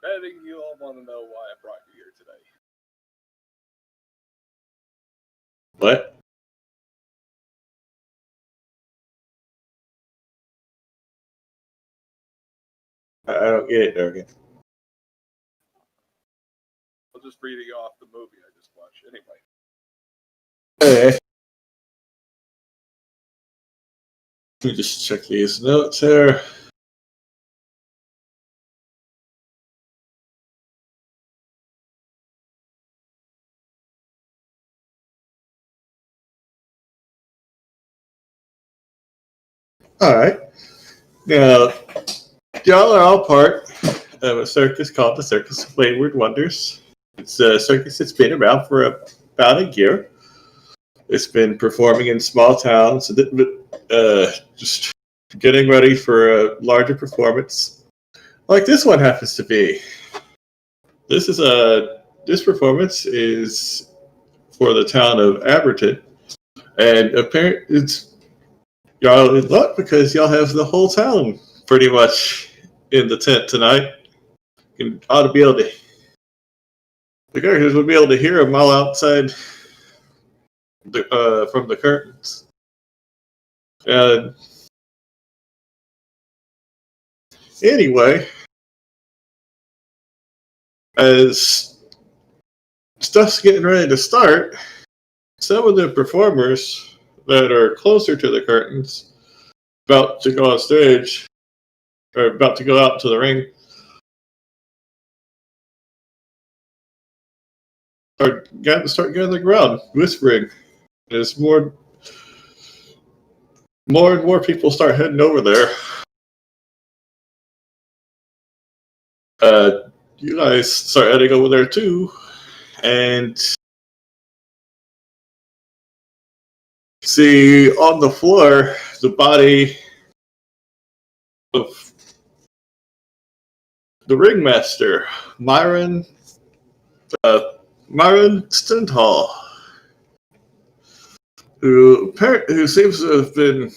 Betting you all want to know why I brought you here today. What? I don't get it, Durgan. I'll just read you off the movie I just watched. Anyway. Hey. Let me just check these notes here. All right. Now, y'all are all part of a circus called the Circus of Wayward Wonders. It's a circus that's been around for about a year. It's been performing in small towns, just getting ready for a larger performance, like this one happens to be. This performance is for the town of Aberton, and apparently it's y'all in luck because y'all have the whole town pretty much in the tent tonight. You ought to be able to. The characters would be able to hear them all outside from the curtains. Anyway, as stuff's getting ready to start, some of the performers that are closer to the curtains, about to go on stage, or about to go out to the ring, start gathering around, whispering. As more and more people start heading over there. You guys start heading over there too, and see on the floor the body of the ringmaster, Myron Stendhal, who seems to have been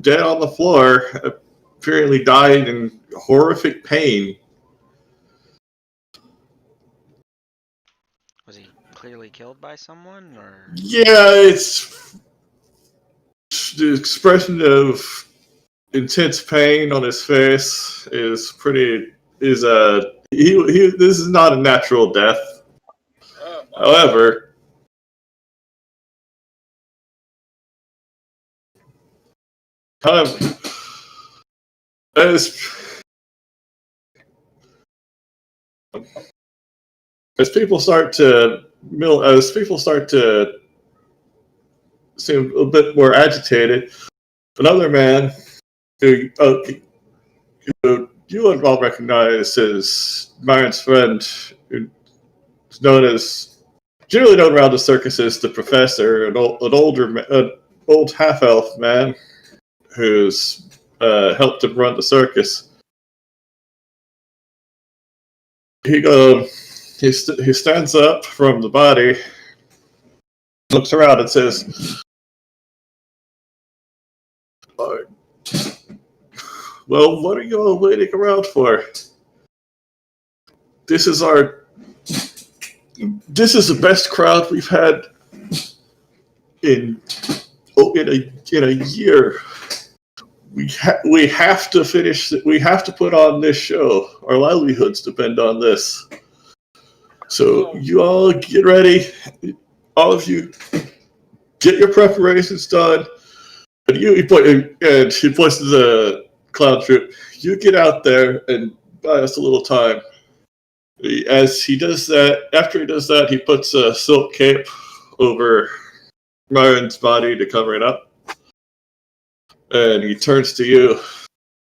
dead on the floor, apparently died in horrific pain. Was he clearly killed by someone, or? Yeah, it's the expression of intense pain on his face is pretty. This is not a natural death. However, as people start to seem a bit more agitated, another man who you would all recognize as Myron's friend, who's generally known around the circus as the Professor, an old half-elf man who's helped him run the circus. He stands up from the body, looks around, and says, "Well, what are you all waiting around for? This is the best crowd we've had in a year. We have to finish. We have to put on this show. Our livelihoods depend on this. So you all get ready. All of you get your preparations done. And he points to the clown troupe. You get out there and buy us a little time." As he does that, after he does that, he puts a silk cape over Myron's body to cover it up. And he turns to you.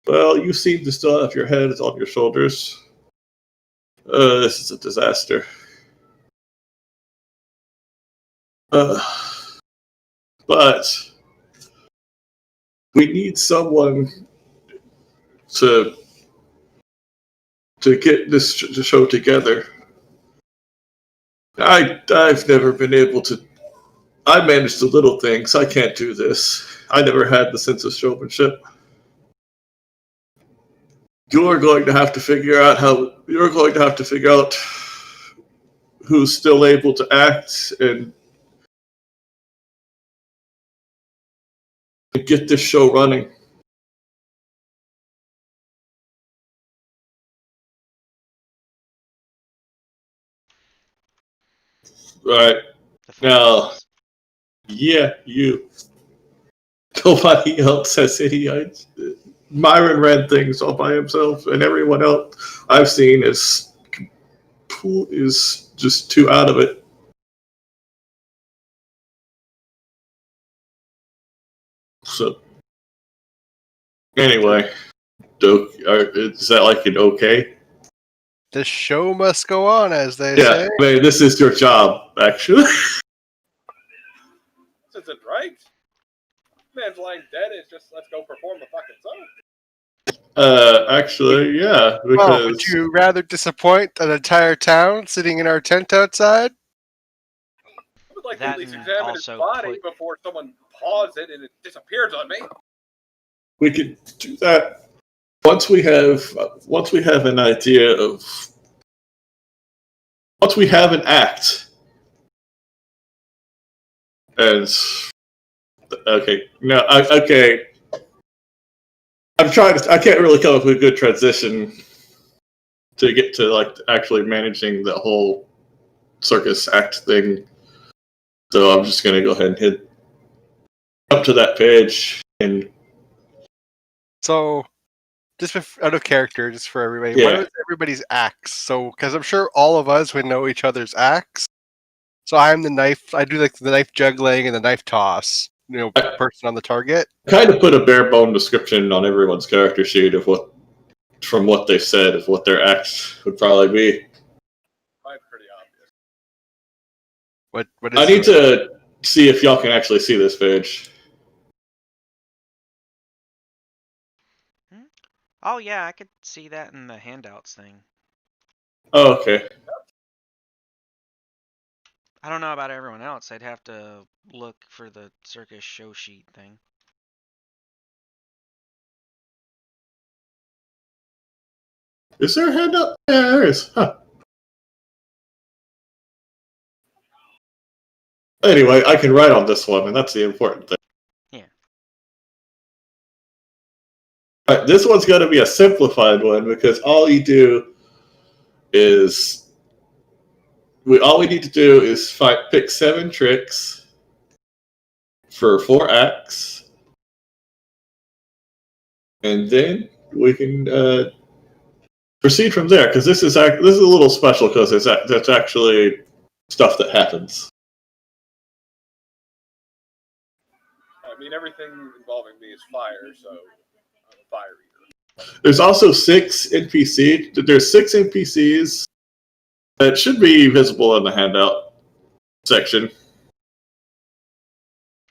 "Well, you seem to still have your head on your shoulders. This is a disaster. But we need someone to get this show together. I've never been able to. I manage the little things. I can't do this. I never had the sense of showmanship. You're going to have to figure out who's still able to act and get this show running. Right. The four Now, of us. yeah, you. Nobody else has any ideas. Myron ran things all by himself, and everyone else I've seen is just too out of it. So, anyway, is that like an okay? The show must go on, as they Yeah, say. I mean, this is your job, actually. This isn't right. Man's lying dead. It's just let's go perform the fucking song. Actually, yeah, Well, because would you rather disappoint an entire town sitting in our tent outside? I would like to That at least and examine his also body put- before someone paws it and it disappears on me. we could do that once we have an idea of once we have an act. And okay, no, okay. I can't really come up with a good transition to get to like actually managing the whole circus act thing. So I'm just gonna go ahead and hit up to that page and So, just out of character, just for everybody, Yeah. what was everybody's acts? So, because I'm sure all of us would know each other's acts. So I'm the knife. I do like the knife juggling and the knife toss. Person on the target. kind of put a bare bone description on everyone's character sheet of from what they said of what their acts would probably be. Mine's pretty obvious. What is I need to see if y'all can actually see this page. Oh yeah, I could see that in the handouts thing. Oh, okay. I don't know about everyone else. I'd have to look for the circus show sheet thing. Is there a handout? Yeah, there is. Huh. Anyway, I can write on this one, and that's the important thing. Yeah. All right, this one's going to be a simplified one because all you do is all we need to do is pick 7 tricks for 4 acts, and then we can proceed from there. Because this is a little special because that's actually stuff that happens. I mean, everything involving me is fire, so I'm a fire eater. There's also 6 NPC. There's 6 NPCs that should be visible in the handout section.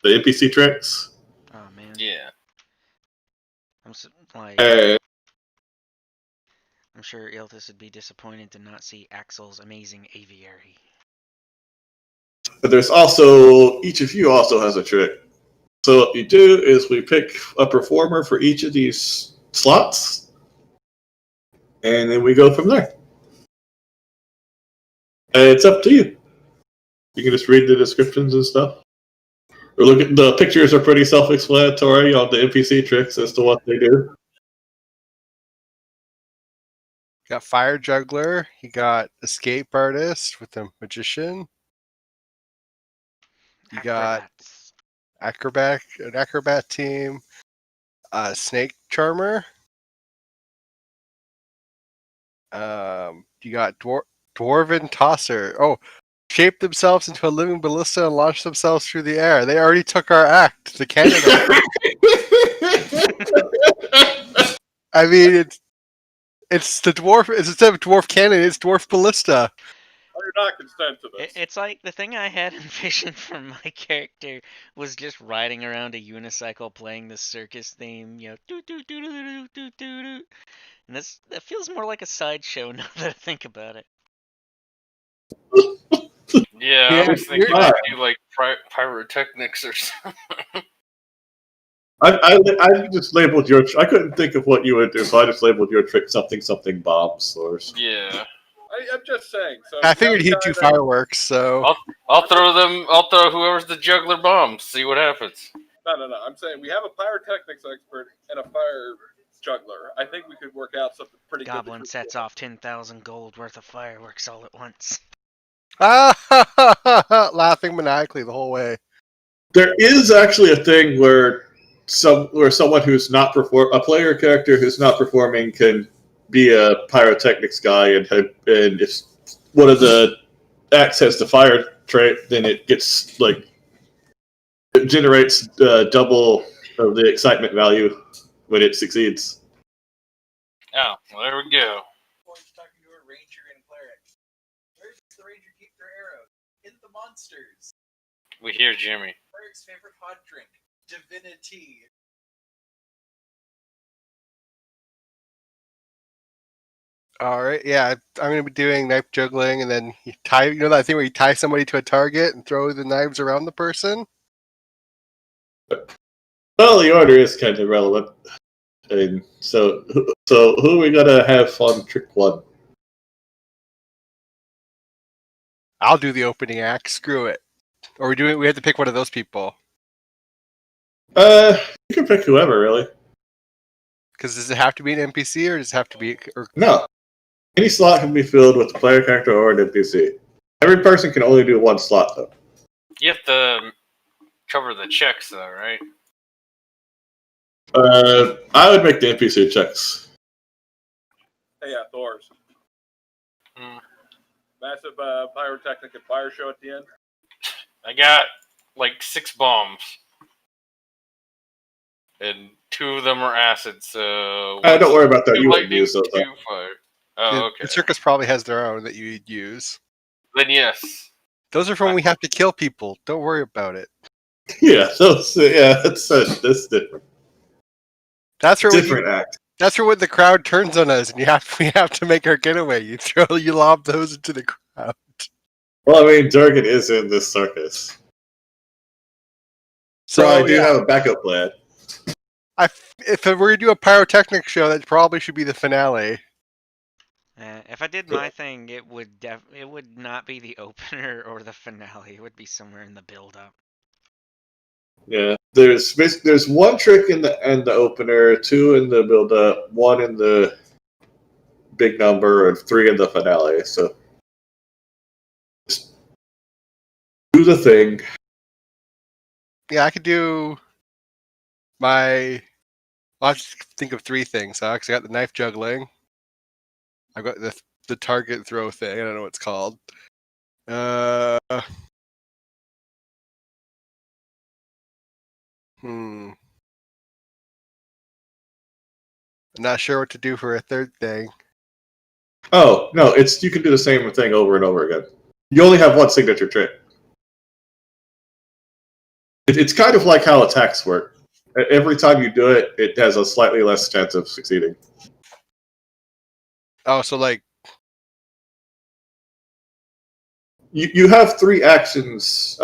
The NPC tricks. Oh man. Yeah. And I'm sure Ilthus would be disappointed to not see Axel's amazing aviary. there's also each of you also has a trick. So what you do is we pick a performer for each of these slots, and then we go from there. And it's up to you. You can just read the descriptions and stuff. Or look at the pictures are pretty self-explanatory on the NPC tricks as to what they do. got fire juggler. You got escape artist with the magician. You got an acrobat team. Snake charmer. You got dwarven tosser. Oh, shape themselves into a living ballista and launch themselves through the air. They already took our act to Canada. I mean, it's the dwarf. It's instead of dwarf cannon, it's dwarf ballista. I do not consent to this. It's like the thing I had envisioned for my character was just riding around a unicycle playing the circus theme, do do do do do do do do. And that feels more like a sideshow now that I think about it. Yeah, Yeah, I was thinking you're- maybe like pyrotechnics or something. I just labeled your. I couldn't think of what you would do, so I just labeled your trick something bombs. Or Yeah. I'm just saying. So I we figured have a he'd guy do that- fireworks, so I'll throw them. I'll throw whoever's the juggler bombs. See what happens. No. I'm saying we have a pyrotechnics expert and a fire juggler. I think we could work out something pretty Goblin good. sets off 10,000 gold worth of fireworks all at once. laughing maniacally the whole way. there is actually a thing where someone who's not a player character who's not performing can be a pyrotechnics guy, and if one of the acts has the fire trait, then it gets like it generates double of the excitement value when it succeeds. Oh, well, there we go. Talking to a ranger and cleric. Where does the ranger keep their arrows? In the monsters. We hear Jimmy. Cleric's favorite hot drink. Divinity. All right, yeah, I'm gonna be doing knife juggling, and then you tie. You know that thing where you tie somebody to a target and throw the knives around the person. Well, the order is kind of relevant, and so who are we gonna have on trick one? I'll do the opening act. Screw it. Or we have to pick one of those people. You can pick whoever, really. Because does it have to be an NPC or does it have to be? Or No, any slot can be filled with a player character or an NPC. Every person can only do one slot, though. You have to cover the checks, though, right? I would make the NPC checks. Hey, yeah, Thor's. Hmm. Massive pyrotechnic and fire show at the end. I got like 6 bombs, and 2 of them are acid. So Don't worry about that. 2 You wouldn't lightning, use those. 2 fire. Oh, okay. The circus probably has their own that you'd use. Then yes. Those are from when we have to kill people. Don't worry about it. Yeah, that's different. That's where Different act. that's where when the crowd turns on us and we have to make our getaway. You lob those into the crowd. Well, I mean, Durgan is in this circus, so I do have a backup plan. If we were to do a pyrotechnic show, that probably should be the finale. If I did my thing, it would not be the opener or the finale. It would be somewhere in the build-up. Yeah, there's one trick in the opener, 2 in the build up, 1 in the big number, and 3 in the finale. So just do the thing. Yeah, I could do my. I'll just think of 3 things. I actually got the knife juggling. I've got the target throw thing. I don't know what it's called. I'm not sure what to do for a 3rd thing. Oh no, you can do the same thing over and over again. You only have one signature trick. It's kind of like how attacks work. Every time you do it, it has a slightly less chance of succeeding. Oh, so like you have 3 actions.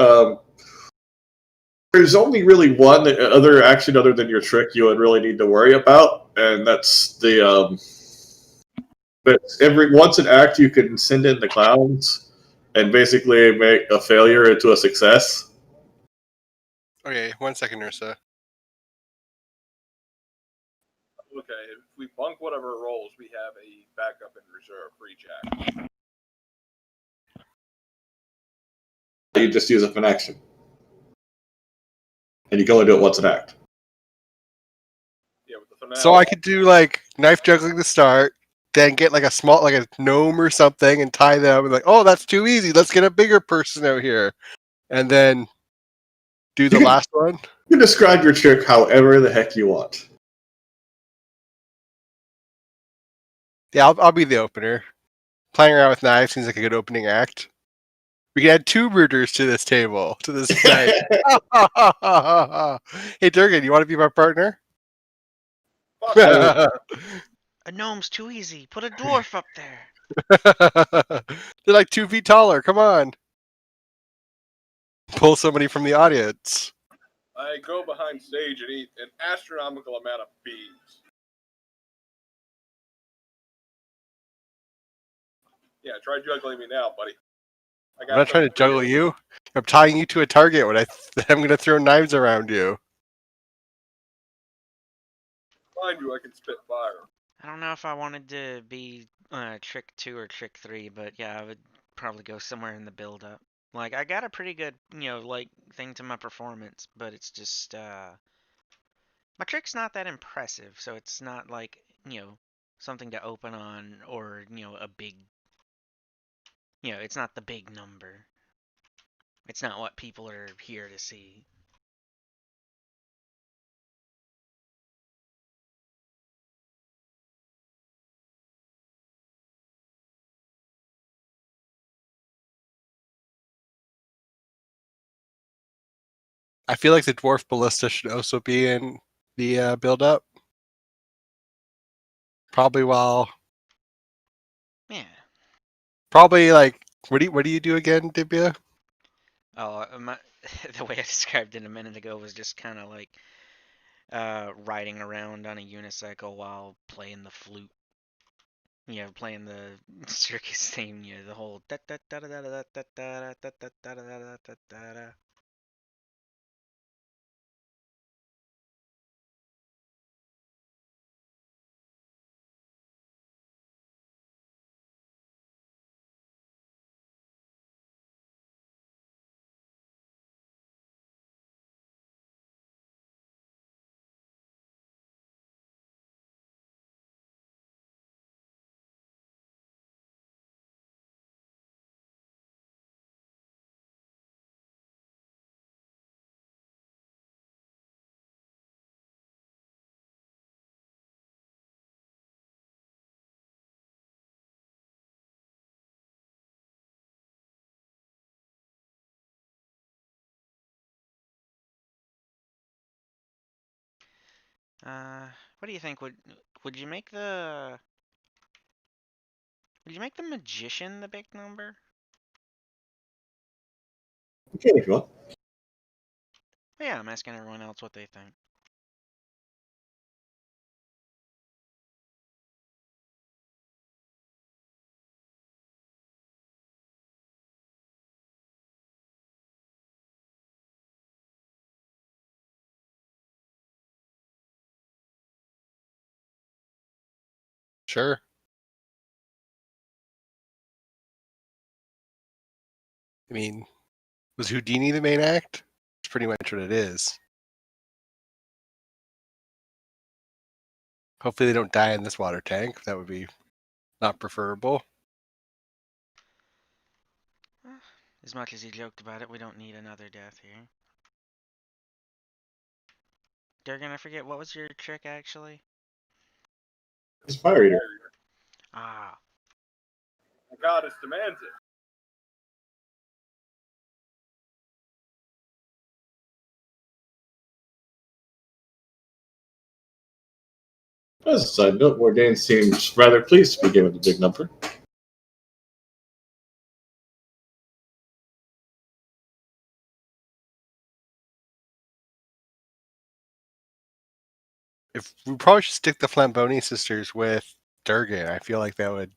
There's only really one other action other than your trick you would really need to worry about, and that's the. But once an act, you can send in the clowns and basically make a failure into a success. okay, 1 second, Ursa. Okay, if we bunk whatever rolls, we have a backup in reserve for each act. You just use it for an action. And you can only do it once an act. Yeah, with the finale. So I could do like knife juggling to start, then get like a gnome or something and tie them and like, oh, that's too easy. Let's get a bigger person out here. And then do the last one. You can describe your trick however the heck you want. Yeah, I'll be the opener. Playing around with knives seems like a good opening act. We can add 2 rooters to this table, to this night. Hey, Durgan, you want to be my partner? Fuck, They're A gnome's too easy. Put a dwarf up there. like 2 feet taller. Come on. pull somebody from the audience. I go behind stage and eat an astronomical amount of beans. Yeah, try juggling me now, buddy. I got I'm not trying to something for juggle you. I'm tying you to a target when I'm going to throw knives around you. Mind you, I can spit fire. I don't know if I wanted to be trick 2 or trick 3, but yeah, I would probably go somewhere in the build up. Like I got a pretty good, like thing to my performance, but it's just my trick's not that impressive, so it's not like, something to open on or, a big, it's not the big number. It's not what people are here to see. I feel like the dwarf ballista should also be in the build up. Probably Yeah. probably like what do you do again, Dibia? Oh, the way I described it a minute ago was just kind of like riding around on a unicycle while playing the flute. Playing the circus theme. The whole da da da da da da da da da da da da da da da. What do you think? Would you make the magician the big number? Okay, if you want. Yeah, I'm asking everyone else what they think. Sure. I mean, was Houdini the main act? That's pretty much what it is. Hopefully they don't die in this water tank. That would be not preferable. As much as he joked about it, we don't need another death here. Durgan, I forget, what was your trick actually? It's Fire Eater. Ah, The goddess demands it. As a side note, Mordain seems rather pleased to be given the big number. If we probably should stick the Flamboni sisters with Durgan, I feel like that would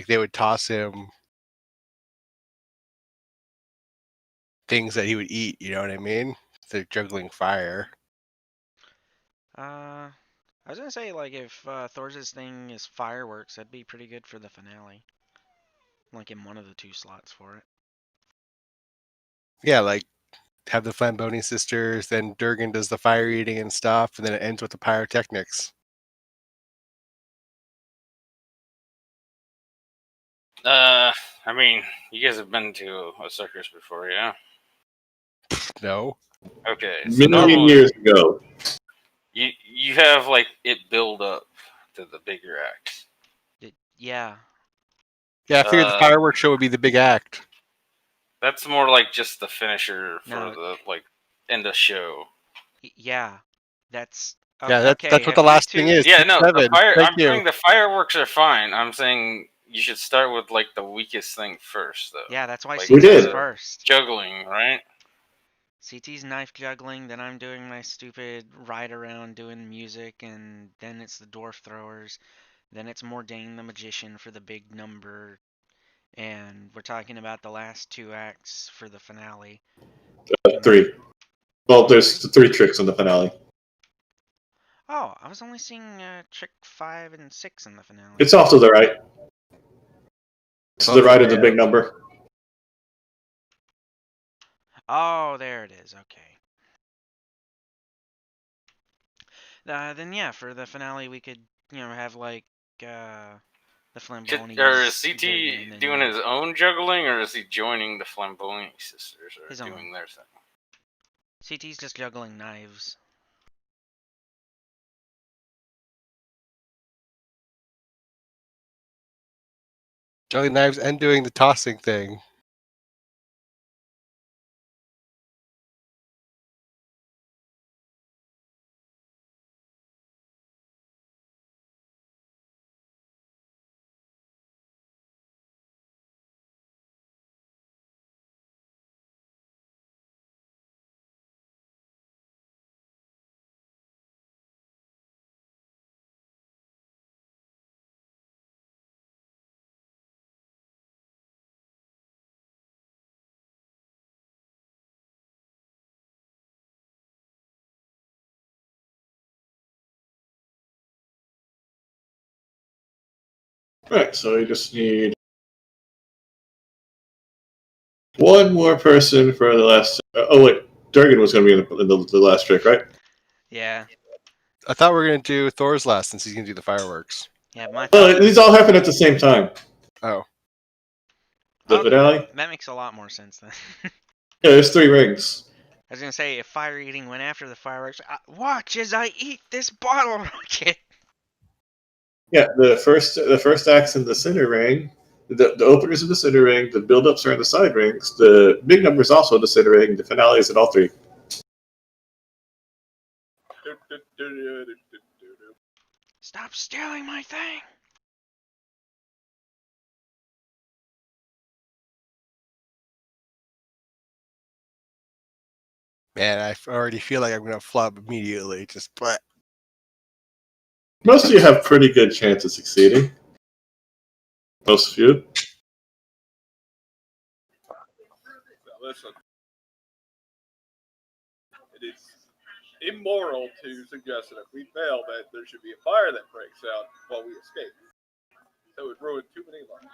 they would toss him things that he would eat, you know what I mean? They're juggling fire. I was gonna say, like, if Thor's thing is fireworks, that'd be pretty good for the finale. Like, in one of the 2 slots for it. Yeah, like have the Flamboni sisters, then Durgan does the fire eating and stuff, and then it ends with the pyrotechnics. I mean, you guys have been to a circus before, yeah? No. Okay, so Million normally years ago. you have like it build up to the bigger act. Yeah. Yeah, I figured the fireworks show would be the big act. That's more like just the finisher for No. the end of show. Yeah. That's Yeah, okay. that's what Have the you last thing two- is. Yeah, no, the 7. fire. Thank I'm you. saying the fireworks are fine. I'm saying you should start with like the weakest thing first, though. Yeah, that's why Like, We CT's did. first. Juggling, right? CT's knife juggling, then I'm doing my stupid ride around doing music, and then it's the dwarf throwers, then it's Mordain the magician for the big number, and we're talking about the last 2 acts for the finale. 3. Well, there's 3 tricks in the finale. Oh, I was only seeing trick 5 and 6 in the finale. It's off to the right. To the right of the big number. Oh, there it is. Okay. Then yeah, for the finale we could, have like the Flambonis. Or is big, and CT then, doing his own juggling, or is he joining the Flamboyant sisters, or His doing own. their thing? CT's just juggling knives. Juggling knives and doing the tossing thing. Right, so we just need one more person for the last. Oh wait, Durgan was going to be in the last trick, right? Yeah. I thought we were going to do Thor's last since he's going to do the fireworks. Yeah, my Well, thought these all happen at the same time. Oh. The finale. That makes a lot more sense then. Yeah, there's 3 rings. I was gonna say if fire eating went after the fireworks, watch as I eat this bottle rocket. Yeah, the first act's in the center ring. The openers in the center ring. The build-ups are in the side rings. The big number is also in the center ring. The finale is in all 3. Stop stealing my thing. Man, I already feel like I'm going to flop immediately. Just but Most of you have pretty good chance of succeeding. Most of you. Now listen, it is immoral to suggest that if we fail, that there should be a fire that breaks out while we escape. That would ruin too many lives.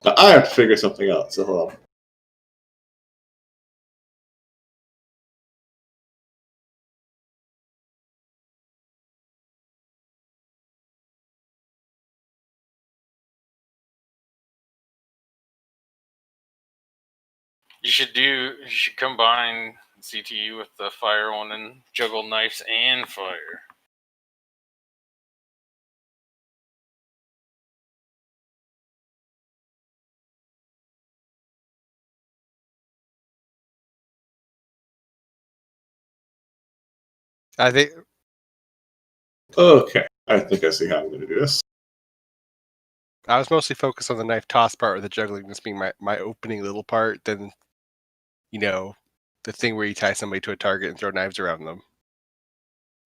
Now, I have to figure something out. So hold on. You should combine CTU with the fire one and juggle knives and fire. I think Okay, I think I see how I'm going to do this. I was mostly focused on the knife toss part with the juggling just being my opening little part, then, the thing where you tie somebody to a target and throw knives around them.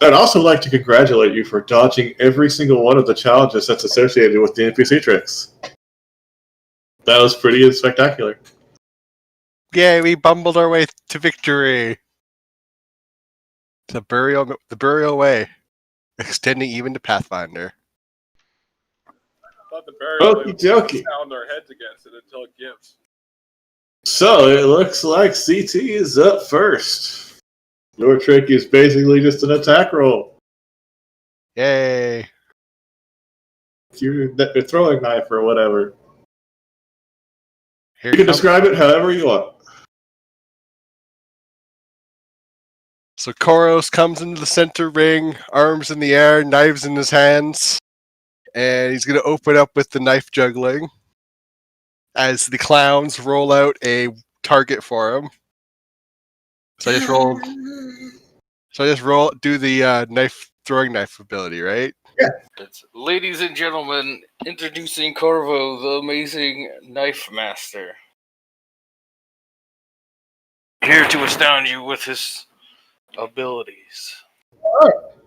I'd also like to congratulate you for dodging every single one of the challenges that's associated with the NPC tricks. That was pretty spectacular. Yay, we bumbled our way to victory! The burial way, extending even to Pathfinder. I thought the burial Okie would dokie. pound our heads against it until it gives. So it looks like CT is up first. Your trick is basically just an attack roll. Yay! Your throwing knife or whatever. Here You can comes- describe it however you want. So Koros comes into the center ring, arms in the air, knives in his hands, and he's going to open up with the knife juggling as the clowns roll out a target for him. So I just roll, do the throwing knife ability, right? It's ladies and gentlemen, introducing Corvo, the amazing knife master. Here to astound you with his abilities.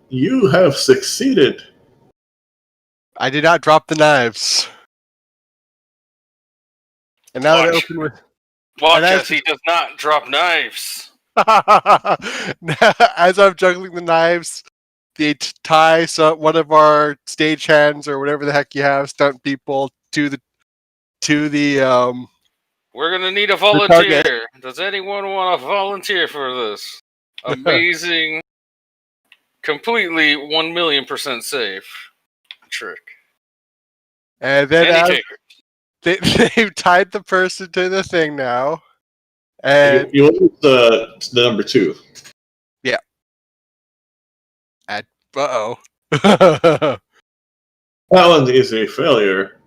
You have succeeded. I did not drop the knives. And now that I Watch. open with Watch as as he does not drop knives. as I'm juggling the knives, they tie one of our stagehands or whatever the heck you have, stunt people, to the We're gonna need a target. volunteer. Does anyone want to volunteer for this amazing, completely 1,000,000% safe trick? And then Any takers? they've tied the person to the thing now. And You use the number 2. uh-oh. That one is a failure.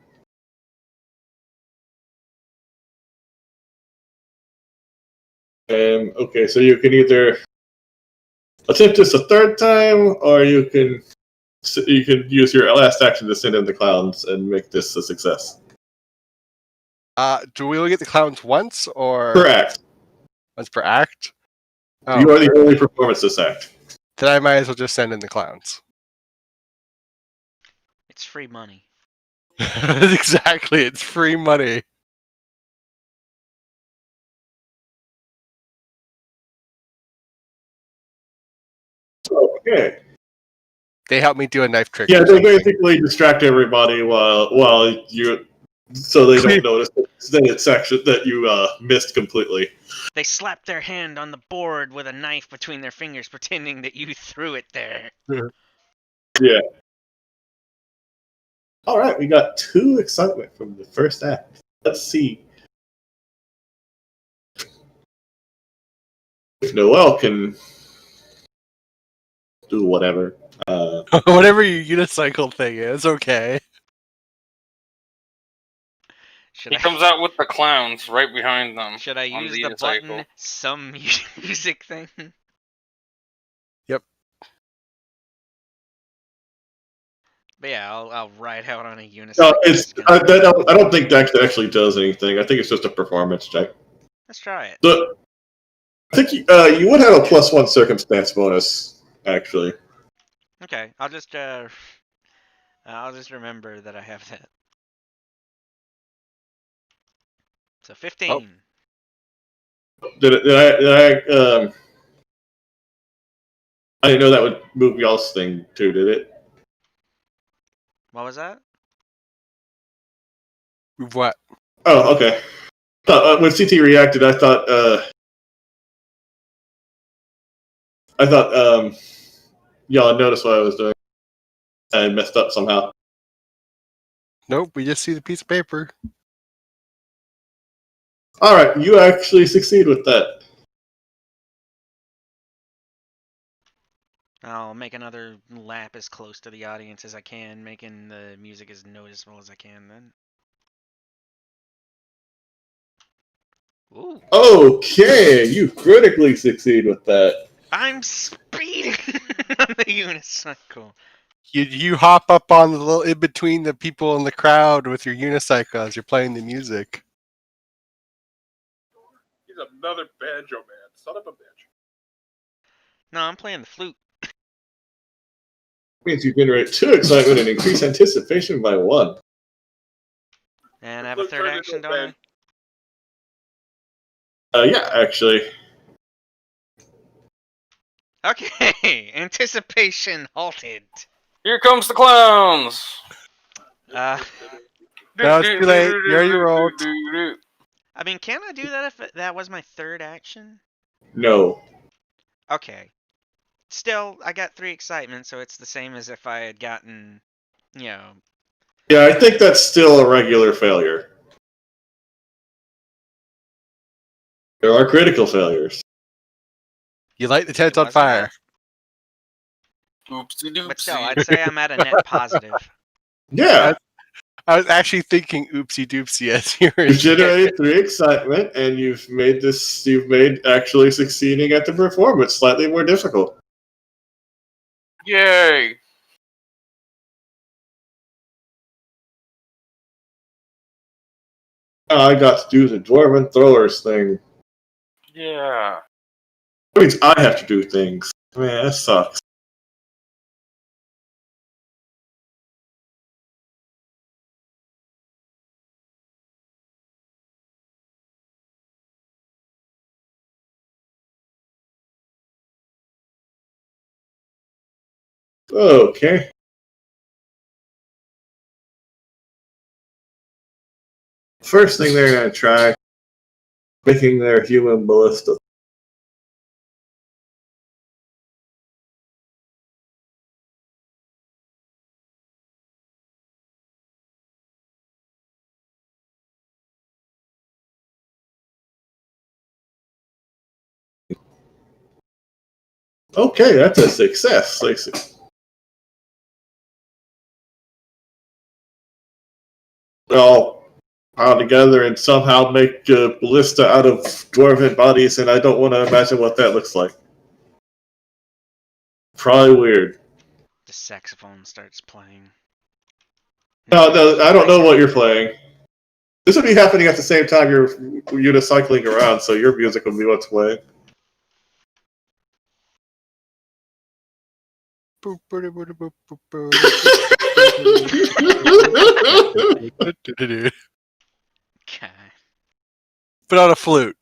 Okay, so you can either attempt this a third time, or you can use your last action to send in the clowns and make this a success. Do we only get the clowns once or Per act. once per act? Oh, You are the only performance this act. then I might as well just send in the clowns. It's free money. Exactly, it's free money. Okay. They help me do a knife trick. Yeah, or they something. basically distract everybody while you, so they don't notice that it's actually that you missed completely. They slap their hand on the board with a knife between their fingers, pretending that you threw it there. Yeah. All right, we got 2 excitement from the first act. Let's see if Noel can do whatever. Whatever your unicycle thing is, okay. Should He I comes out with the clowns right behind them. should I on use the the unicycle. button some music thing? Yep. But yeah, I'll ride out on a unicycle. No, just gonna- I don't think Dex actually does anything. I think it's just a performance check. Let's try it. I think you would have a +1 circumstance bonus, actually. Okay, I'll just remember that I have that. So 15. Did I didn't know that would move y'all's thing too, did it? What was that? What? Oh, okay. When CT reacted, I thought y'all noticed what I was doing and messed up somehow. Nope, we just see the piece of paper. All right, you actually succeed with that. I'll make another lap as close to the audience as I can, making the music as noticeable as I can then. Ooh. Okay, you critically succeed with that. I'm speeding on the unicycle. You hop up on the little in between the people in the crowd with your unicycle as you're playing the music. He's another banjo man. Son of a bitch. No, I'm playing the flute. Means you generate 2 excitement and increase anticipation by 1. And I have a third action, don't Yeah, actually. I? Okay, anticipation halted. Here comes the clowns. No, it's too late. You already rolled. I mean, can I do that if that was my third action? No. Okay. Still, I got 3 excitement, so it's the same as if I had gotten, you know. Yeah, I think that's still a regular failure. There are critical failures. You light the tent It on wasn't fire. Oopsie doopsie. But still, I'd say I'm at a net positive. Yeah. I was actually thinking oopsie doopsie as you were. You generated 3 excitement, and you've made actually succeeding at the performance slightly more difficult. Yay! I got to do the Dwarven Throwers thing. Yeah. That means I have to do things. Man, that sucks. Okay. First thing they're going to try, making their human ballista. Okay, that's a success. All together and somehow make a ballista out of dwarven bodies, and I don't want to imagine what that looks like. Probably weird. The saxophone starts playing. No, I don't know what you're playing. This would be happening at the same time you're unicycling around, so your music would be what's playing. Okay. Put on a flute.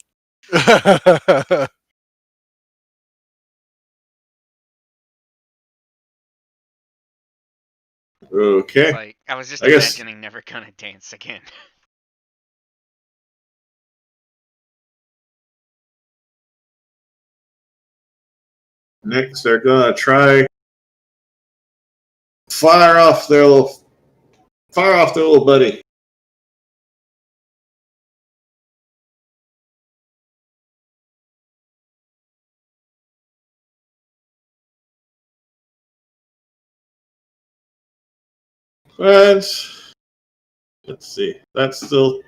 Okay. Like, I was just I guess- imagining never gonna dance again. Next, they're gonna try fire off their little buddy. And let's see, that still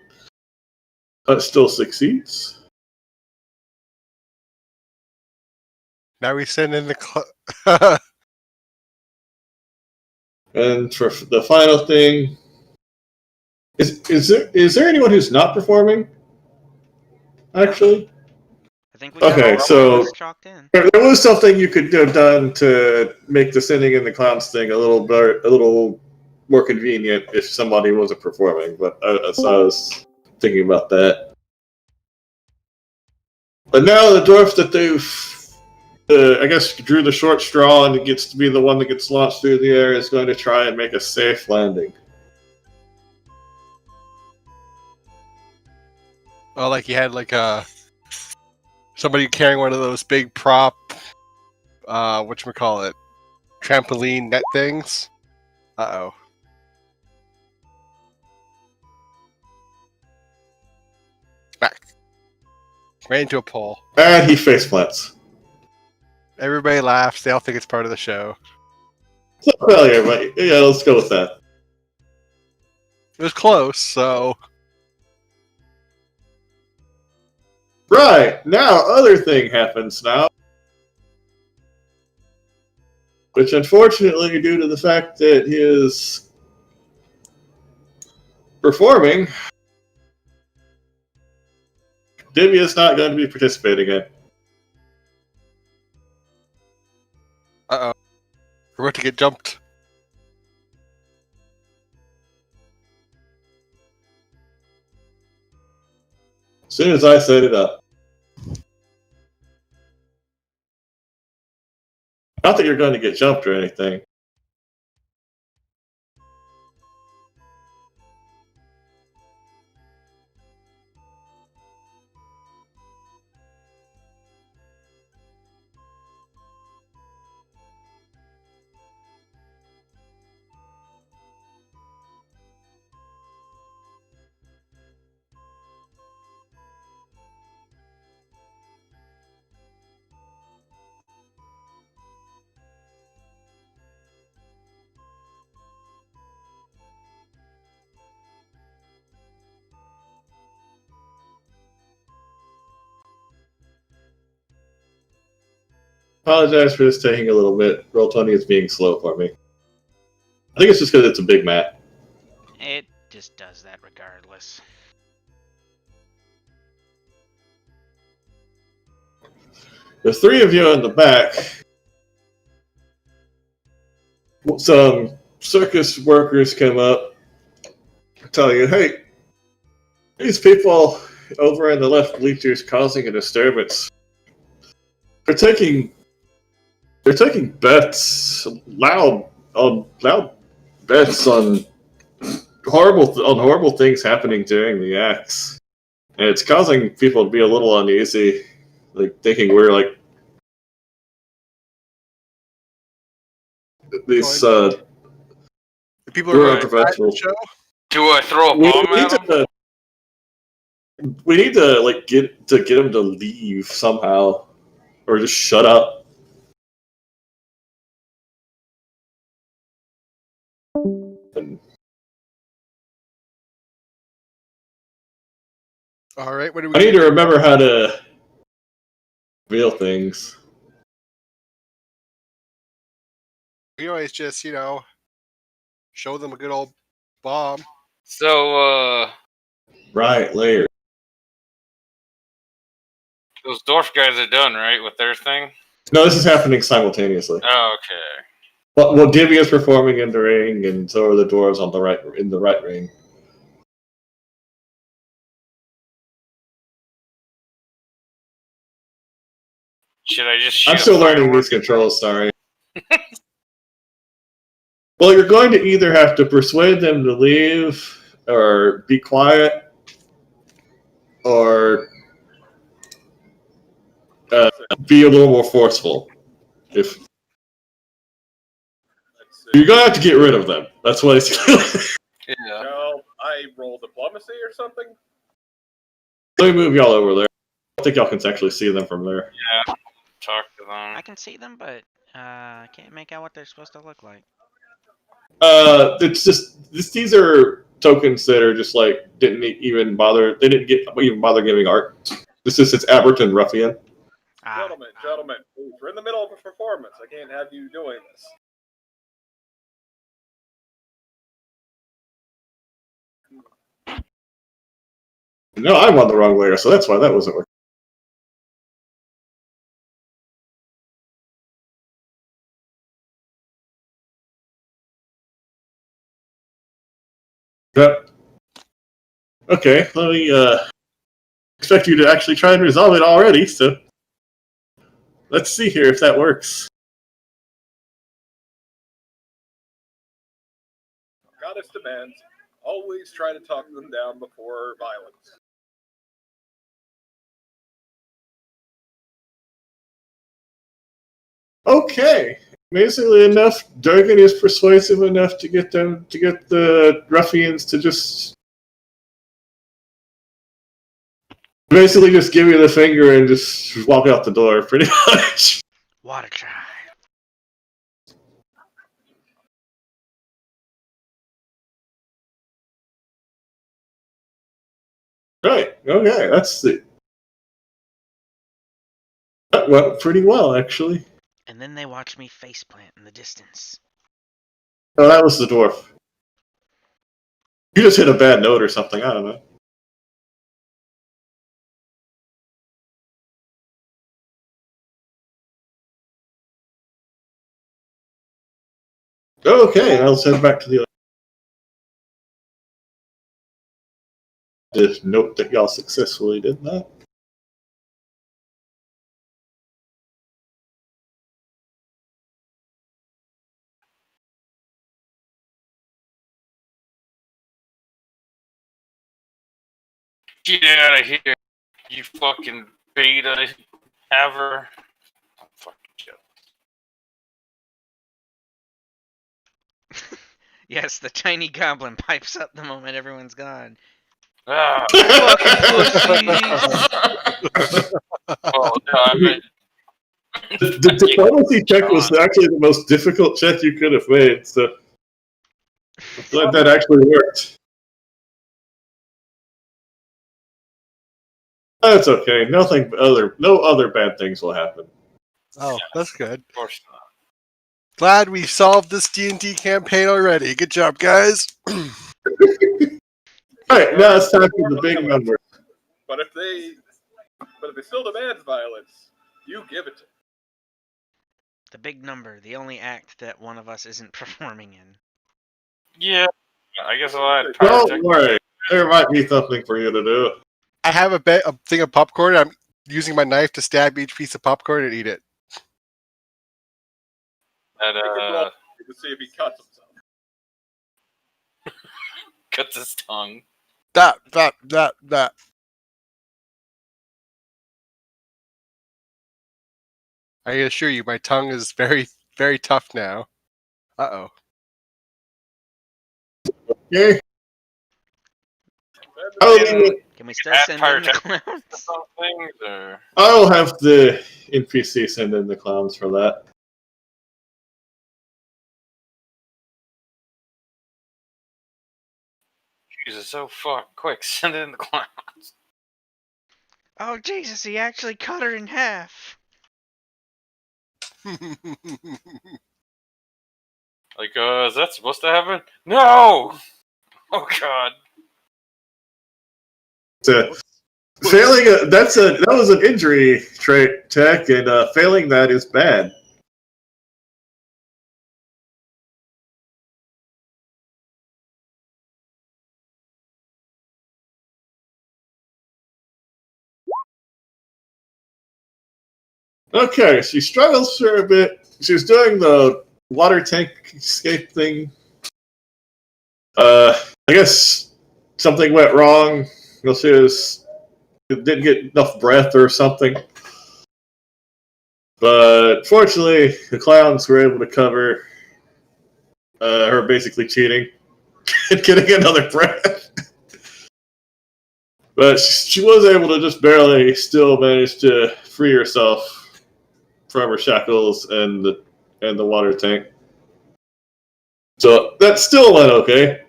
succeeds. Now we send in the And for the final thing, is there anyone who's not performing? Actually, I think we got Okay, all the so- ones chalked in. there was something you could have done to make the sending in the clowns thing a little more convenient if somebody wasn't performing. But so I was thinking about that. But now the dwarf that they've, I guess, drew the short straw and it gets to be the one that gets launched through the air is going to try and make a safe landing. Oh, like you had like somebody carrying one of those big prop, whatchamacallit, trampoline net things. Uh-oh. Back. Ran into a pole. And he face plants. Everybody laughs. They all think it's part of the show. So failure, but yeah, let's go with that. It was close, so... Right, now other thing happens now. Which unfortunately, due to the fact that he is performing, Divya is not going to be participating in. Uh-oh. We're about to get jumped. As soon as I set it up. Not that you're going to get jumped or anything. Apologize for this taking a little bit. Roll20 is being slow for me. I think it's just because it's a big map. It just does that regardless. The three of you in the back, some circus workers come up, tell you, "Hey, these people over in the left bleachers causing a disturbance. They're taking bets, loud bets on horrible things happening during the acts, and it's causing people to be a little uneasy, like thinking we're like these The people we're are unprofessional. the show. Do I throw a bomb at him? We need to like get them to leave somehow, or just shut up. And All right, what do I we need to remember how to reveal things. We always just, show them a good old bomb. So, Right, later. those dwarf guys are done, right, with their thing? No, this is happening simultaneously. Oh, okay. Well, Divya is performing in the ring, and so are the dwarves on the right in the right ring. Should I just shoot I'm still a learning firework? these controls. Sorry. Well, you're going to either have to persuade them to leave, or be quiet, or be a little more forceful. If Let's see. you're gonna have to get rid of them, that's what it's. Yeah. No, I roll diplomacy or something. Let me move y'all over there. I think y'all can actually see them from there. Yeah. Talk to them. I can see them, but I can't make out what they're supposed to look like. It's just these are tokens that are just like didn't even bother. They didn't even bother giving art. This is it's Aberton Ruffian. Ah, Gentlemen, please. We're in the middle of a performance. I can't have you doing this. No, I'm on the wrong layer, so that's why that wasn't working. Yep. Okay, let me expect you to actually try and resolve it already, so let's see here if that works. Goddess demands, always try to talk them down before violence. Okay. Amazingly enough, Durgan is persuasive enough to get the ruffians to just basically just give you the finger and just walk out the door, pretty much. water try. Right. Okay. That's it. That went pretty well, actually. And then they watch me faceplant in the distance. Oh, that was the dwarf. You just hit a bad note or something. I don't know. Okay, I'll send back to the. Just note that y'all successfully did that. Get out of here, you fucking beta haver. I'm fucking jealous. Yes, the tiny goblin pipes up the moment everyone's gone. Ah, Fucking pussies! well, no, I meant The diplomacy check was actually the most difficult check you could have made, so I'm glad that actually worked. That's okay. No other bad things will happen. Oh, that's good. of course not. Glad we solved this D&D campaign already. Good job, guys. All right, now it's time for the big number. But if they still demand violence, You give it to him. The big number, the only act that one of us isn't performing in. Yeah, I guess I'll add power Don't tech. worry. There might be something for you to do. I have a thing of popcorn. I'm using my knife to stab each piece of popcorn and eat it. That Make a roll to see if he cuts himself. cuts his tongue. That. I assure you, my tongue is very, very tough now. Uh-oh. Okay. Can we still Add send power in the tech clowns? some things, or I'll have the NPC send in the clowns for that. Jesus, so fuck quick. Send in the clowns. Oh Jesus, he actually cut her in half. Like, is that supposed to happen? No! Oh god. Failing that was an injury trait tech, and failing that is bad. Okay, she struggles for a bit. She was doing the water tank escape thing. I guess something went wrong. Didn't get enough breath or something. But fortunately, the clowns were able to cover her basically cheating and getting another breath. But she was able to just barely still manage to free herself from her shackles and the water tank. So that still went okay.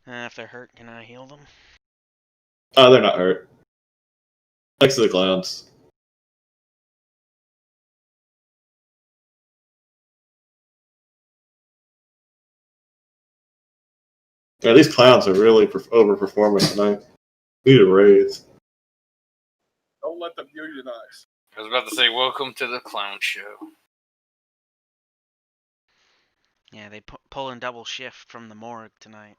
If they're hurt, can I heal them? They're not hurt. Thanks to the clowns. Yeah, these clowns are really overperforming tonight. Need a raise. Don't let them unionize. I was about to say, welcome to the clown show. Yeah, they pulling double shift from the morgue tonight.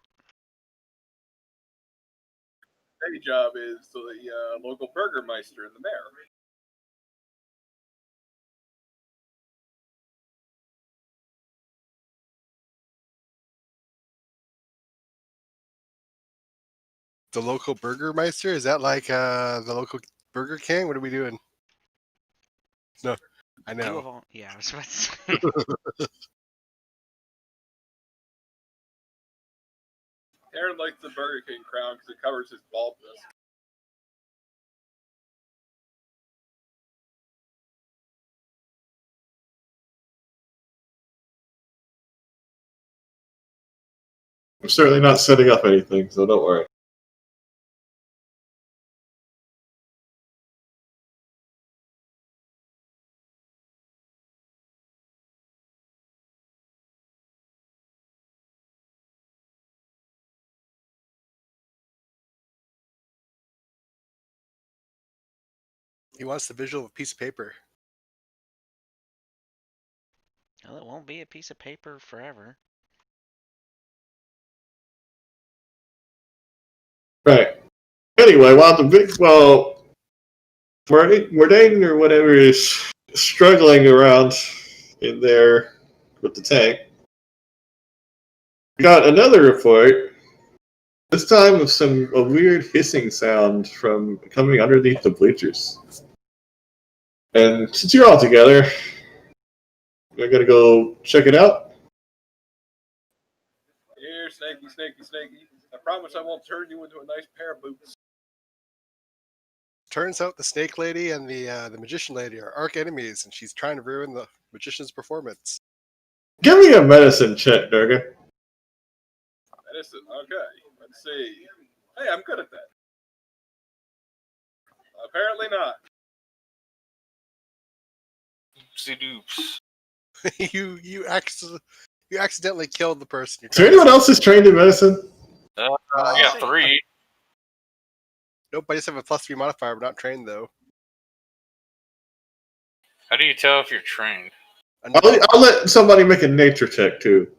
Day job is the local burgermeister and the mayor. The local Burgermeister? Is that like the local Burger King? What are we doing? No, I You know. of all, yeah, I was about to say. Aaron likes the Burger King crown because it covers his baldness. I'm certainly not setting up anything, so don't worry. He wants the visual of a piece of paper. Well, it won't be a piece of paper forever. Right. Anyway, while Mordane or whatever is struggling around in there with the tank, we got another report. This time of a weird hissing sound from coming underneath the bleachers. And since you're all together, we're gonna go check it out. Here, snaky, snaky, snaky. I promise I won't turn you into a nice pair of boots. Turns out the Snake Lady and the Magician Lady are arch enemies, and she's trying to ruin the Magician's performance. Give me a medicine check, Durga. Medicine, okay. Let's see. Hey, I'm good at that. Apparently not. Oopsie doops. you accidentally killed the person. Is there anyone else who's trained in medicine? I got 3. Nope, I just have a +3 modifier, but not trained though. How do you tell if you're trained? I'll let somebody make a nature check too.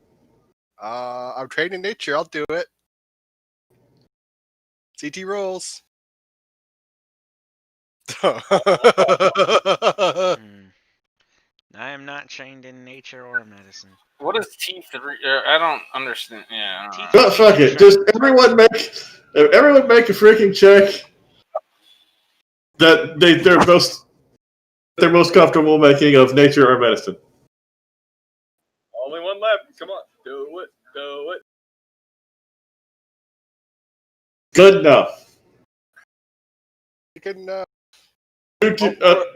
I'm trained in nature. I'll do it. CT rolls. Hmm. I am not trained in nature or medicine. What is T3? I don't understand. Yeah. I don't know. But fuck it, just everyone make a freaking check that they're most comfortable making of nature or medicine. Only one left. Come on, do it, do it. Good enough. Good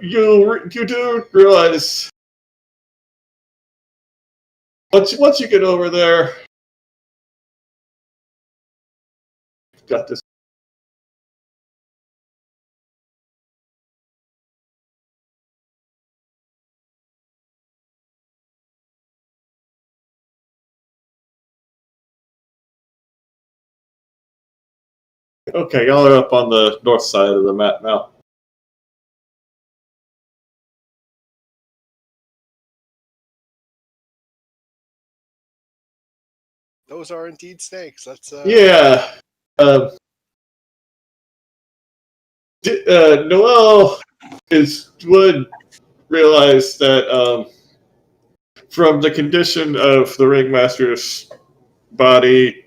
You do realize once you get over there, got this. Okay, y'all are up on the north side of the map now. Those are indeed snakes. Let's Yeah. Noel would realize that from the condition of the ringmaster's body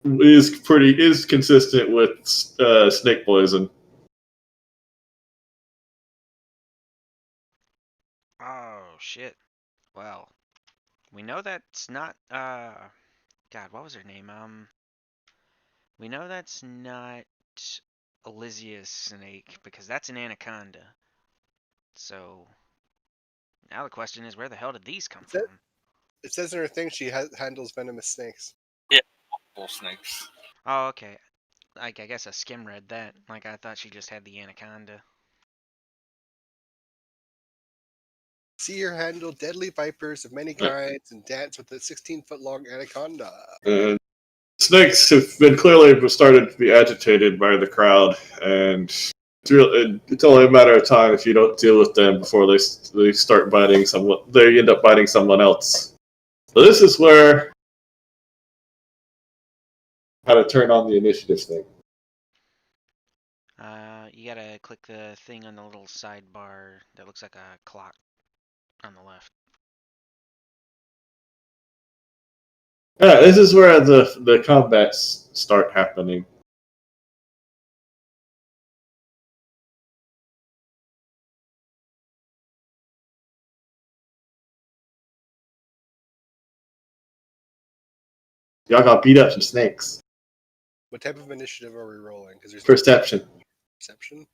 is consistent with snake poison. Oh shit. Well, we know that's not God, what was her name? We know that's not Elysia's snake because that's an anaconda. So now the question is, where the hell did these come from? It says in her thing she handles venomous snakes. Bull snakes. Oh, okay. Like I guess I skim read that. Like I thought she just had the anaconda. See her handle deadly vipers of many kinds and dance with a 16-foot-long anaconda. Snakes have been clearly started to be agitated by the crowd, and it's only a matter of time if you don't deal with them before they start biting someone. They end up biting someone else. So this is where how to turn on the initiative thing. You gotta click the thing on the little sidebar that looks like a clock on the left. Yeah, this is where the combats start happening. Y'all got beat up some snakes. What type of initiative are we rolling? Because there's Perception. Perception.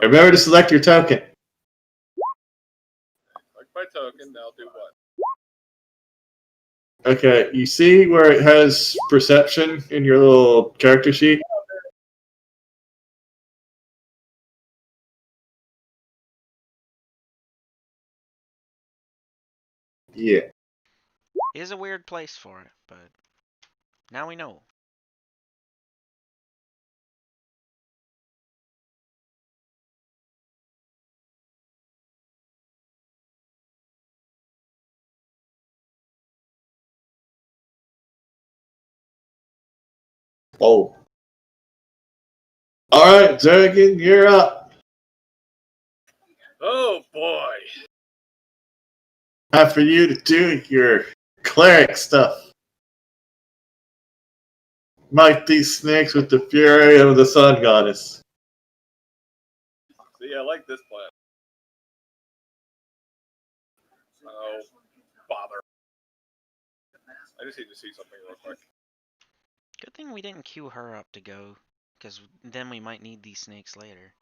Remember to select your token. Like my token, now do what? Okay, you see where it has perception in your little character sheet? Yeah. It is a weird place for it, but now we know. Oh. Alright, Dragon, you're up. Oh boy. Time for you to do your cleric stuff. Might these snakes with the fury of the sun goddess. See, I like this plan. Oh, bother. I just need to see something real quick. Good thing we didn't queue her up to go, because then we might need these snakes later.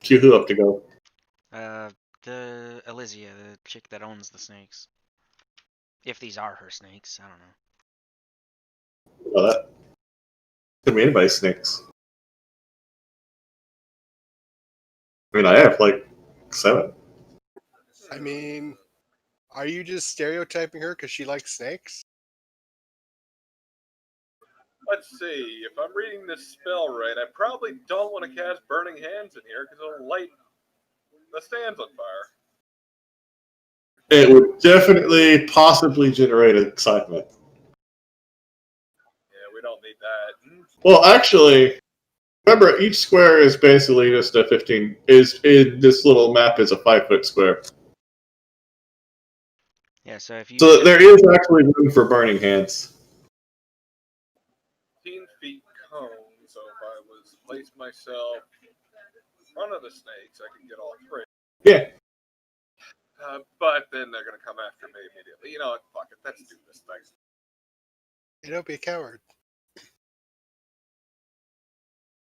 Cue who up to go? The Elysia, the chick that owns the snakes. If these are her snakes, I don't know. Well, that could be anybody's snakes. I mean, I have like 7. I mean, Are you just stereotyping her because she likes snakes? Let's see. If I'm reading this spell right, I probably don't want to cast Burning Hands in here because it'll light the stands on fire. It would definitely, possibly generate excitement. Yeah, we don't need that. Well, actually, remember each square is basically just a 15. Is in this little map is a 5-foot square, Yeah, so if you so shift there is actually room for burning hands. 15 feet cone, so if I was place myself in front of the snakes, I can get all three. Yeah. But then they're going to come after me immediately. You know what? Fuck it. Let's do this thing. You don't be a coward.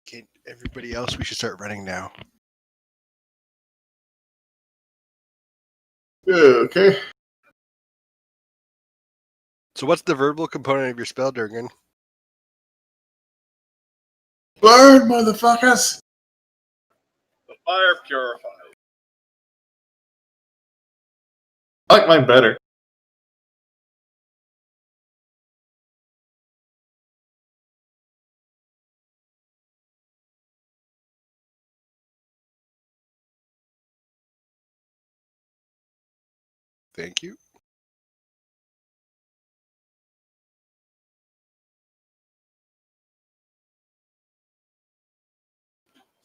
Okay, everybody else, we should start running now. Okay. So what's the verbal component of your spell, Durgan? Burn, motherfuckers! The fire purifies. I like mine better. Thank you.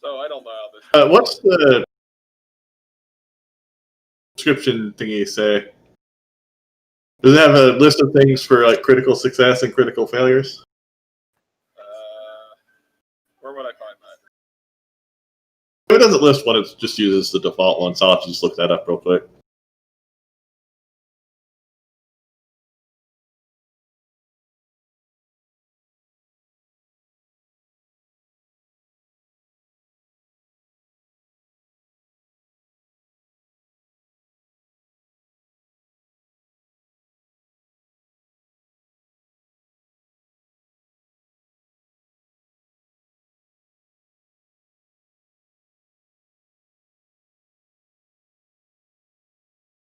So I don't know how this. What's the description thingy say? Does it have a list of things for like critical success and critical failures? Where would I find that? If it doesn't list one, it just uses the default one, so I'll have to just look that up real quick.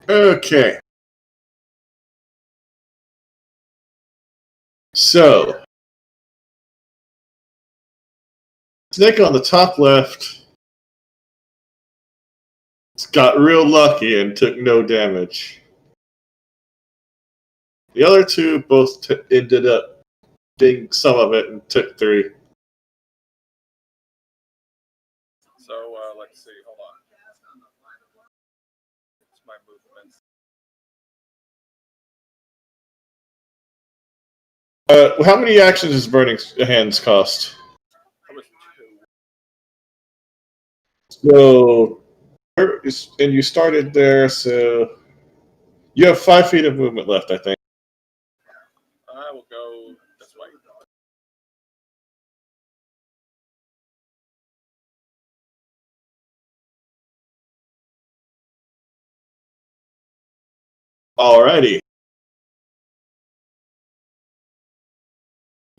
Okay. So, snake on the top left got real lucky and took no damage. The other two both ended up being some of it and took 3. So let's see. Hold on. It's my movement. How many actions does burning hands cost? That was 2. So, and you started there, so you have 5 feet of movement left, I think. I will go this way. Alrighty.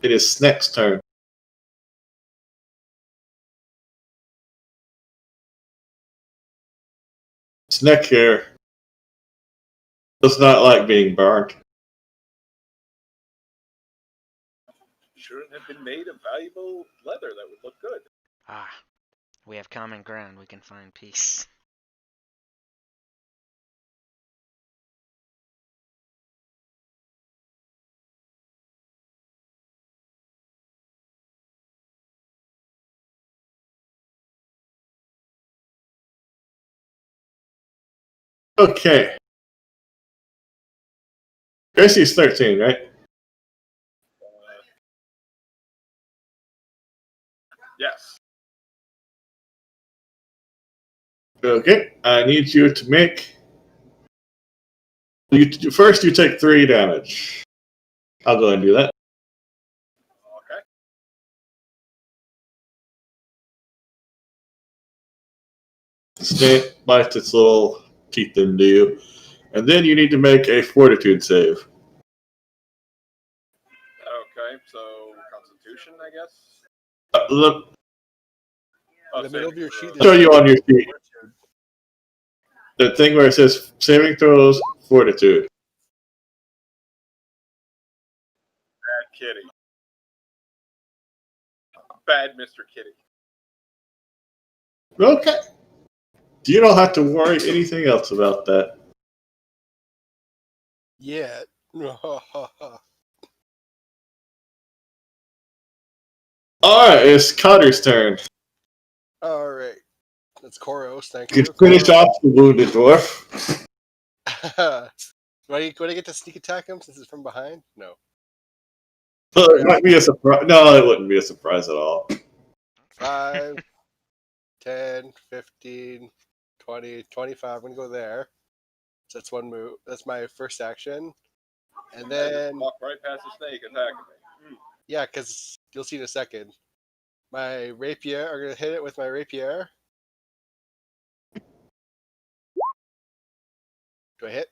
It is Snake's turn. Snake here does not like being burned. Shouldn't have been made of valuable leather that would look good. Ah, we have common ground. We can find peace. Okay. Gracie's 13, right? Yes. Okay. I need you to make. First, you take 3 damage. I'll go ahead and do that. Okay. Snake bites its little teeth into you. And then you need to make a fortitude save. Okay. So Constitution, I guess. Look, Oh, In the middle of saving your throw. sheet, show you on your sheet. That thing where it says saving throws, fortitude. Bad kitty. Bad Mr. Kitty. Okay. You don't have to worry anything else about that. Yeah. Alright, it's Connor's turn. All right. That's Koros. Thank You you. can finish off the wounded dwarf. Do I get to sneak attack him since it's from behind? No. It might be a surprise. No, it wouldn't be a surprise at all. 5, 10, 15, 20, 25. I'm going to go there. So that's one move. That's my first action. And then, Walk right past the snake attacking me. yeah, because you'll see in a second. My rapier, I'm going to hit it with my rapier. Do I hit?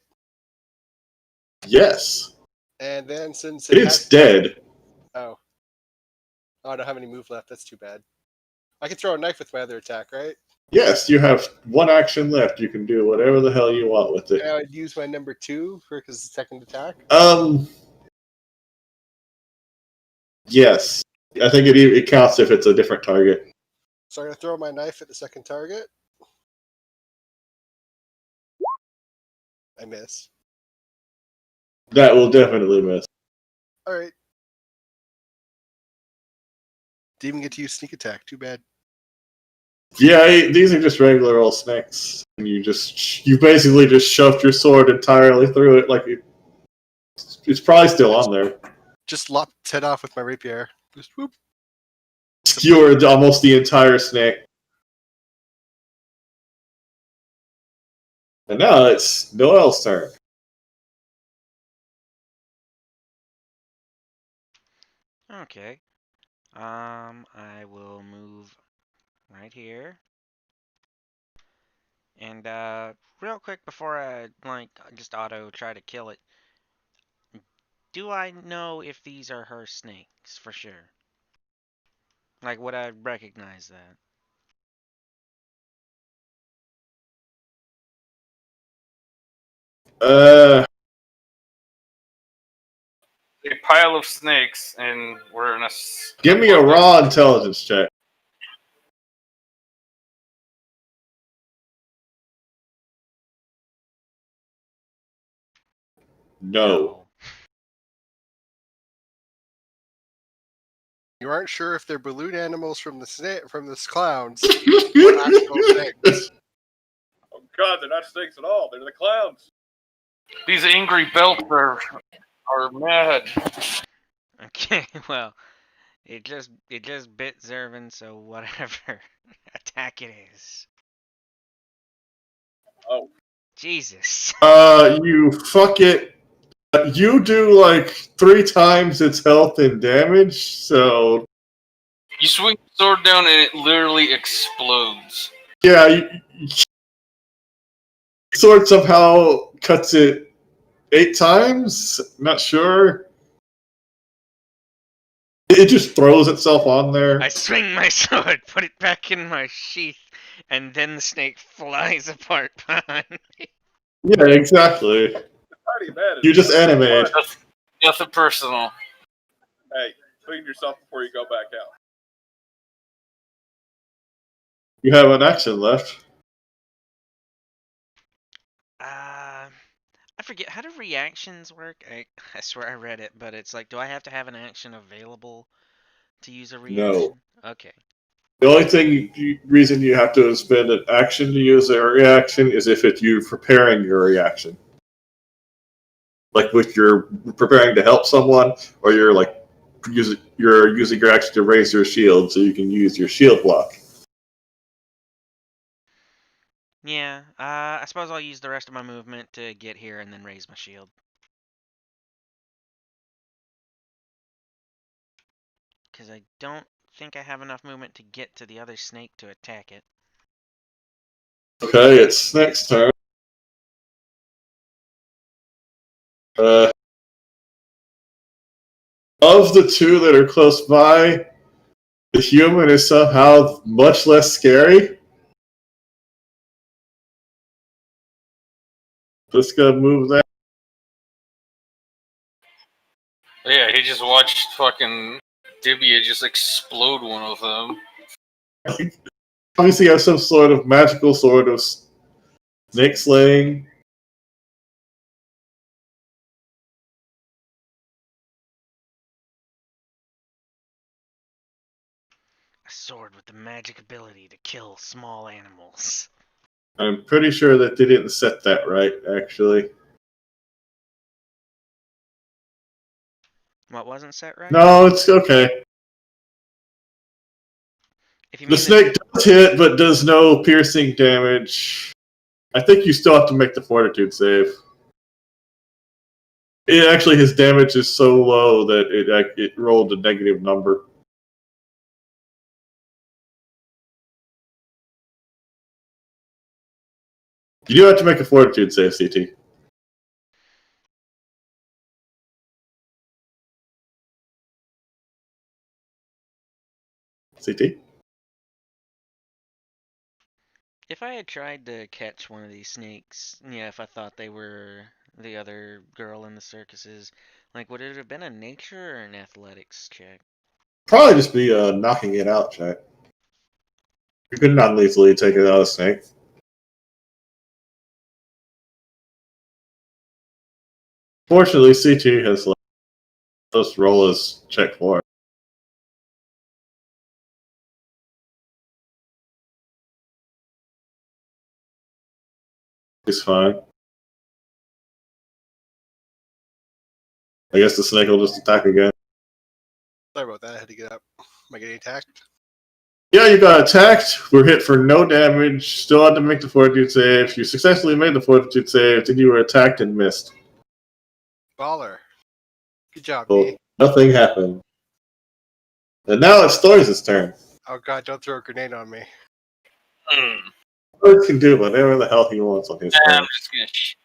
Yes. And then since It's dead. Oh, I don't have any move left. That's too bad. I can throw a knife with my other attack, right? Yes, you have one action left. You can do whatever the hell you want with it. And I would use my number 2 for his second attack. Yes. I think it counts if it's a different target. So I'm going to throw my knife at the second target. I miss. That will definitely miss. All right. Didn't even get to use sneak attack. Too bad. Yeah, these are just regular old snakes. And you basically just shoved your sword entirely through it. Like it's probably still on there. Just lopped its head off with my rapier. Just whoop. Skewered almost the entire snake. And now it's Noel's turn. Okay. I will move right here. And real quick before I just auto try to kill it, do I know if these are her snakes for sure? Like, would I recognize that? A pile of snakes, and we're in a. Give me a raw intelligence check. No. You aren't sure if they're balloon animals from the clowns or actual snakes. Oh God, they're not snakes at all. They're the clowns. These angry belts are mad. Okay, well, it just bit Zervin, so whatever attack it is. Oh. Jesus. You fuck it. You do like 3 times its health and damage, so You swing the sword down and it literally explodes. yeah, sword somehow cuts it 8 times. Not sure. It just throws itself on there. I swing my sword, put it back in my sheath, and then the snake flies apart behind me. Yeah, exactly. You just animate. Nothing personal. Hey, clean yourself before you go back out. You have an action left. I forget, how do reactions work? I swear I read it, but it's like, do I have to have an action available to use a reaction? No. Okay. The only reason you have to spend an action to use a reaction is if you're preparing your reaction. Like if you're preparing to help someone, or you're using your action to raise your shield so you can use your shield block. Yeah, I suppose I'll use the rest of my movement to get here and then raise my shield. Because I don't think I have enough movement to get to the other snake to attack it. Okay, it's next turn. Of the 2 that are close by, the human is somehow much less scary. Just gonna move that. Yeah, he just watched fucking Dibia just explode one of them. Obviously, has some sort of magical sort of snake slaying. A sword with the magic ability to kill small animals. I'm pretty sure that they didn't set that right, actually. What wasn't set right? No, it's okay. If you The mean snake does hit, but does no piercing damage. I think you still have to make the fortitude save. It actually, his damage is so low that it rolled a negative number. You do have to make a fortitude save, CT. CT? if I had tried to catch one of these snakes, if I thought they were the other girl in the circuses, like, would it have been a nature or an athletics check? Probably just be knocking it out, check. You could not lethally take it out of snake. Fortunately, CT has let us roll his check for it. He's fine. I guess the snake will just attack again. Sorry about that. I had to get up. Am I getting attacked? Yeah, you got attacked. We're hit for no damage. Still had to make the fortitude save. You successfully made the fortitude save, then you were attacked and missed. Baller. Good job, So D. nothing happened. And now it's Thor's turn. Oh god, don't throw a grenade on me. Thor can do whatever the hell he wants on his I'm turn. just gonna shoot.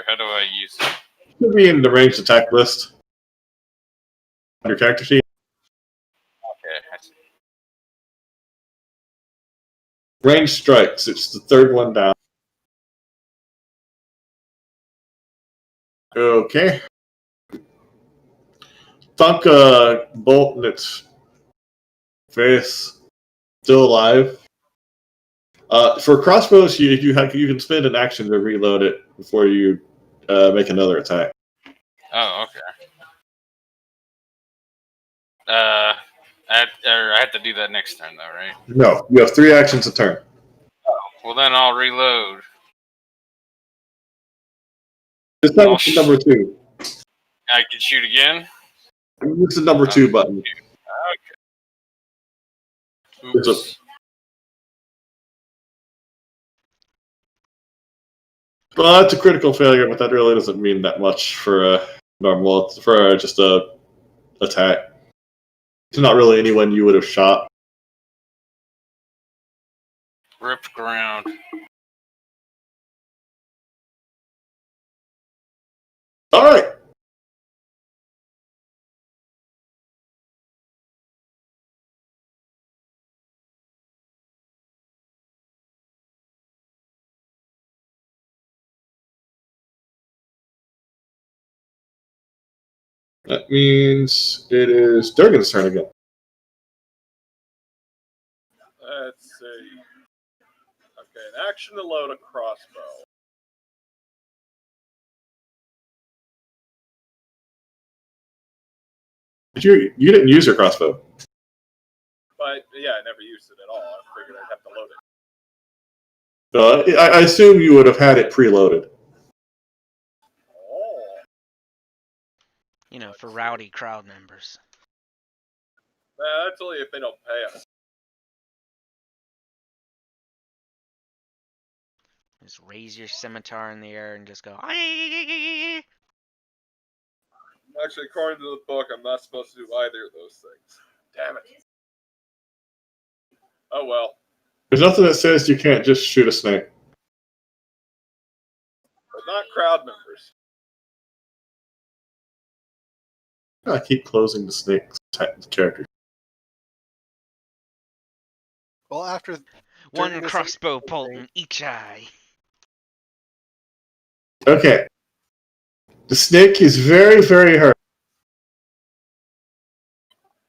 How do I use it? Should be in the ranged attack list on your character sheet. Okay, I see. Range strikes. It's the third one down. Okay. Thunk a bolt in its face. Still alive. For crossbows, you can spend an action to reload it before you make another attack. Oh, okay. I have to do that next turn, though, right? No, you have 3 actions a turn. Well, then I'll reload. This time it's number 2. I can shoot again? This is number 2 button. Okay. It's Oops. Well, that's a critical failure, but that really doesn't mean that much for a normal, for just a attack. It's not really anyone you would have shot. Ripped ground. All right. That means it is Durgan's turn again. Let's see. Okay, an action to load a crossbow. You didn't use your crossbow. But yeah, I never used it at all. I figured I'd have to load it. I assume you would have had it preloaded. Oh. For rowdy crowd members. That's only if they don't pay us. Just raise your scimitar in the air and just go. "Aye." Actually, according to the book, I'm not supposed to do either of those things. Damn it. Oh well. There's nothing that says you can't just shoot a snake. But not crowd members. I keep closing the snakes. character. Well, after One during this crossbow thing- bolt in each eye. Okay. The snake is very, very hurt.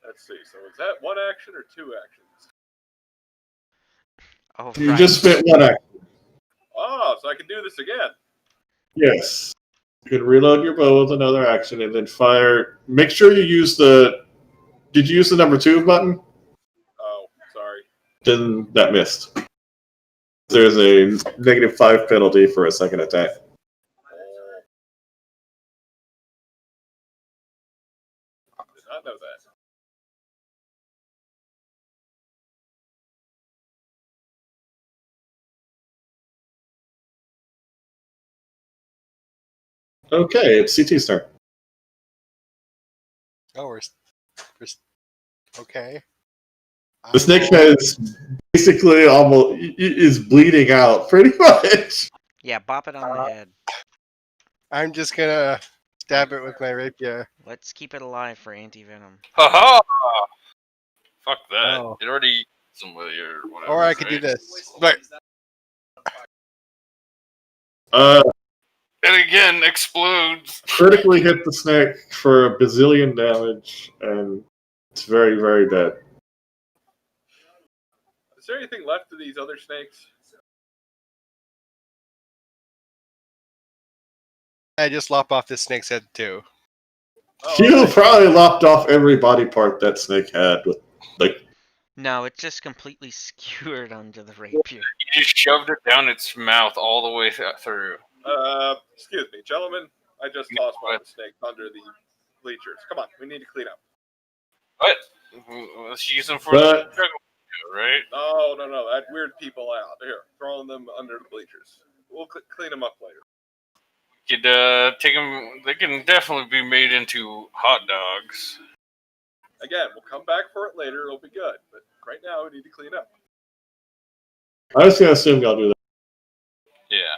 Let's see. So is that one action or two actions? Oh, You right. just spent one action. Oh, so I can do this again. Yes. You can reload your bow with another action and then fire. Make sure you use the. Did you use the number 2 button? Oh, sorry. Then that missed. There's a -5 penalty for a second attack. Did not know that. Okay, it's CT's turn. Oh, we're okay. The snake is basically almost is bleeding out pretty much. Yeah, bop it on the head. I'm just gonna stab it with my rapier. Let's keep it alive for anti-venom. Haha! Fuck that. Oh. It already somebody or whatever. Or I could do right? this. But It again explodes. Critically hit the snake for a bazillion damage, and it's very, very dead. Is there anything left of these other snakes? I just lop off this snake's head too. Oh, You okay. probably lopped off every body part that snake had. With like, No, it just completely skewered under the rapier. You just shoved it down its mouth all the way through. Excuse me, gentlemen. I just tossed one of the snakes under the bleachers. Come on, we need to clean up. What? Let's use them for But- the juggle, right? No, that weird people out. Here, throwing them under the bleachers. We'll clean them up later. Could take them. They can definitely be made into hot dogs. Again, we'll come back for it later. It'll be good. But right now, we need to clean up. I was gonna assume y'all do that. Yeah.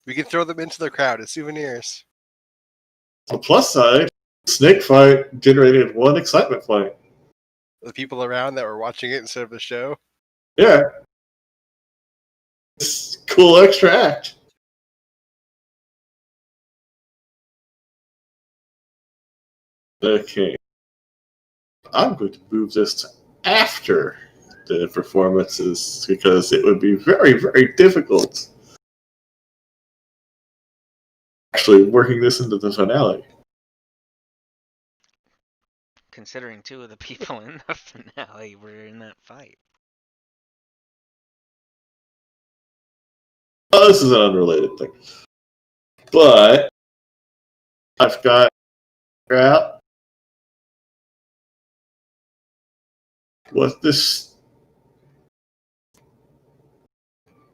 We can throw them into the crowd as souvenirs. On the plus side, snake fight generated 1 excitement point. The people around that were watching it instead of the show. Yeah, it's a cool extra act. Okay, I'm going to move this to after the performances because it would be very, very difficult actually working this into the finale. Considering 2 of the people in the finale were in that fight. Oh, this is an unrelated thing. But I've got out. What this?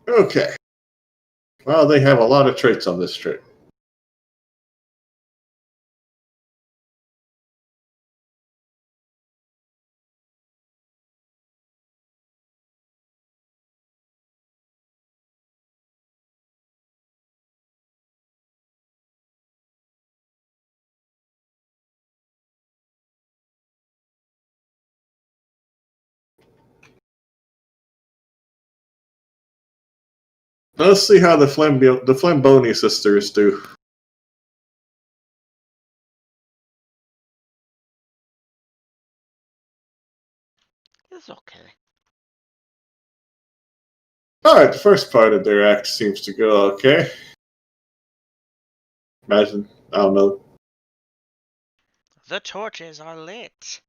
Okay. Well, they have a lot of traits on this trait. Let's see how the Flamboni sisters do. It's okay. Alright, the first part of their act seems to go okay. Imagine, I don't know. The torches are lit.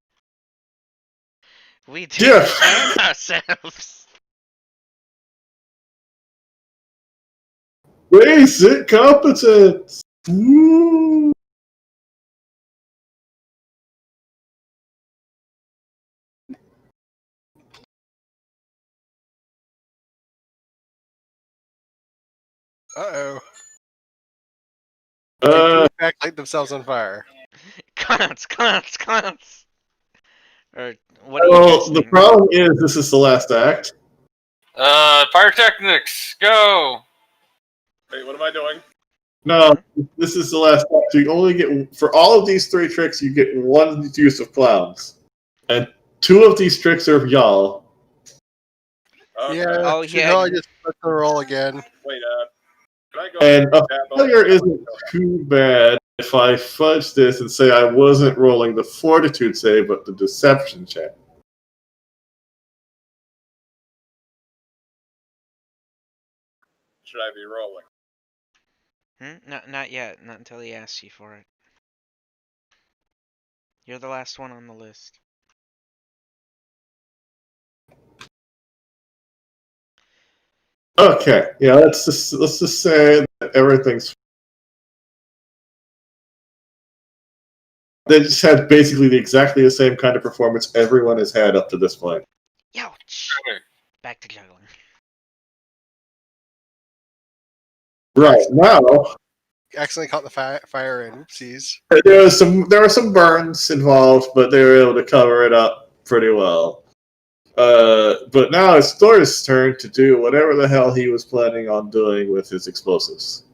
We do Yeah. entertain ourselves. Basic competence! Woo! Uh-oh. Uh, They back light themselves on fire. Clowns. Or what do you well, guys the think? problem is this is the last act. Pyrotechnics, go! Wait, what am I doing? No, this is the last time. So you only get, for all of these 3 tricks, you get 1 use of clowns. And 2 of these tricks are of y'all. Okay. Yeah, Oh, should yeah. probably just let the roll again. Wait, can I go And a tap on failure that? isn't too bad if I fudge this and say I wasn't rolling the fortitude save, but the deception check. Should I be rolling? Not yet. Not until he asks you for it. You're the last one on the list. Okay, yeah, let's just say that everything's. They just had basically exactly the same kind of performance everyone has had up to this point. Ouch! Okay. Back to juggling. Right now, Accidentally caught the fire in. Oopsies. there were some burns involved, but they were able to cover it up pretty well. But now it's Thor's turn to do whatever the hell he was planning on doing with his explosives.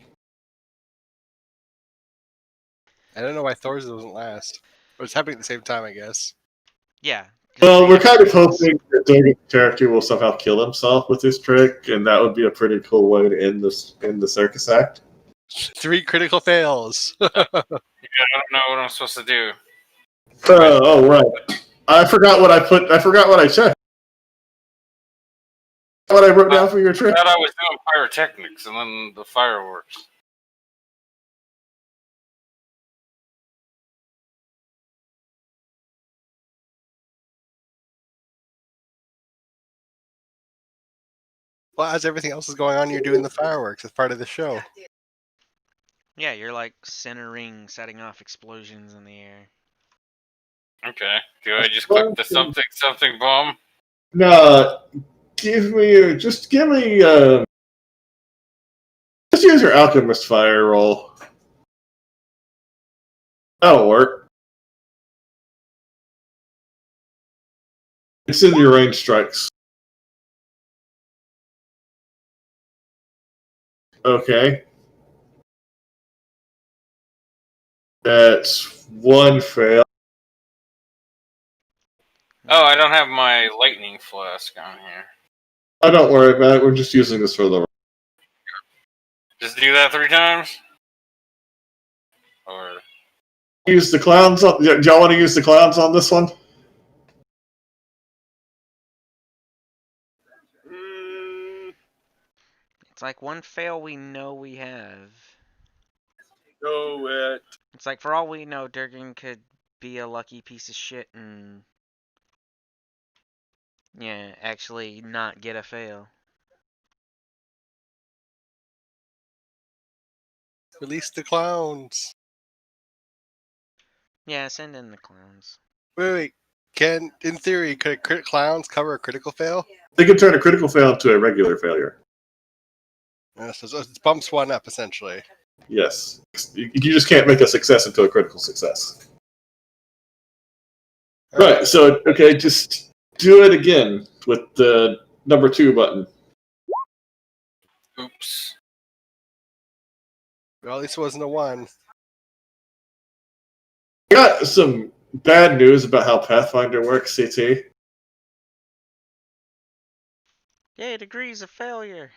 I don't know why Thor's doesn't last. But it's happening at the same time, I guess. Yeah. 'cause Well, they we're have kind of turns. hoping that Durgan's character will somehow kill himself with this trick, and that would be a pretty cool way to end the circus act. 3 critical fails. Yeah, I don't know what I'm supposed to do. Oh, right. I forgot what I put. I forgot what I checked. What I wrote down for your I trick. thought I was doing pyrotechnics and then the fireworks. Well, as everything else is going on, you're doing the fireworks as part of the show. Yeah, you're like centering, setting off explosions in the air. Okay. Do I just click the something bomb? No, just give me just use your alchemist fire roll. That'll work. It's in your range strikes. Okay. That's 1 fail. Oh, I don't have my lightning flask on here. Oh, don't worry about it. We're just using this for the. Just do that 3 times? Or Use the clowns. Do y'all want to use the clowns on this one? It's like one fail we know we have. Go it. It's like for all we know, Durgan could be a lucky piece of shit and yeah, actually not get a fail. Release the clowns. Yeah, send in the clowns. Wait. In theory, could clowns cover a critical fail? They can turn a critical fail into a regular failure. So it bumps 1 up, essentially. Yes. You just can't make a success into a critical success. Right, so, okay, just do it again with the number 2 button. oops. Well, at least it wasn't a 1. I got some bad news about how Pathfinder works, CT. Yay, degrees of failure.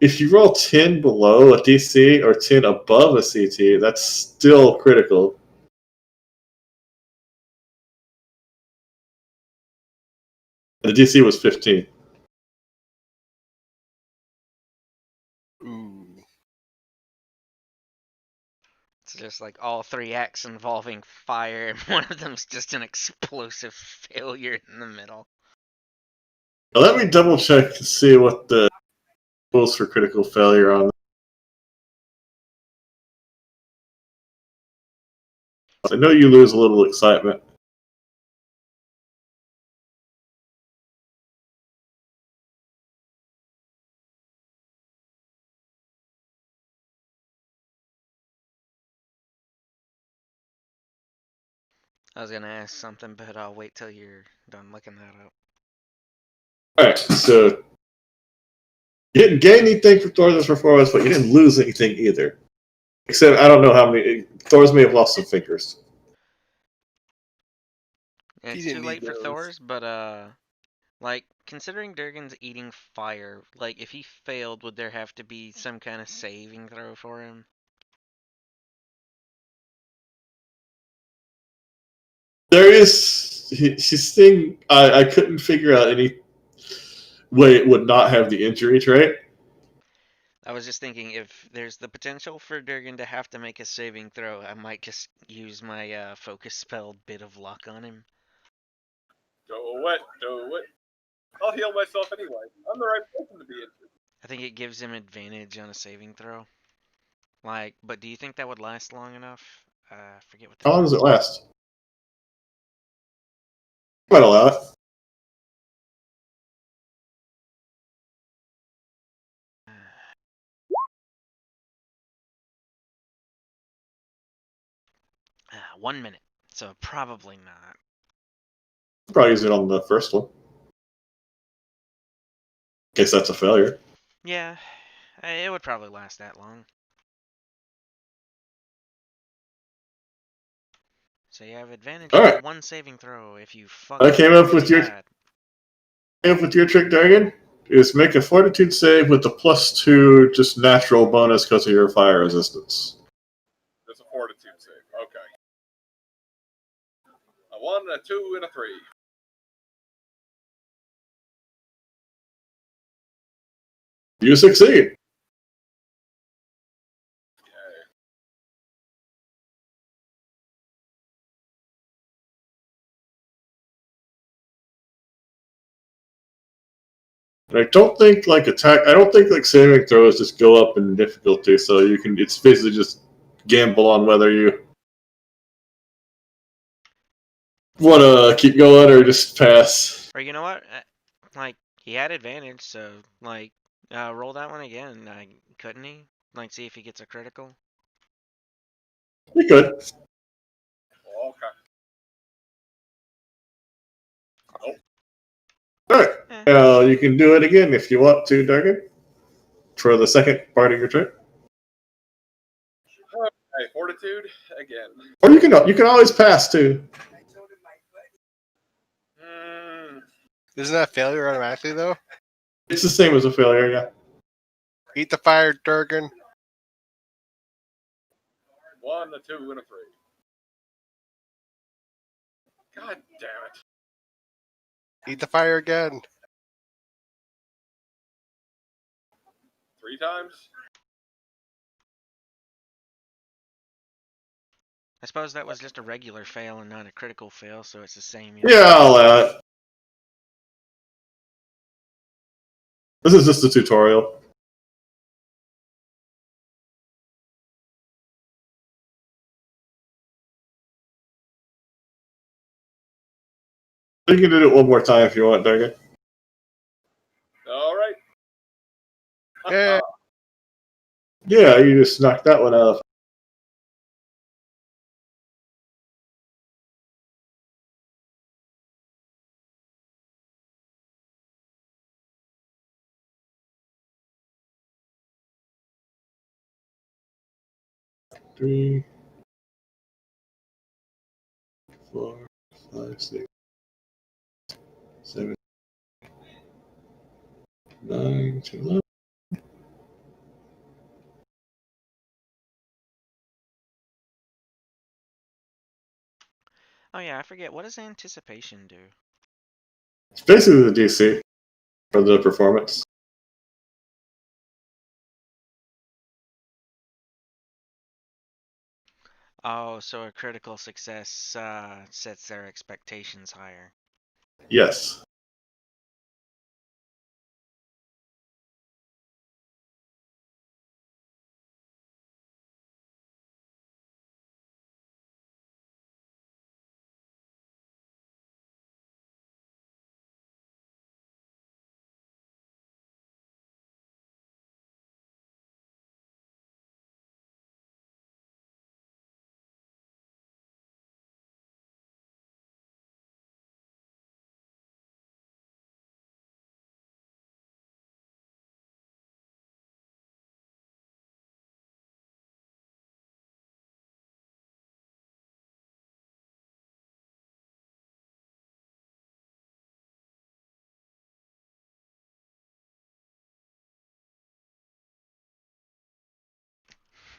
If you roll 10 below a DC or 10 above a CT, that's still critical. The DC was 15. Ooh. It's just like all 3 acts involving fire, and one of them's just an explosive failure in the middle. Now let me double check to see what the rules for critical failure on. I know you lose a little excitement. I was gonna ask something, but I'll wait till you're done looking that up. Alright, so You didn't gain anything from Thor's performance, but you didn't lose anything either. Except I don't know how many. Thor's may have lost some fingers. Yeah, He it's didn't too need late for those. Thor's, but like considering Durgan's eating fire, like if he failed, would there have to be some kind of saving throw for him? There is. She's thing. I couldn't figure out any way it would not have the injury trait. I was just thinking if there's the potential for Durgan to have to make a saving throw, I might just use my focus spell Bit of Luck on him. Do it. Do it. I'll heal myself anyway. I'm the right person to be injured. I think it gives him advantage on a saving throw. Like, but do you think that would last long enough? I forget what the How long does it last? Might allow it. Ah, 1 minute. So probably not. Probably use it on the first one. In case that's a failure. Yeah, it would probably last that long. So you have advantage All on right. one saving throw if you fuck I up came up really with your bad. trick, Dragon. Is make a Fortitude save with the +2 just natural bonus because of your fire resistance. There's a fortitude save. Okay. A 1, a 2, and a 3. You succeed. And I don't think saving throws just go up in difficulty, so you can. It's basically just gamble on whether you want to keep going or just pass. Or you know what? Like he had advantage, so like roll that one again. Couldn't he? Like see if he gets a critical. You could. Okay. All right. You can do it again if you want to, Dragon, for the second part of your trick. Hey, fortitude again. Or you can always pass too. Isn't that failure automatically though? It's the same as a failure, yeah. Eat the fire, Durgan. 1, a 2, and a 3. God damn it. Eat the fire again. 3 times? I suppose that was just a regular fail and not a critical fail, so it's the same. Yeah, I'll allow it. This is just a tutorial. You can do it one more time if you want, Dragon. All right. Yeah. Yeah, you just knocked that one out. Three, 4, 5, 6, 7, 9, 10, 11. Oh yeah, I forget. What does anticipation do? It's basically the DC for the performance. Oh, so a critical success sets their expectations higher. Yes.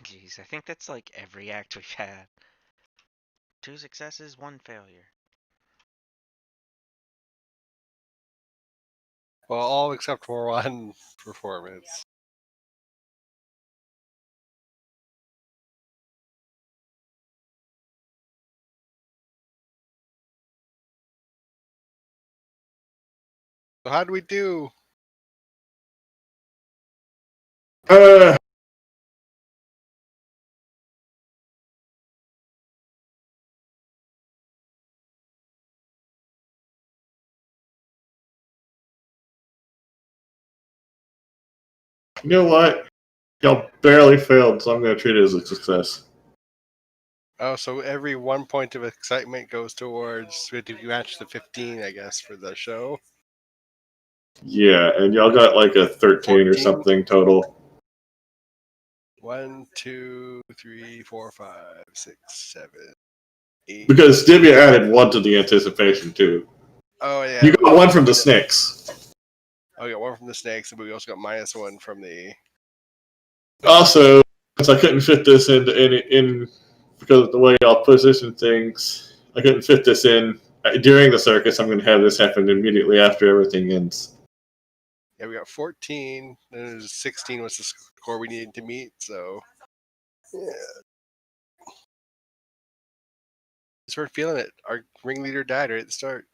Jeez, I think that's like every act we've had. 2 successes, 1 failure. Well, all except for one performance. So how do we do? Uh, you know what? Y'all barely failed, so I'm going to treat it as a success. Oh, so every 1 point of excitement goes towards. We have to match the 15, I guess, for the show. Yeah, and y'all got like a 13 or 14. something total. 1, 2, 3, 4, 5, 6, 7, 8. Because Divya added 1 to the anticipation, too. Oh yeah. You got 1 from the snakes. Oh, we got 1 from the snakes, but we also got -1 from the. Also, since I couldn't fit this in because of the way y'all position things, I couldn't fit this in during the circus. I'm going to have this happen immediately after everything ends. Yeah, we got 14. And 16 was the score we needed to meet. So. Yeah. Just we're feeling it. Our ringleader died right at the start.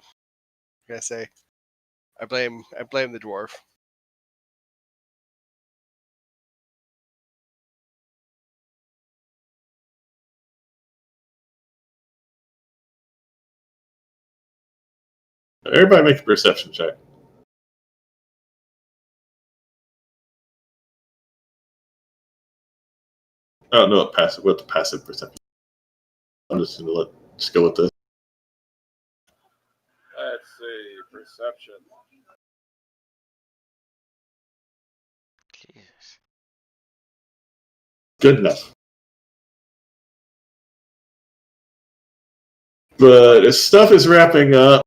I gotta say, I blame the dwarf. Everybody make a perception check. I don't know what the passive perception. I'm just going to just go with this. Let's see. Perception. Jesus. Good enough. But as stuff is wrapping up,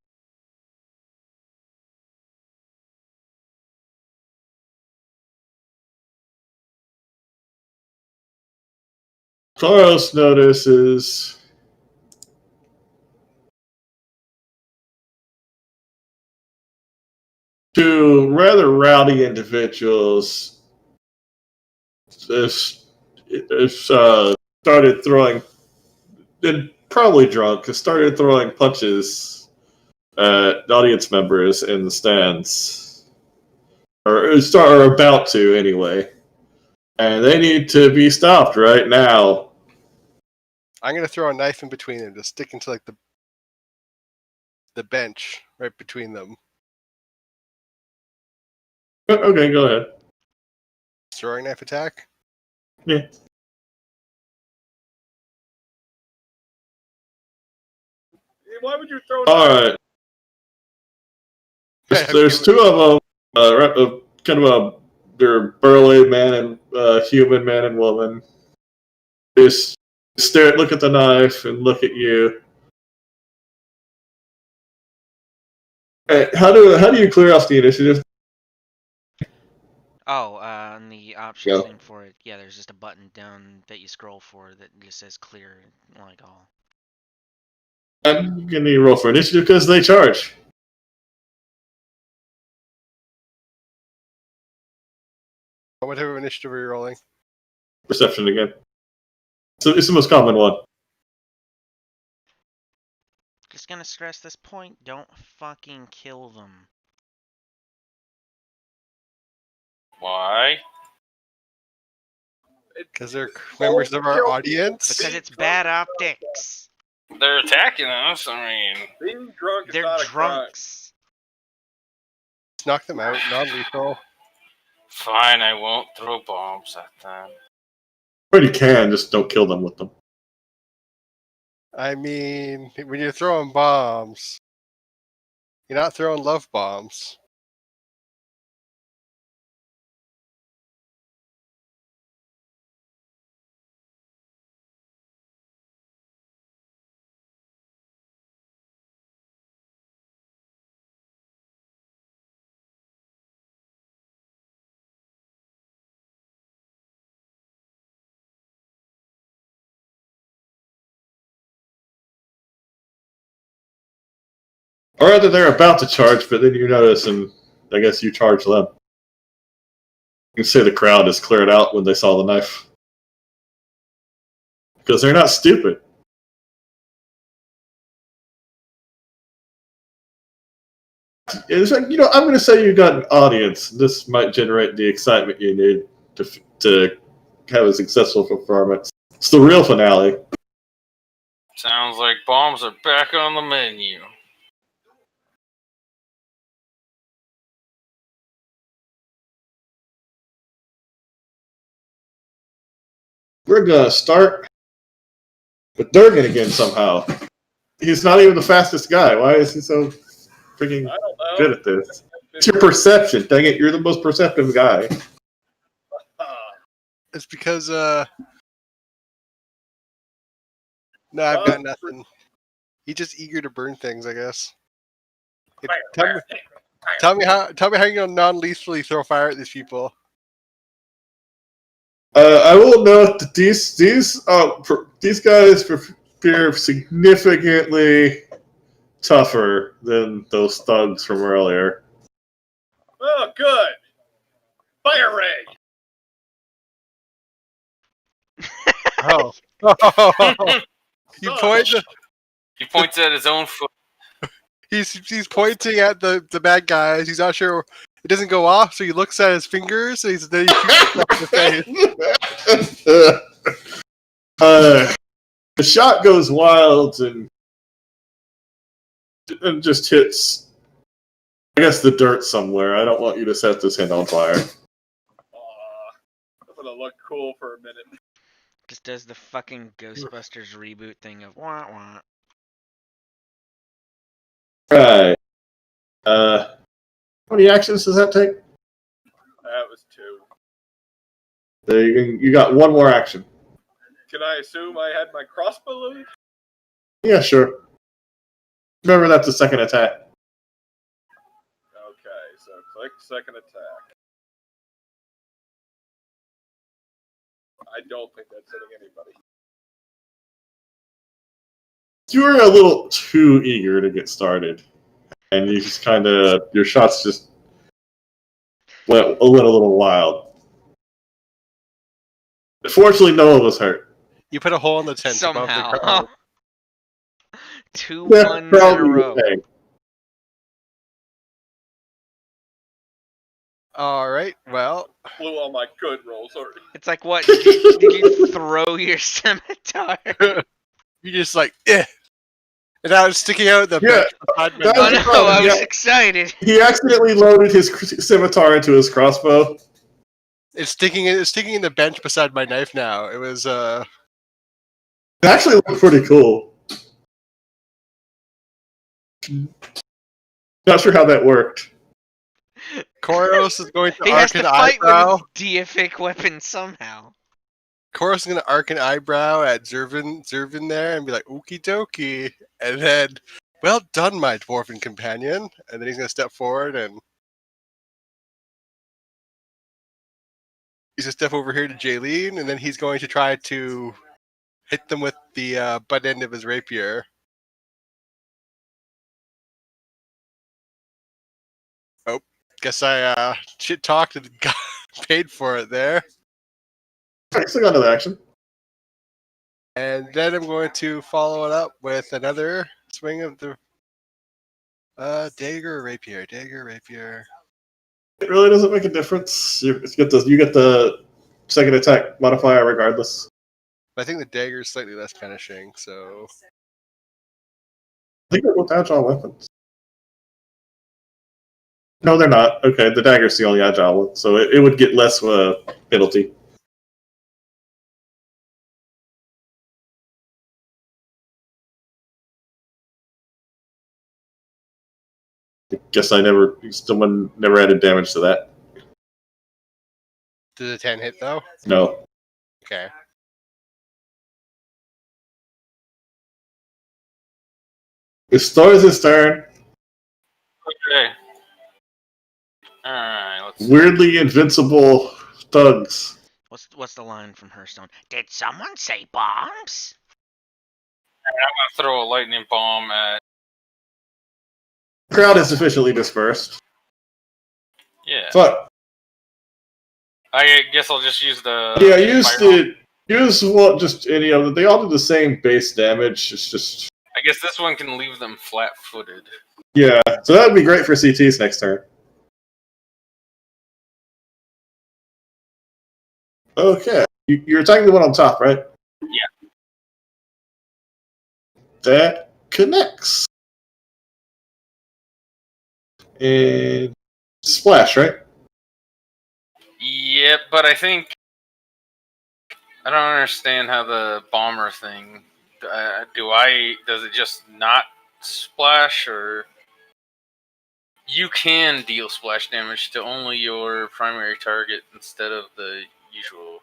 Carlos notices two rather rowdy individuals started throwing, and probably drunk, started throwing punches at audience members in the stands, or about to anyway, and they need to be stopped right now. I'm gonna throw a knife in between them, just stick into like the bench right between them. Okay, go ahead. Throwing knife attack. Yeah. Why would you throw? All right. There's two of them. Kind of a they're burly man and human man and woman. Just look at the knife, and look at you. Hey, how do you clear off the initiative? Oh, on the options thing for it, yeah, there's just a button down that you scroll for that just says clear, like all. I'm gonna need to roll for initiative because they charge. Whatever initiative are you rolling? Perception again. So it's the most common one. Just gonna stress this point, don't fucking kill them. Why? Because they're members of our audience. Because it's bad optics. They're attacking us. I mean, Being drunk is They're not a crime. drunks. Just knock them out, non-lethal. fine, I won't throw bombs at them. Or you can, just don't kill them with them. I mean, when you're throwing bombs, you're not throwing love bombs. Or rather, they're about to charge, but then you notice, and I guess you charge them. You can say the crowd is cleared out when they saw the knife. Because they're not stupid. It's like, I'm going to say you got an audience. This might generate the excitement you need to have a successful performance. It's the real finale. Sounds like bombs are back on the menu. We're going to start with Durgan again somehow. He's not even the fastest guy. Why is he so freaking I don't know. good at this? It's your perception. Dang it, you're the most perceptive guy. It's because no, I've got nothing. He's just eager to burn things, I guess. Tell me how you're gonna non-lethally throw fire at these people. I will note that these guys appear significantly tougher than those thugs from earlier. Oh, good. Fire ray. Oh. He points at his own foot. He's pointing at the bad guys. He's not sure. It doesn't go off, so he looks at his fingers. And then he shoots himself in the face. The shot goes wild and just hits, I guess, the dirt somewhere. I don't want you to set this hand on fire. I'm gonna look cool for a minute. Just does the fucking Ghostbusters reboot thing of wah wah. Right. How many actions does that take? That was 2. There you got one more action. Can I assume I had my crossbow loaded? Yeah, sure. Remember, that's the second attack. Okay, so click second attack. I don't think that's hitting anybody. You were a little too eager to get started. And you just your shots just went a little wild. Fortunately, no one was hurt. You put a hole in the tent above the Somehow. crowd. 2 That's 1s in a probably row. the thing. All right. Well, Blew all my good rolls already. It's like, what? Did you throw your scimitar? you just like, eh. And now it's sticking out the Yeah, bench beside my that Oh was knife. no, problem, I was yeah. excited. He accidentally loaded his scimitar into his crossbow. It's sticking in the bench beside my knife now. It was It actually looked pretty cool. Not sure how that worked. Koros is going to He arc has an to fight eyebrow. with his deific weapon somehow. Koros is going to arc an eyebrow at Zervin there and be like, okie dokie. And then, well done, my dwarven companion. And then he's going to step forward and he's going to step over here to Jaylene. And then he's going to try to hit them with the butt end of his rapier. Oh, guess I shit talked and got paid for it there. Still got another action. And then I'm going to follow it up with another swing of the dagger rapier. It really doesn't make a difference. You get the second attack modifier regardless. I think the dagger is slightly less punishing, so I think they're both agile weapons. No, they're not. Okay, the dagger's the only agile one, so it would get less penalty. I guess someone never added damage to that. did the 10 hit though? No. Okay. It's Thor's turn. Okay. Alright, let's see. Weirdly invincible thugs. What's the line from Hearthstone? Did someone say bombs? I'm gonna throw a lightning bomb at Crowd is sufficiently dispersed. Yeah. But I guess I'll just use the. yeah, use what? Just any of them. They all do the same base damage. It's just I guess this one can leave them flat-footed. yeah. So that would be great for CTs next turn. Okay, you're attacking the one on top, right? Yeah. That connects. And splash, right? Yep, but I think I don't understand how the bomber thing. Does it just not splash, or you can deal splash damage to only your primary target instead of the usual?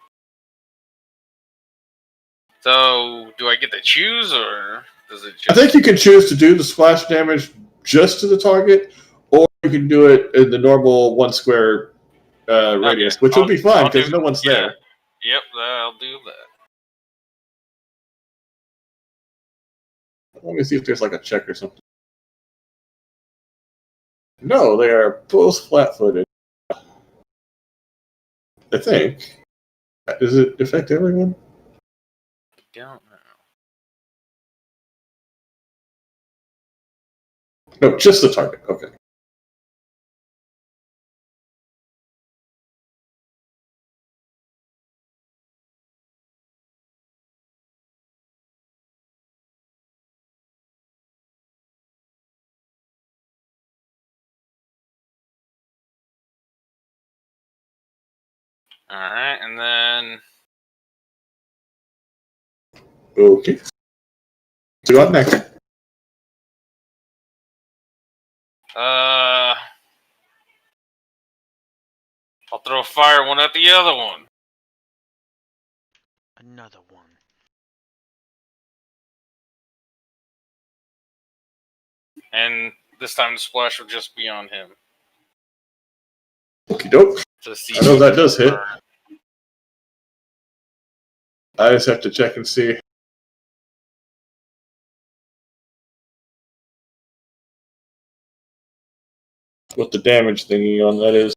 So, do I get to choose, or does it just? I think you can choose to do the splash damage just to the target, or you can do it in the normal one square radius, which would be fine because no one's there. Yep, I'll do that. Let me see if there's like a check or something. No, they are both flat-footed. I think. Does it affect everyone? I don't know. No, just the target. Okay. Alright, and then Okay. So go on next. I'll throw a fire one at the other one. Another one. And this time the splash will just be on him. Okie doke. To see I know that does hit. I just have to check and see. What the damage thingy on that is.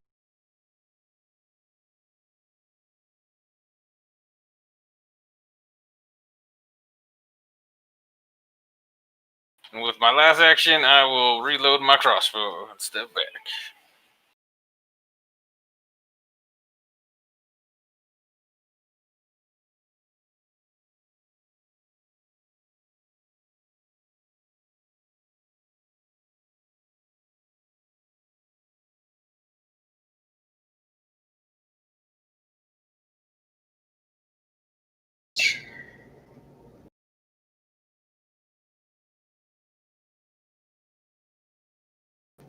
And with my last action, I will reload my crossbow and step back.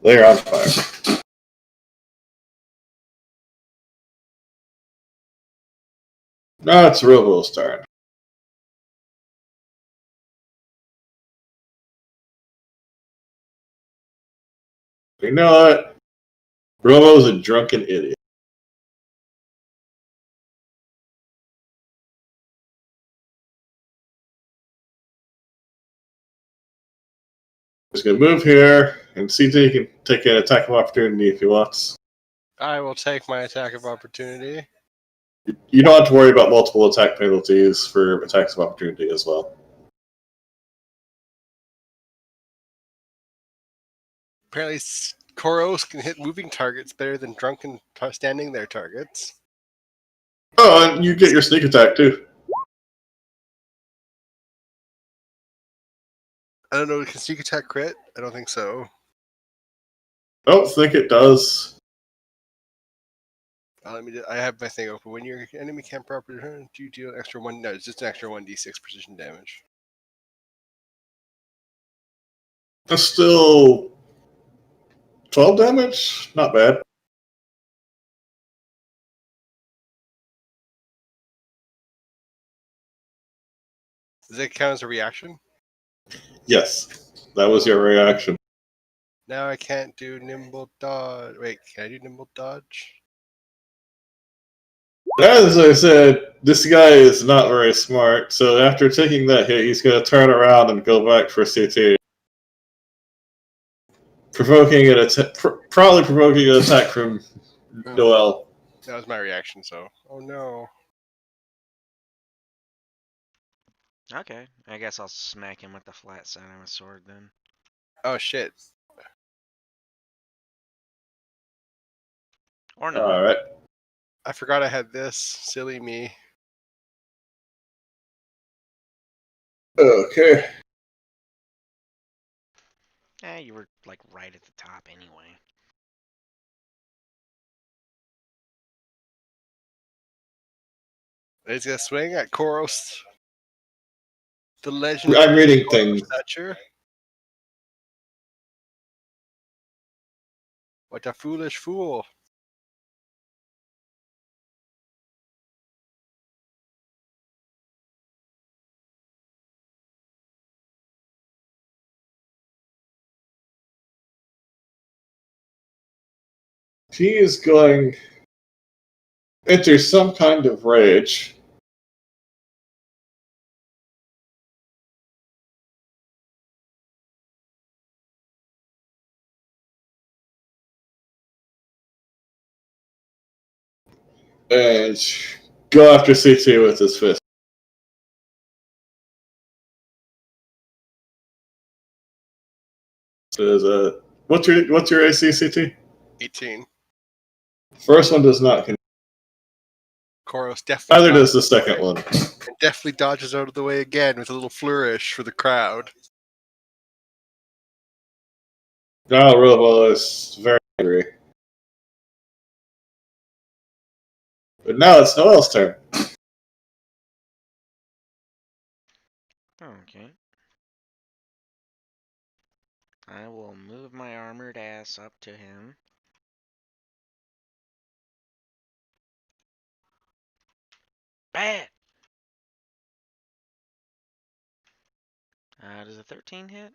They're on fire. No, it's Robo's turn. You know what? Robo's a drunken idiot. He's going to move here, and CT can take an attack of opportunity if he wants. I will take my attack of opportunity. You don't have to worry about multiple attack penalties for attacks of opportunity as well. Apparently, Koros can hit moving targets better than drunken standing there targets. Oh, and you get your sneak attack too. I don't know, can sneak attack crit? I don't think so. I don't think it does. I have my thing open. When your enemy can't properly turn, do you deal extra one? No, it's just an extra 1d6 precision damage. That's still 12 damage? Not bad. Does that count as a reaction? Yes, that was your reaction. Now I can't do nimble dodge. Wait, can I do nimble dodge? As I said, this guy is not very smart, so after taking that hit, he's going to turn around and go back for CT. probably provoking an attack from Noel. That was my reaction. So, oh no. Okay, I guess I'll smack him with the flat side of my sword then. Oh shit. Or not. All right. I forgot I had this. Silly me. Okay. You were like right at the top anyway. He's gonna swing at Koros. The legend. I'm reading things. Stature. What a foolish fool. He is going enter some kind of rage. And go after CT with his fist. So what's your AC, CT? 18. First one does not. Koros definitely. Neither does the second one. Definitely dodges out of the way again with a little flourish for the crowd. Now Robo is very angry. But now it's Noel's turn. Okay. I will move my armored ass up to him. Bad! Does a 13 hit?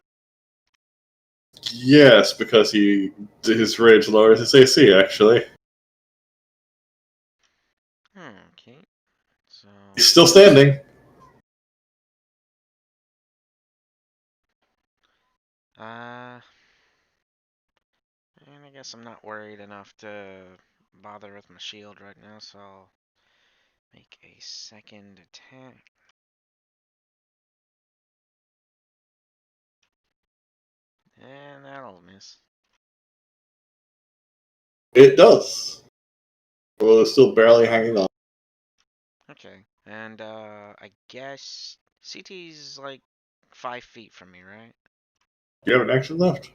Yes, because his rage lowers his AC, actually. Okay. So. He's still standing. And I guess I'm not worried enough to bother with my shield right now, so I'll make a second attack. And that'll miss. It does. Well, it's still barely hanging on. Okay. And I guess CT's like 5 feet from me, right? You have an action left.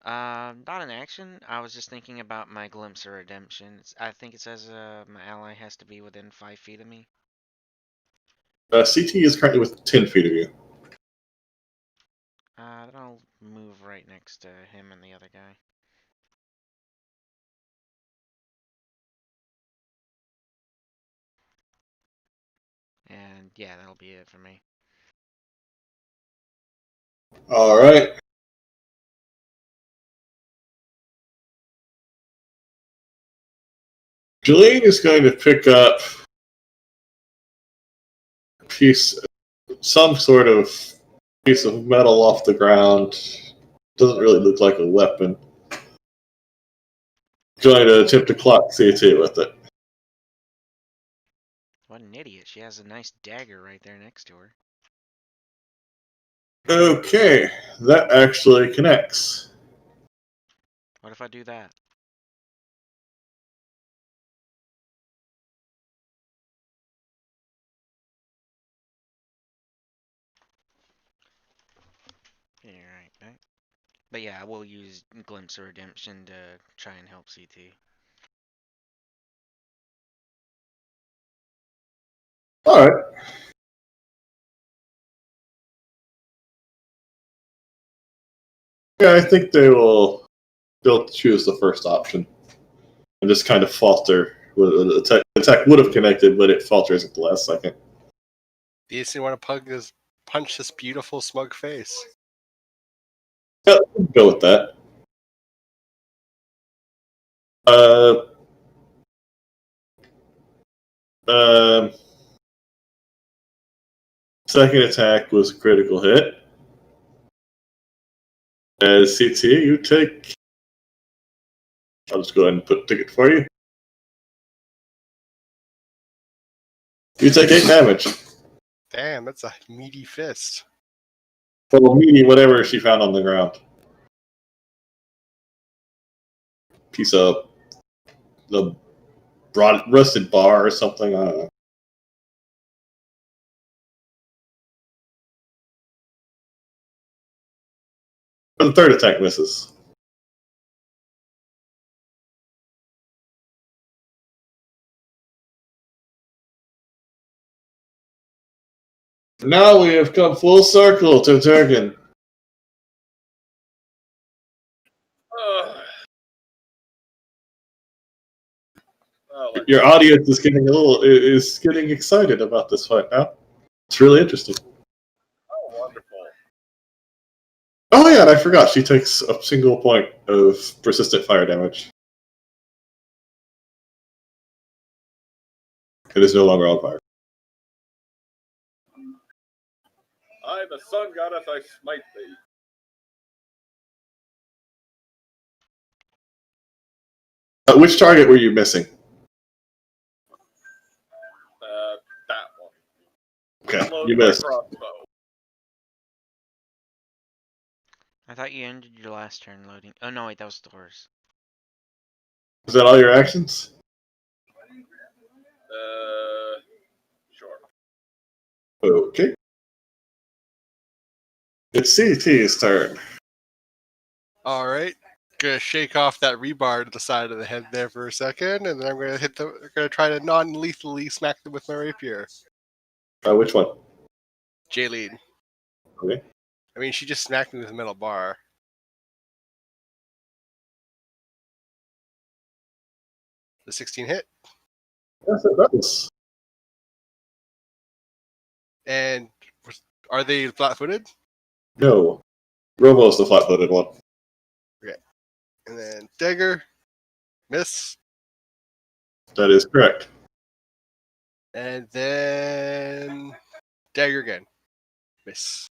Not an action. I was just thinking about my glimpse of redemption. I think it says my ally has to be within 5 feet of me. CT is currently within 10 feet of you. Then I'll move right next to him and the other guy. And yeah, that'll be it for me. All right. Jolene is going to pick up some sort of piece of metal off the ground. Doesn't really look like a weapon. Going to attempt to clock CT with it. What an idiot. She has a nice dagger right there next to her. Okay, that actually connects. What if I do that? You're right, right? But yeah, I will use Glimpse of Redemption to try and help CT. All right. Yeah, I think they'll choose the first option and just kind of falter. The attack would have connected, but it falters at the last second. Do you want to punch this beautiful smug face? Yeah, we'll go with that. Second attack was a critical hit. As CT, you take. I'll just go ahead and put a ticket for you. You take 8 damage. Damn, that's a meaty fist. Well, meaty whatever she found on the ground. Piece of the rusted bar or something. I don't know. But the third attack misses. Now we have come full circle to Turgan. Your audience is getting excited about this fight now. It's really interesting. Oh, wonderful. Oh yeah, and I forgot she takes a single point of persistent fire damage. It is no longer on fire. I, the sun goddess, I smite thee. Which target were you missing? That one. Okay, Loaded you my missed. crossbow. I thought you ended your last turn loading. Oh no, wait, that was Thor's. Is that all your actions? Sure. Okay. It's CT's turn. All right, gonna shake off that rebar to the side of the head there for a second, and then I'm gonna try to non-lethally smack them with my rapier. Which one? Jaylene. Okay. I mean, she just smacked me with a metal bar. The 16 hit. Yes, it does. And are they flat-footed? No. Robo's the flat-footed one. Okay. And then dagger, miss, That is correct. and then dagger again, miss.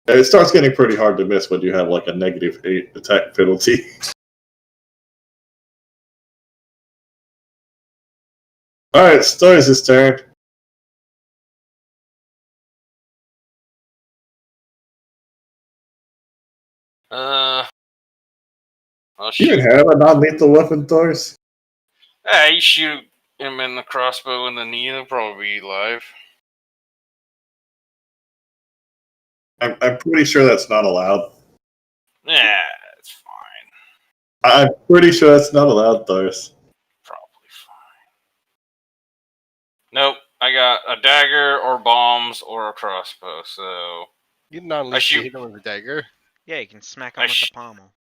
And it starts getting pretty hard to miss when you have like a -8 attack penalty. Alright, Stories' turn. I'll You shoot. even have a non-lethal weapon, Thors? Yeah, you shoot him in the crossbow in the knee, he'll probably be alive. I'm pretty sure that's not allowed. Yeah, it's fine. I'm pretty sure that's not allowed, Thors. Probably fine. Nope, I got a dagger or bombs or a crossbow, so You non-lethally shoot. hit him with a dagger. Yeah, you can smack I him with the sh- pommel.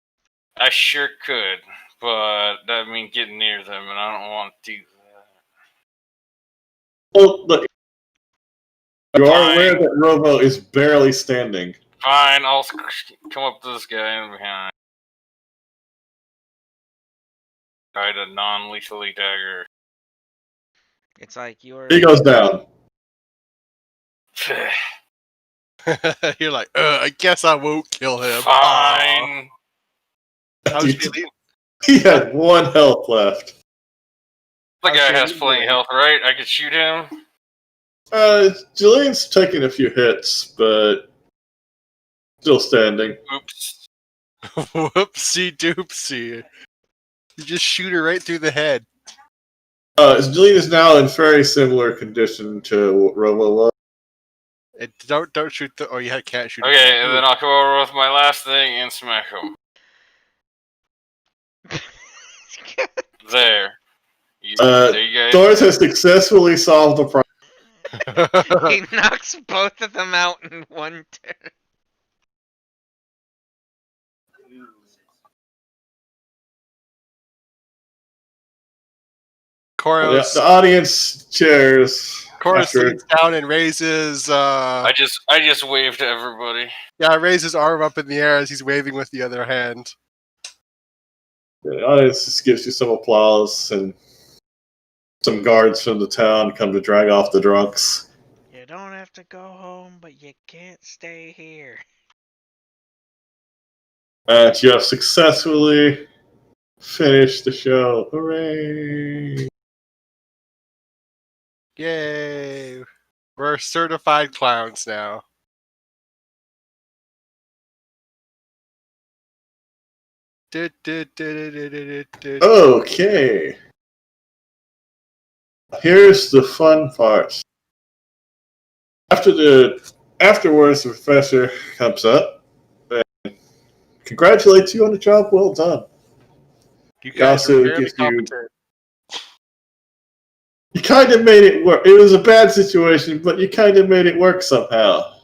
I sure could, but that means getting near them, and I don't want to do that. Well, look, you are Fine. aware that Robo is barely standing. Fine, I'll come up to this guy in behind. Try to non-lethally dagger. It's like you're. He goes down. You're like, I guess I won't kill him. Fine. How's Jaylene? He had 1 health left. The How's guy has Jaylene plenty of doing? health, right? I could shoot him. Jillian's taking a few hits, but still standing. Oops. Whoopsie doopsie. You just shoot her right through the head. Jillian is now in very similar condition to what Robo was. Don't shoot the. Oh, you can't shoot. Okay, and then I'll come over with my last thing and smack him. There. There you guys. Thors has successfully solved the problem. He knocks both of them out in one turn. Koros, The audience cheers. Koros after- sits down and raises. I just waved to everybody. Raises his arm up in the air as he's waving with the other hand. The audience just gives you some applause, and some guards from the town come to drag off the drunks. You don't have to go home, but you can't stay here. And you have successfully finished the show. Hooray! Yay! We're certified clowns now. Okay. Here's the fun part. Afterwards, the professor comes up and congratulates you on the job well done. You He guys are also very gives you. competent. You kind of made it work. It was a bad situation, but you kind of made it work somehow.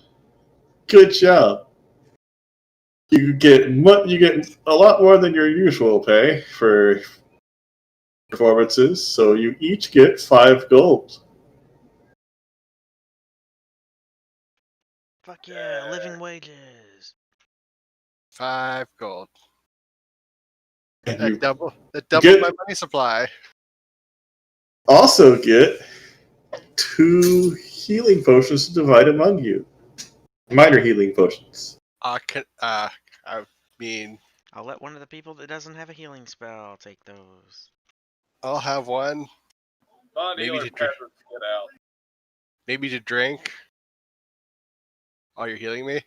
Good job. You get a lot more than your usual pay for performances, so you each get 5 gold. Fuck yeah, living wages. 5 gold. And That you doubled get my money supply. also get 2 healing potions to divide among you. Minor healing potions. I mean, I'll let one of the people that doesn't have a healing spell take those. I'll have one. Non-healer to peasants, get out. Maybe to drink. Oh, you're healing me?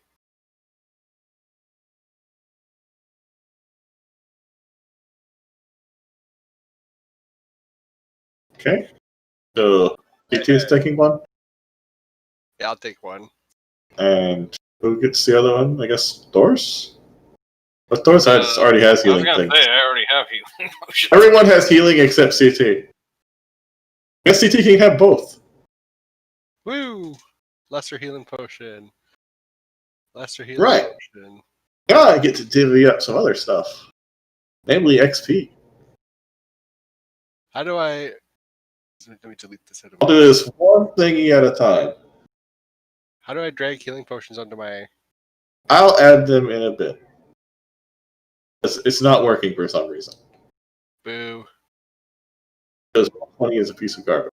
Okay. So CT is taking one. Yeah, I'll take one. And who gets the other one? I guess Doris? But Doris already has I was healing gonna things. say I already have healing potions. Everyone has healing except CT. I guess CT can have both. Woo! Lesser healing potion. Lesser healing Right. potion. Now I get to divvy up some other stuff. Namely XP. How do I... Let me delete this out of I'll my... do this one thingy at a time. How do I drag healing potions onto my... I'll add them in a bit. It's not working for some reason. Boo. Because 120 is a piece of garbage.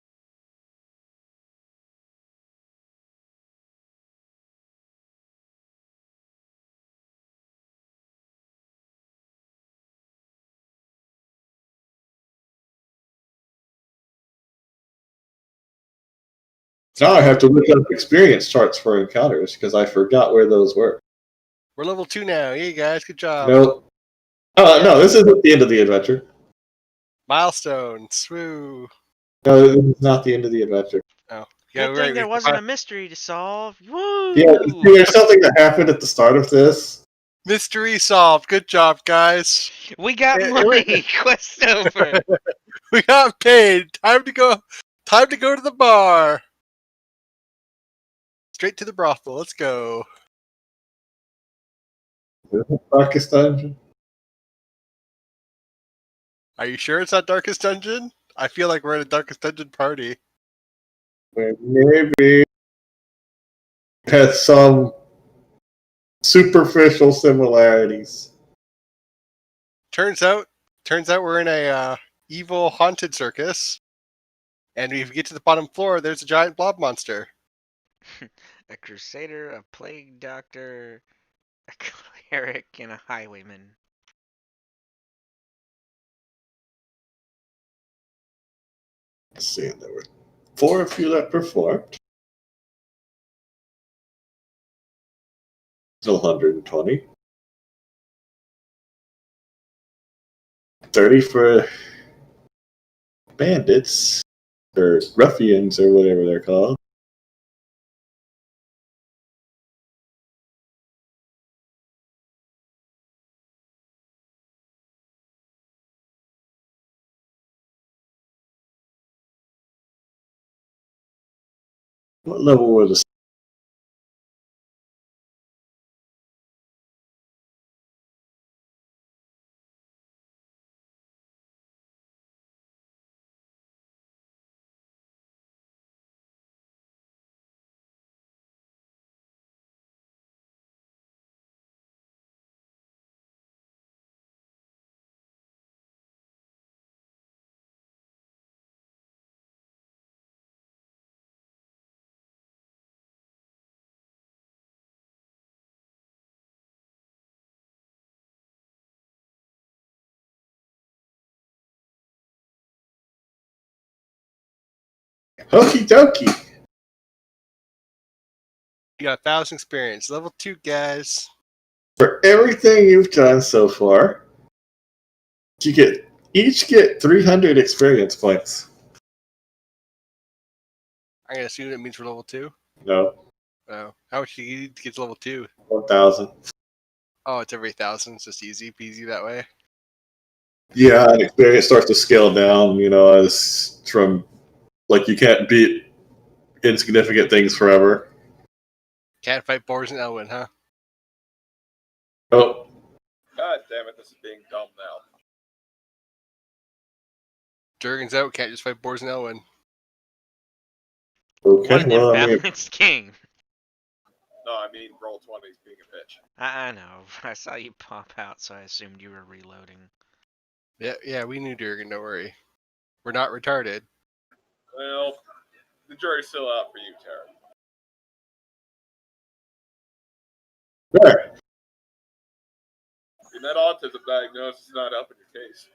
Now I have to look up experience charts for encounters because I forgot where those were. We're level 2 now. Hey, guys. Good job. Nope. No, this isn't the end of the adventure. Milestones. Woo. No, this is not the end of the adventure. Oh. Good Yeah, thing right. there wasn't a mystery to solve. Woo! Yeah, there's something that happened at the start of this. Mystery solved. Good job, guys. We got It money. Quest over. We got paid. Time to go. Time to go to the bar. Straight to the brothel. Let's go. Darkest Dungeon. Are you sure it's not Darkest Dungeon? I feel like we're at a Darkest Dungeon party. Where maybe it has some superficial similarities. Turns out we're in a evil haunted circus, and if you get to the bottom floor, there's a giant blob monster. A crusader, a plague doctor, a cleric, and a highwayman. Let's see, there were 4 of you that performed. Still 120. 30 for bandits, or ruffians, or whatever they're called. What level were the Okie dokie. You got 1,000 experience. Level 2, guys. For everything you've done so far, you each get 300 experience points. I'm going to assume that means for level 2. No, Oh. How much do you need to get to level 2? 1,000. Oh, it's every 1,000. It's just easy peasy that way. Yeah, and experience starts to scale down, as from, like, you can't beat insignificant things forever. Can't fight boars in Elwyn, huh? Oh, God damn it, this is being dumb now. Durgan's out. Can't just fight boars in Elwyn. What okay, an well, I mean, imbalanced game. No, I mean roll 20's being a bitch. I know. I saw you pop out, so I assumed you were reloading. Yeah, we knew Durgan. Don't worry. We're not retarded. Well, the jury's still out for you, Tara. right. And that autism diagnosis is not helping your case.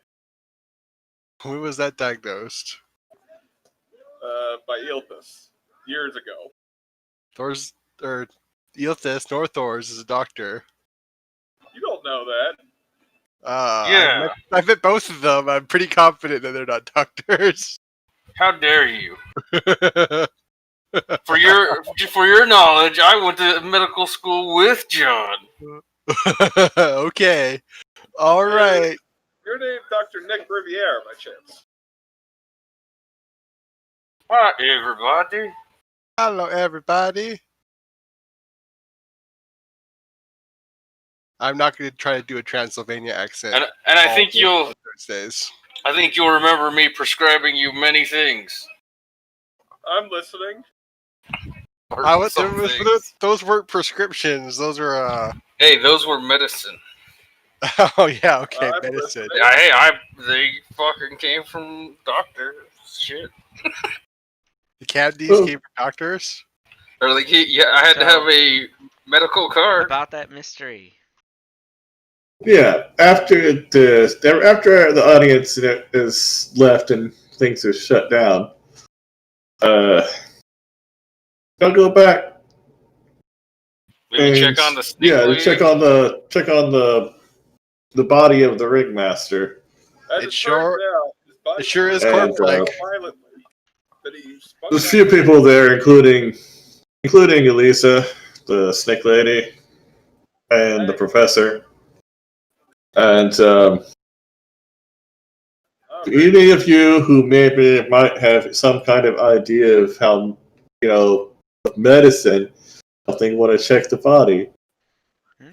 When was that diagnosed? By Ilthus, years ago. Thor's or Eilthus nor Thor's is a doctor. You don't know that. Yeah. I met both of them. I'm pretty confident that they're not doctors. How dare you? For your knowledge, I went to medical school with John. Okay. All right. Your name's Dr. Nick Riviere, by chance. Hi, everybody. Hello, everybody. I'm not going to try to do a Transylvania accent. And I think you'll Thursdays. I think you'll remember me prescribing you many things. I'm listening. Or some things. Those weren't prescriptions. Those were. Hey, those were medicine. Oh yeah, okay, I'm medicine. listening. Yeah, they fucking came from doctor shit. The candies Oh. came from doctors. Or like, I had to have a medical card. About that mystery. Yeah, after the audience is left and things are shut down, I'll go back. Maybe check and- on the snake Yeah, lady. check on the body of the ringmaster. As It it sure- turns out, his body it sure is And, corpse-like. so violently that he spun There's a back. few people there, including Elisa, the snake lady, and the professor. And Oh, any of you who might have some kind of idea of how, of medicine, something want to check the body.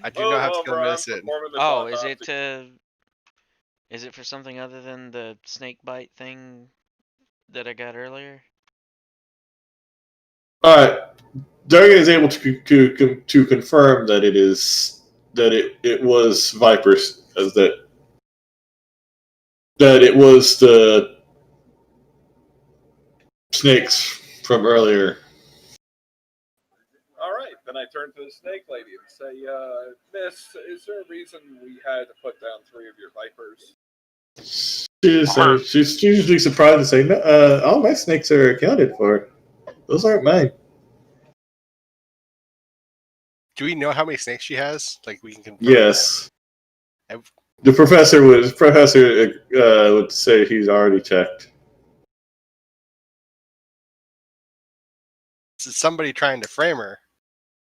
I do not have skill in Brian, medicine. performing this Oh, is autopsy. it for something other than the snake bite thing that I got earlier? All right, Durgan is able to confirm that it was vipers, as that it was the snakes from earlier. All right, then I turn to the snake lady and say, Miss, is there a reason we had to put down 3 of your vipers? She's usually surprised to say, "No, all my snakes are accounted for. Those aren't mine." Do we know how many snakes she has? Like we can confirm. Yes. I've- The professor would say he's already checked. Is somebody trying to frame her?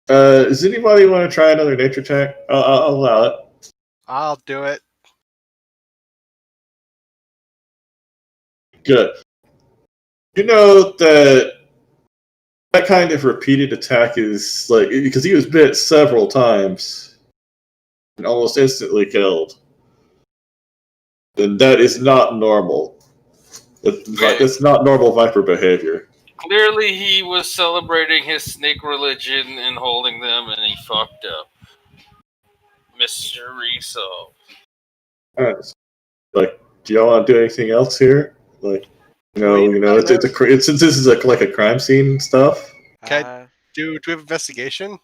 Does anybody want to try another nature check? I'll allow it. I'll do it. Good. You know that kind of repeated attack is like, because he was bit several times and almost instantly killed. And that is not normal. It's not normal viper behavior. Clearly, he was celebrating his snake religion and holding them, and he fucked up. Mystery solved. Alright. Like, do y'all want to do anything else here? Like, since this is like a crime scene stuff. Okay. Do we have investigation? Let's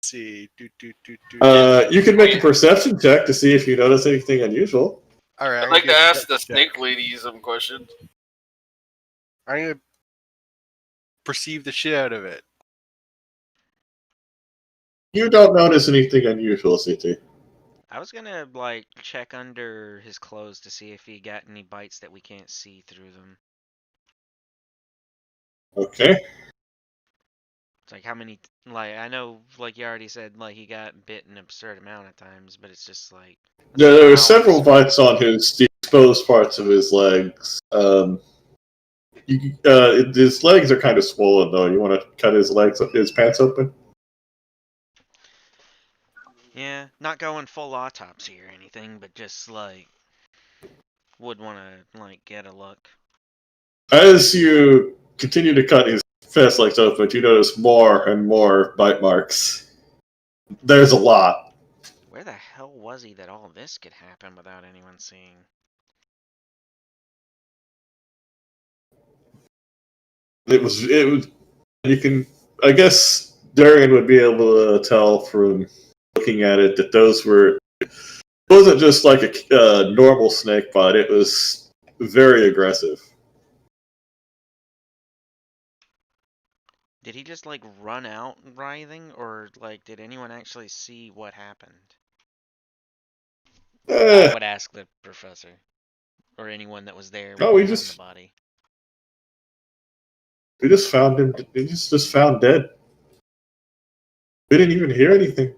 see. You can make a perception check to see if you notice anything unusual. All right. I'd like to ask the snake lady some questions. I'm gonna perceive the shit out of it. You don't notice anything unusual, CT. I was gonna like check under his clothes to see if he got any bites that we can't see through them. Okay. It's like how many, like I know, like you already said, like he got bit an absurd amount of times, but it's just like There were how several frequent- bites on the exposed parts of his legs. His legs are kind of swollen, though. You want to cut his pants open? Yeah, not going full autopsy or anything, but just like would want to like get a look. As you continue to cut his fast legs open, you notice more and more bite marks. There's a lot. Where the hell was he that all this could happen without anyone seeing? It was. You can. I guess Durian would be able to tell from looking at it that those were. It wasn't just like a normal snake bite. It was very aggressive. Did he just like run out writhing, or like did anyone actually see what happened? I would ask the professor or anyone that was there when No, we we found the just body. we just found him. We just found dead. We didn't even hear anything.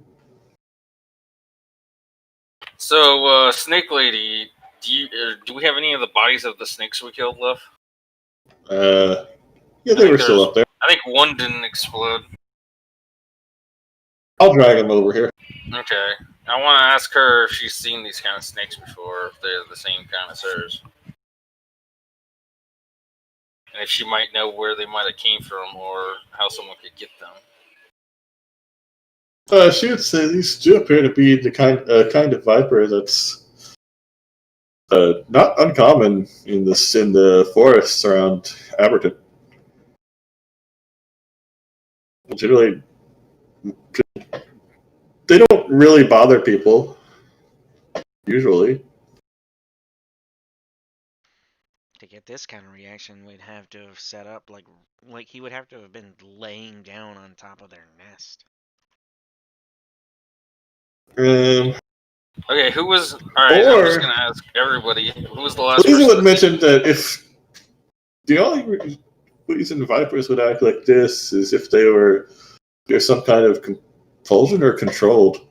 So, Snake Lady, do we have any of the bodies of the snakes we killed left? Yeah, they were still up there. I think one didn't explode. I'll drag him over here. Okay. I want to ask her if she's seen these kind of snakes before, if they're the same kind as hers. And if she might know where they might have came from or how someone could get them. She would say these do appear to be the kind of viper that's not uncommon in the forests around Aberton. Generally, they don't really bother people. Usually, To get this kind of reaction, we'd have to have set up like he would have to have been laying down on top of their nest. Okay, who was... Alright, I'm just or going to ask everybody. Who was the last Lisa person would that mention that if the only reason vipers would act like this is if there's some kind of compulsion or controlled.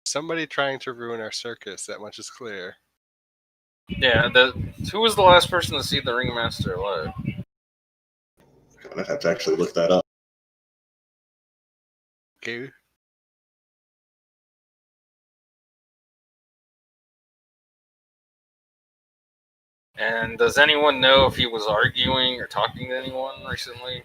Somebody trying to ruin our circus, that much is clear. Yeah, who was the last person to see the ringmaster alive? I'm gonna have to actually look that up. Okay. And does anyone know if he was arguing or talking to anyone recently?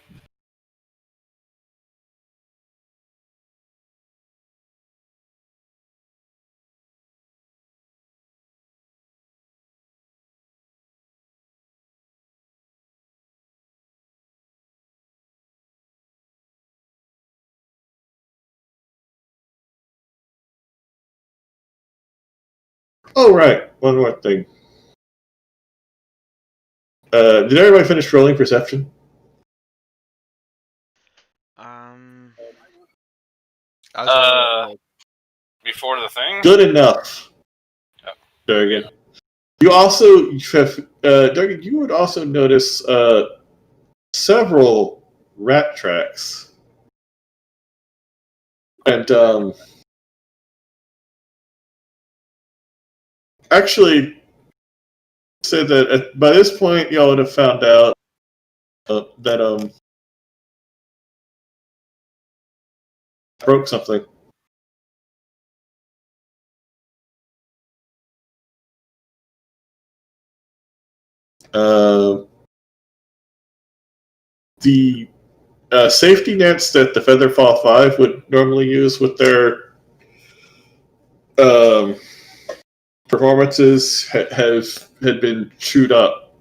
Oh, right. One more thing. Did everybody finish rolling perception? I was rolling, Before the thing? Good enough. Yep. Durgan. You also have, Durgan, you would also notice several rat tracks. And actually, said that by this point, y'all would have found out that broke something. The safety nets that the Featherfall 5 would normally use with their performances had been chewed up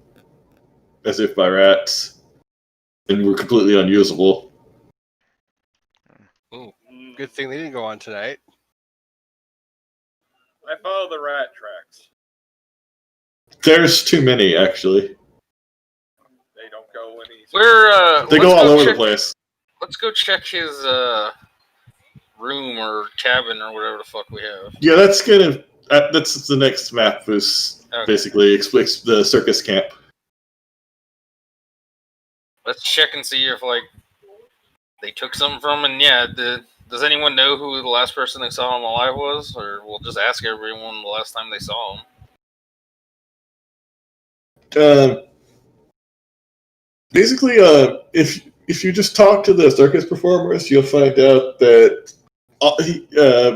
as if by rats and were completely unusable. good thing they didn't go on tonight. I follow the rat tracks. There's too many, actually. They don't go any. They let's go all over check, the place. Let's go check his room or cabin or whatever the fuck we have. Yeah, that's the next map is basically explains the circus camp. Let's check and see if like they took something from him. And yeah, does anyone know who the last person they saw him alive was? Or we'll just ask everyone the last time they saw him. Basically, if you just talk to the circus performers, you'll find out that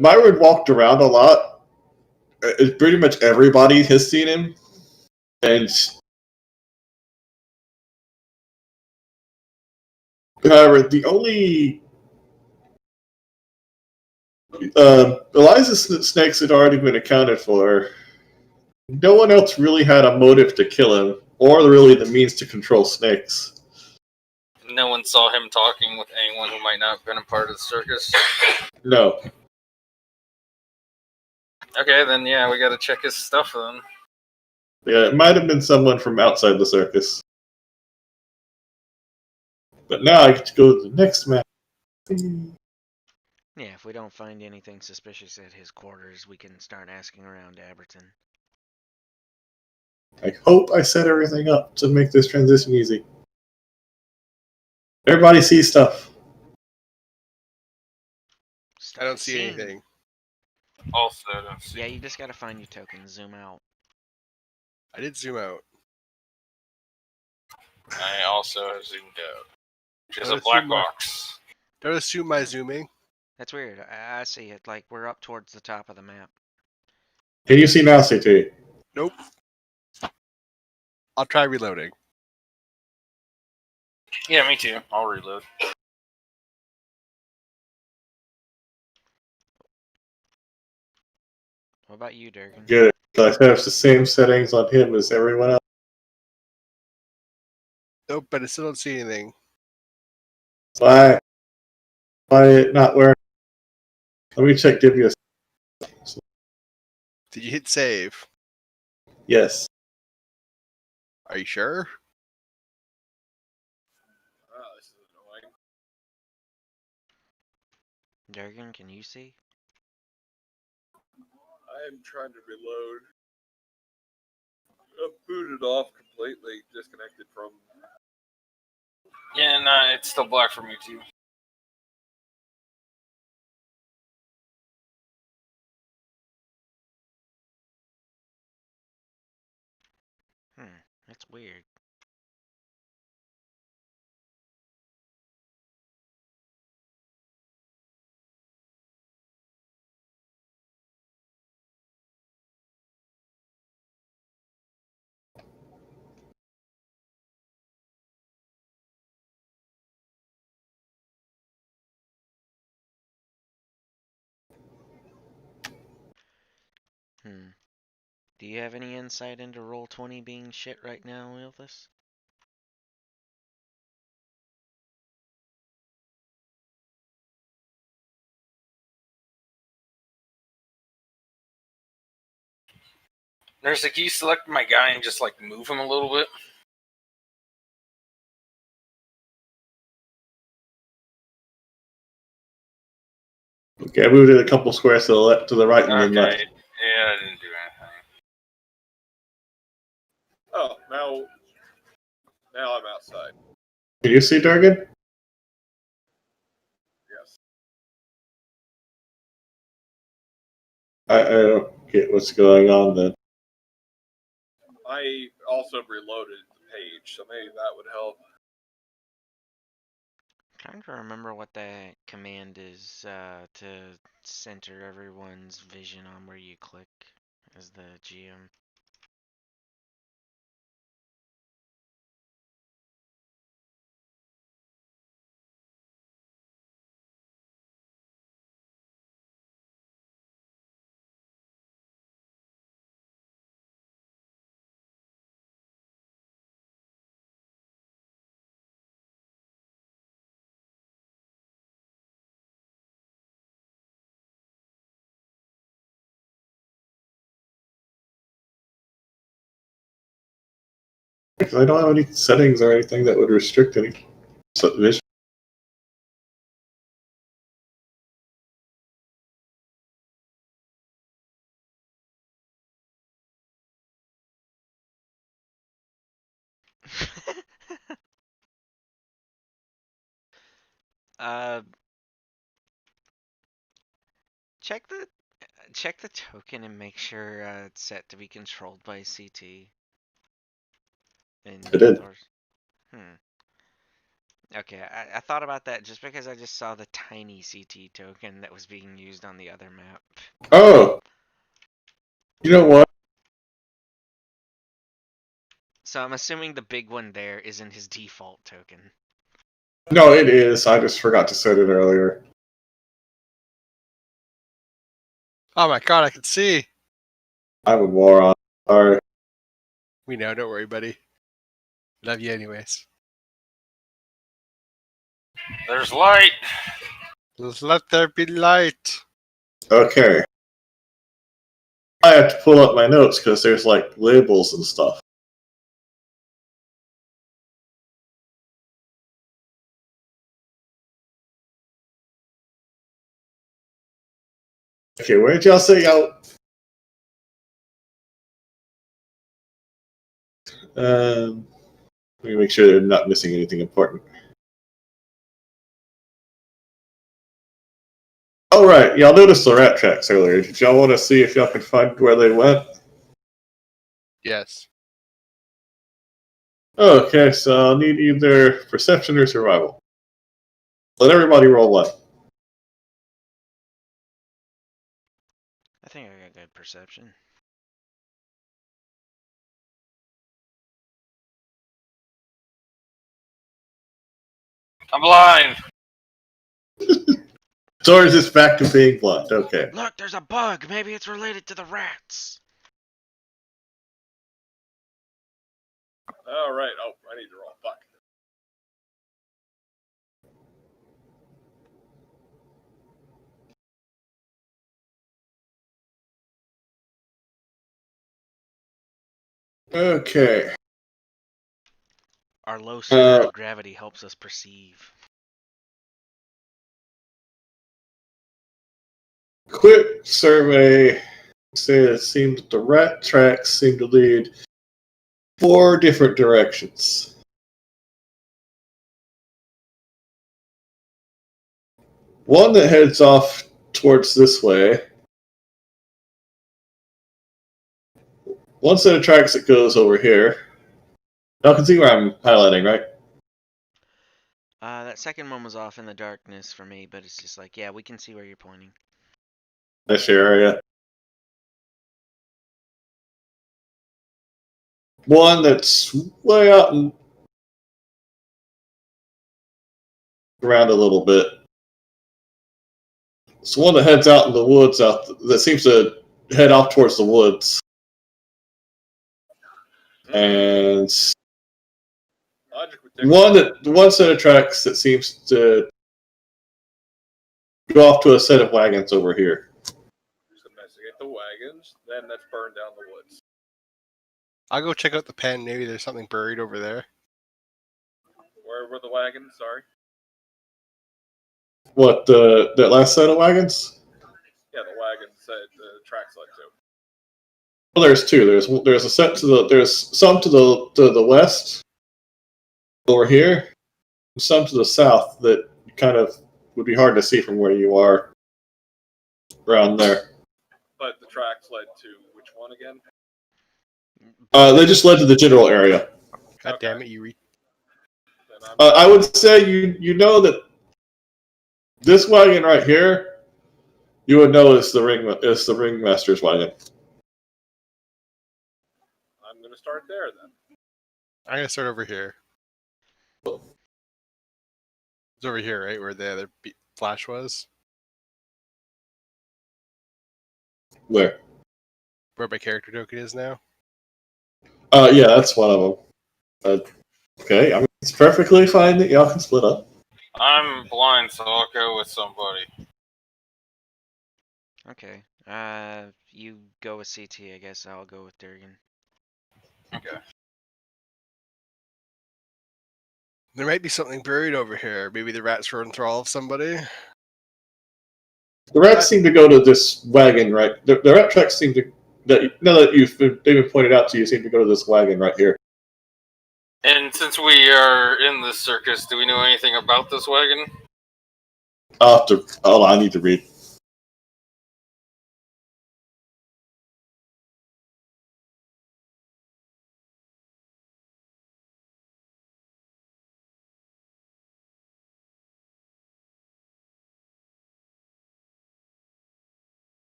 Myron walked around a lot. Pretty much everybody has seen him, and however, the only Eliza's snakes had already been accounted for. No one else really had a motive to kill him, or really the means to control snakes. No one saw him talking with anyone who might not have been a part of the circus. No. Okay, then yeah, we gotta check his stuff then. Yeah, it might have been someone from outside the circus. But now I get to go to the next map. Yeah, if we don't find anything suspicious at his quarters, we can start asking around Aberton. I hope I set everything up to make this transition easy. Everybody sees stuff. I don't see anything. Also, I don't see. Yeah, you just gotta find your token, zoom out. I did zoom out. I also have zoomed out. Which is Don't a black assume my- box. Don't assume my zooming. That's weird. I see it. Like, we're up towards the top of the map. Can you see now, CT? Nope. I'll try reloading. Yeah, me too. I'll reload. What about you, Durgan? Good. I have the same settings on him as everyone else. Nope, but I still don't see anything. Why not wearing? Let me check. Give you a. Did you hit save? Yes. Are you sure? Oh, this is annoying. Durgan, can you see? I am trying to reload. I'm booted off completely, disconnected from. Yeah, nah, it's still black for me too. That's weird. Do you have any insight into Roll20 being shit right now, Wilthus? Nurse, like, can you select my guy and just like move him a little bit? Okay, I moved it a couple squares to the left, to the right, and then Okay. left. Yeah, I didn't do anything. Oh, now I'm outside. Can you see Durgan? Yes. I don't get what's going on then. I also reloaded the page, so maybe that would help. I'm trying to remember what that command is to center everyone's vision on where you click as the GM. Because I don't have any settings or anything that would restrict any vision. uh, check the token and make sure it's set to be controlled by CT. It did. Okay, I thought about that just because I just saw the tiny CT token that was being used on the other map. Oh! You know what? So I'm assuming the big one there isn't his default token. No, it is. I just forgot to set it earlier. Oh my god, I can see. I'm a moron. Sorry. We know, don't worry, buddy. Love you anyways. There's light. Let there be light. Okay. I have to pull up my notes because there's like labels and stuff. Okay, where did y'all say y'all? Let me make sure they're not missing anything important. All right, y'all noticed the rat tracks earlier. Did y'all want to see if y'all can find where they went? Yes. Okay, so I'll need either perception or survival. Let everybody roll one. I think I got good perception. I'm blind. George is back to being blind. Okay. Look, there's a bug. Maybe it's related to the rats. All right. Oh, I need to roll. Fuck. Okay. Our low center of gravity helps us perceive. Quick survey says it seemed that the rat tracks seem to lead 4 different directions. One that heads off towards this way. One set of tracks that goes over here. Y'all can see where I'm highlighting, right? That second one was off in the darkness for me, but it's just like, yeah, we can see where you're pointing. This area. One that's way out and around a little bit. It's one that heads out in the woods that seems to head off towards the woods. And one set of tracks that seems to go off to a set of wagons over here. Just investigate the wagons. Then let's burn down the woods. I'll go check out the pen. Maybe there's something buried over there. Where were the wagons? Sorry. What, that last set of wagons? Yeah, the wagons that the tracks led to. Well, there's 2. There's a set there's some to the west over here, and some to the south that kind of would be hard to see from where you are around there. But the tracks led to which one again? They just led to the general area. God Okay. damn it, you read. I would say you know that this wagon right here, you would know is the ringmaster's wagon. I'm going to start there then. I'm gonna start over here. It's over here, right, where the other flash was? Where? Where my character token is now? Yeah, that's one of them. Okay, I mean, it's perfectly fine that y'all can split up. I'm blind, so I'll go with somebody. Okay. You go with CT, I guess. I'll go with Durgan. Okay. There might be something buried over here. Maybe the rats were in thrall of somebody. The rats seem to go to this wagon, right? The rat tracks seem to. Now that they've been pointed out to you, seem to go to this wagon right here. And since we are in this circus, do we know anything about this wagon? I'll have to. Oh, I need to read.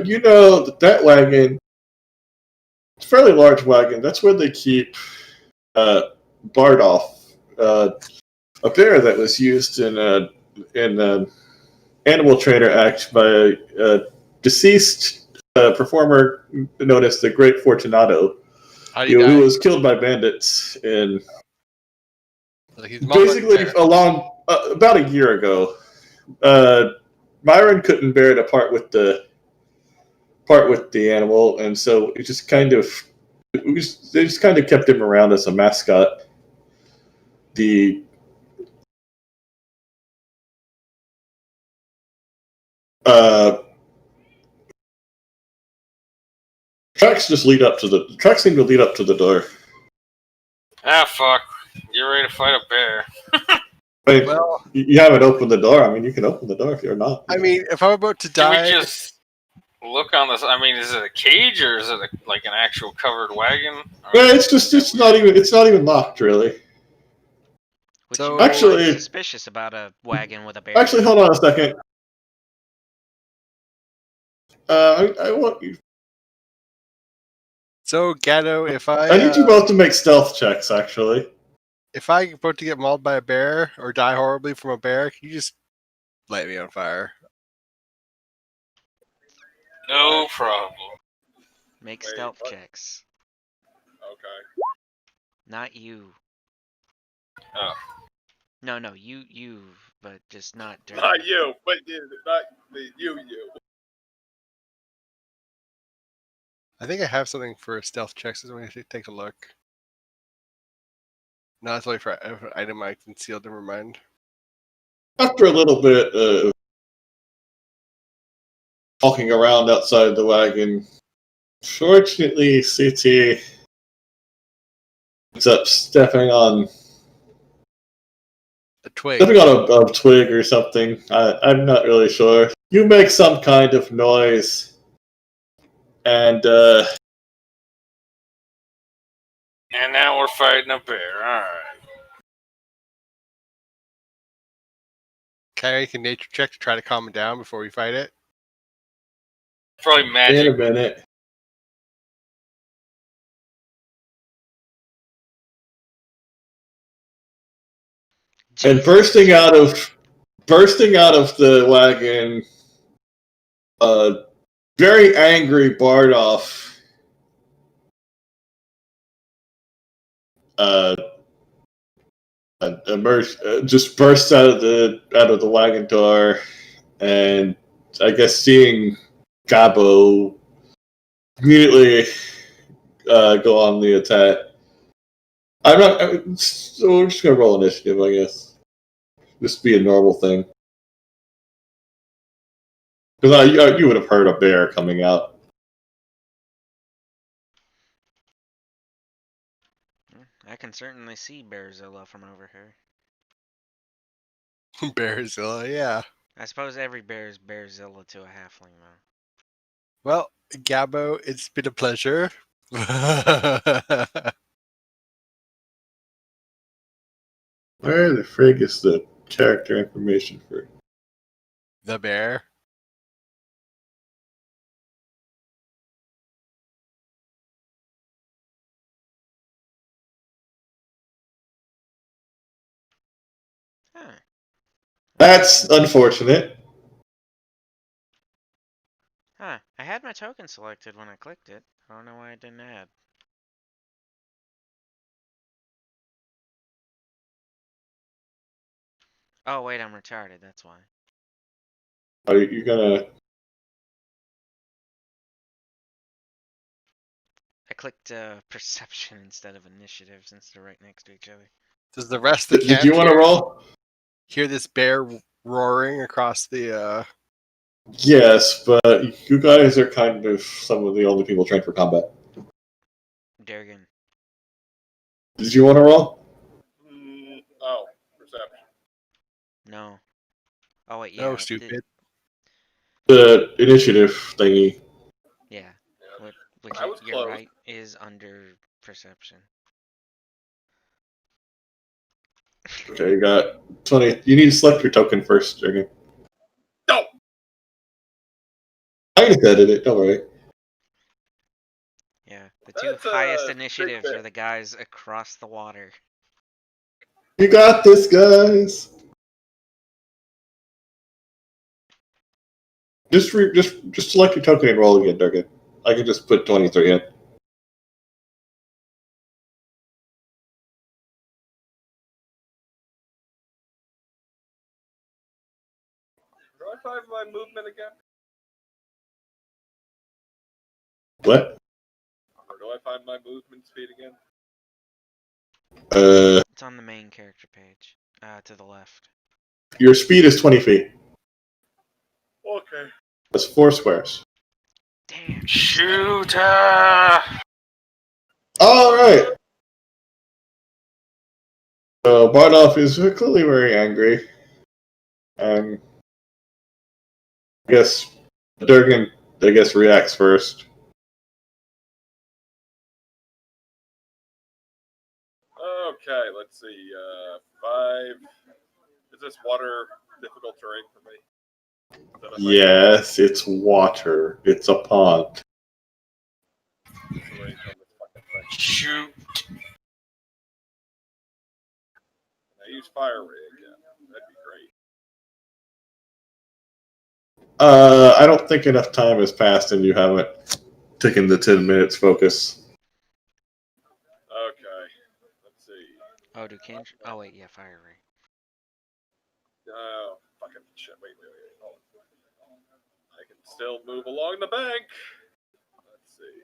You know that wagon. It's a fairly large wagon. That's where they keep Bardolph, a bear that was used in Animal Trainer Act by a deceased performer known as the Great Fortunato, How do you die? who was killed by bandits in Like he's mauled by the basically bear. about a year ago. Myron couldn't bear to part with the animal, and so it just kind of they just kind of kept him around as a mascot. The tracks just lead up to the tracks seem to lead up to the door. Ah, fuck. You're ready to fight a bear. I mean, Well, you haven't opened the door. I mean, you can open the door if you're not. I mean, if I'm about to Can we die, just look on this? I mean, is it a cage or is it like an actual covered wagon? Yeah, it's not even locked really. Which So- you would find Actually- suspicious about a wagon with a bear. Actually, hold on a second. I want you. so Gatto, if I need you both to make stealth checks. Actually, if I'm about to get mauled by a bear or die horribly from a bear, can you just light me on fire? No problem. Make Wait, stealth what? checks. Okay. Not you. Oh. No, you, but just not during. Not you, but not you. I think I have something for stealth checks. So I should take a look. No, that's only for an item I concealed. Never mind. after a little bit of walking around outside the wagon, fortunately, CT ends up stepping on A twig. a twig or something. I'm not really sure. You make some kind of noise, and And now we're fighting a bear. Alright. Can I make a nature check to try to calm it down before we fight it? Probably in a magic. minute. And Jesus. bursting out of the wagon, very angry Bardolph just bursts out of the wagon door, and I guess seeing Gabo immediately go on the attack. So we're just gonna roll initiative, I guess. Just be a normal thing. Because you would have heard a bear coming out. I can certainly see Bearzilla from over here. Bearzilla, yeah. I suppose every bear is Bearzilla to a halfling, though. Well, Gabo, it's been a pleasure. Where the frig is the character information for? The bear. Huh. That's unfortunate. Huh. I had my token selected when I clicked it. I don't know why it didn't add. Oh wait, I'm retarded. That's why. Are you gonna? I clicked perception instead of initiative since they're right next to each other. Does the rest of the Did camp you want to roll? hear this bear roaring across the? Yes, but you guys are kind of some of the only people trained for combat. Durgan. Did you want to roll? Oh, perception. No. Oh wait, No, yeah. stupid. The initiative thingy. Yeah. Yeah. Which I was you're close. right is under perception. Okay, you got 20. You need to select your token first, Jurgen. No! I just edited it, don't worry. Yeah. The two That's a highest big initiatives bit. are the guys across the water. You got this, guys! Just select your token and roll again, Durgan. I can just put 23 in. Do I find my movement again? What? Or do I find my movement speed again? It's on the main character page. To the left. Your speed is 20 feet. Okay. That's 4 squares. Damn. Shooter! Alright! So Bardolph is clearly very angry. And I guess Durgan, reacts first. Okay, let's see. 5. Is this water difficult terrain for me? Is that a thing? Yes, it's water. It's a pond. What's the range on this fucking thing? Shoot! Can I use fire ray again? That'd be great. I don't think enough time has passed and you haven't taken the 10 minutes focus. Okay. Let's see. Oh, do can't. Oh wait, yeah, fire ray. Oh, fucking shit. Wait. Hold on. I can still move along the bank. Let's see.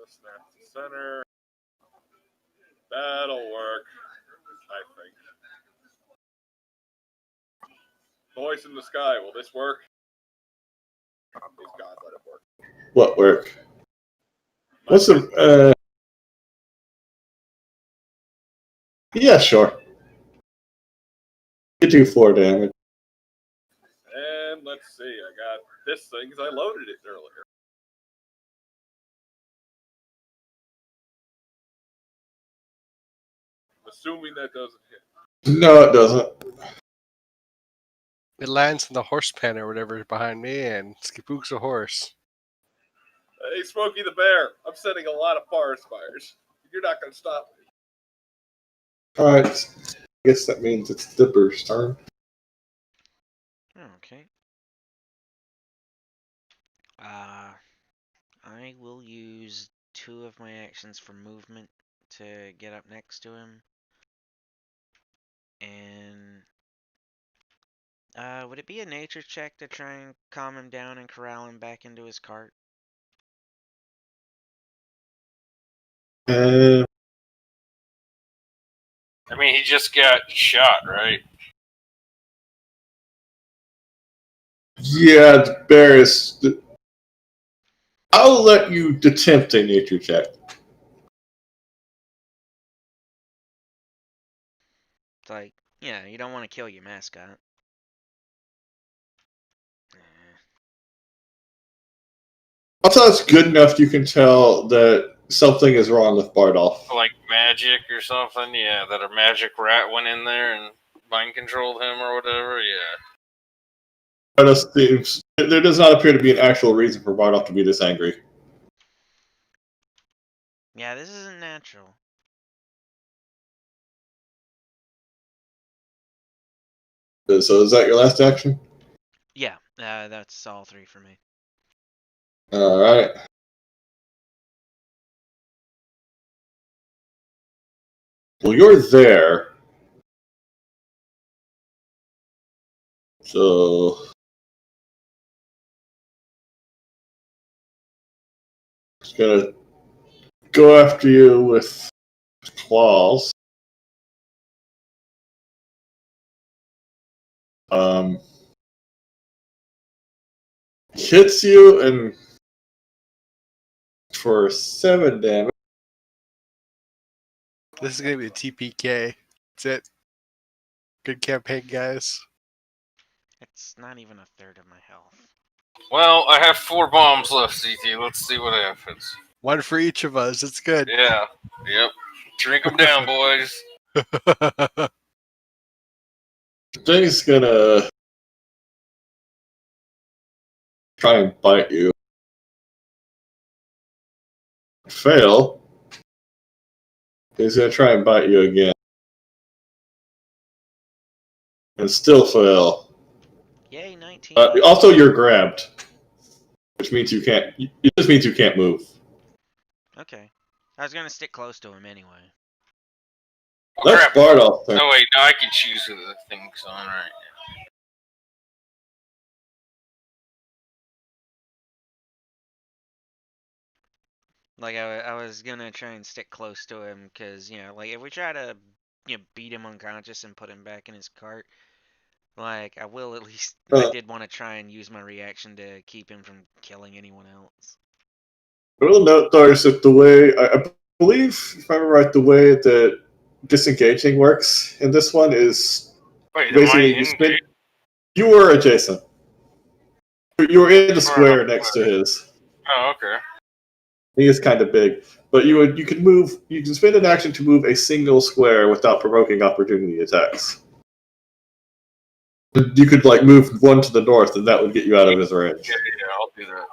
Snap to center. That'll work, I think. Voice in the sky. Will this work? Please God, let it work. What work? What's the yeah, sure. You do 4 damage. And let's see. I got this thing because I loaded it earlier. Assuming that doesn't hit. No, it doesn't. It lands in the horse pen or whatever behind me and skipooks a horse. Hey, Smokey the Bear. I'm setting a lot of forest fires. You're not going to stop me. Alright. I guess that means it's Dipper's turn. Okay. I will use 2 of my actions for movement to get up next to him. And would it be a nature check to try and calm him down and corral him back into his cart? I mean, he just got shot, right? Yeah, the bear is. I'll let you attempt a nature check. It's like, yeah, you don't want to kill your mascot. I'll tell it's good enough you can tell that something is wrong with Bardolph. Like magic or something? Yeah, that a magic rat went in there and mind controlled him or whatever? Yeah. There does not appear to be an actual reason for Bardolph to be this angry. Yeah, this isn't natural. So is that your last action? Yeah, that's all 3 for me. Alright. Well, you're there. So it's gonna go after you with claws. Hits you and for 7 damage. This is gonna be a TPK. That's it. Good campaign, guys. It's not even a third of my health. Well, I have 4 bombs left, CT. Let's see what happens. One for each of us. It's good. Yeah. Yep. Drink them down, boys. Thing's gonna try and bite you. Fail. He's gonna try and bite you again. And still fail. Yay, 19. Also, you're grabbed. Which means you can't. It just means you can't move. Okay. I was gonna stick close to him anyway. Oh, That's crap. Bardolph's turn. Oh, wait. No, I can choose who the thing's on right now. Like, I was gonna try and stick close to him, because, you know, like, if we try to, you know, beat him unconscious and put him back in his cart, like, I will at least, I did want to try and use my reaction to keep him from killing anyone else. I will note, Doris, that the way, I believe, if I remember right, the way that disengaging works in this one is Wait, am I basically in? you were adjacent. You were in the Far enough square next to his. Oh, okay. He is kind of big, but you can spend an action to move a single square without provoking opportunity attacks. You could like move one to the north, and that would get you out of his range. Yeah, I'll do that.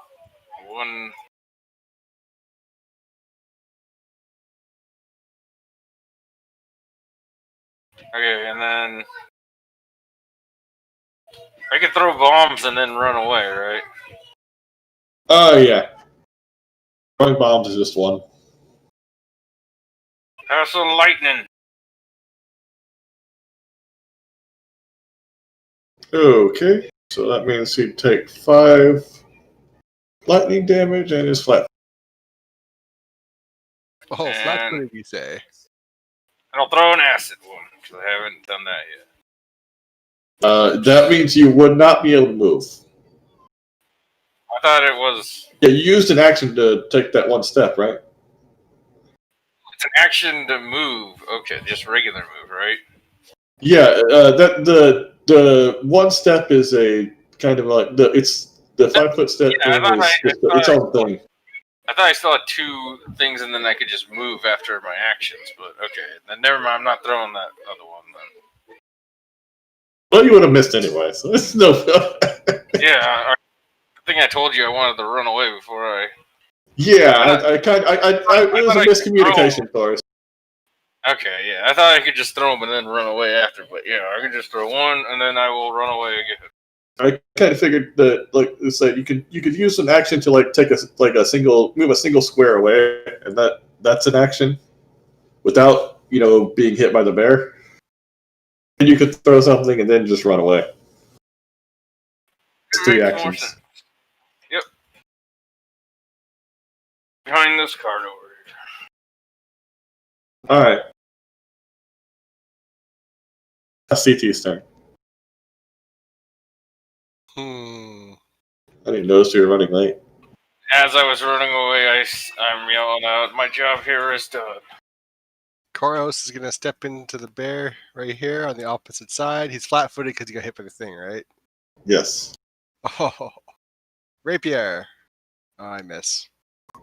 One. Okay, and then I can throw bombs and then run away, right? Oh yeah, throwing bombs is just one. Have some lightning. Okay, so that means he'd take 5 lightning damage and is flat. Oh, flat And- footed, you say? And I'll throw an acid one because I haven't done that yet. That means you would not be able to move. I thought it was. Yeah, you used an action to take that one step, right? It's an action to move. Okay, just regular move, right? Yeah, that the one step is a kind of like the 5-foot step Yeah, I thing thought is I just its own thing. I thought I still had 2 things and then I could just move after my actions, but okay. Then never mind, I'm not throwing that other one then. Well, you would have missed anyway, so it's no. Yeah, I think I told you I wanted to run away before I. Yeah, it was a miscommunication for us. Okay, yeah, I thought I could just throw them and then run away after, but yeah, I can just throw one and then I will run away again. I kind of figured that, like, it's like you could use an action to like take move a single square away, and that's an action without being hit by the bear. And you could throw something and then just run away. It's 3 Makes more actions. sense. Yep. Behind this card over here. All right. That's CT's turn. I didn't notice you were running late. As I was running away, I'm yelling out, "My job here is done." Koros is going to step into the bear right here on the opposite side. He's flat footed because he got hit by the thing, right? Yes. Oh, rapier. Oh, I miss.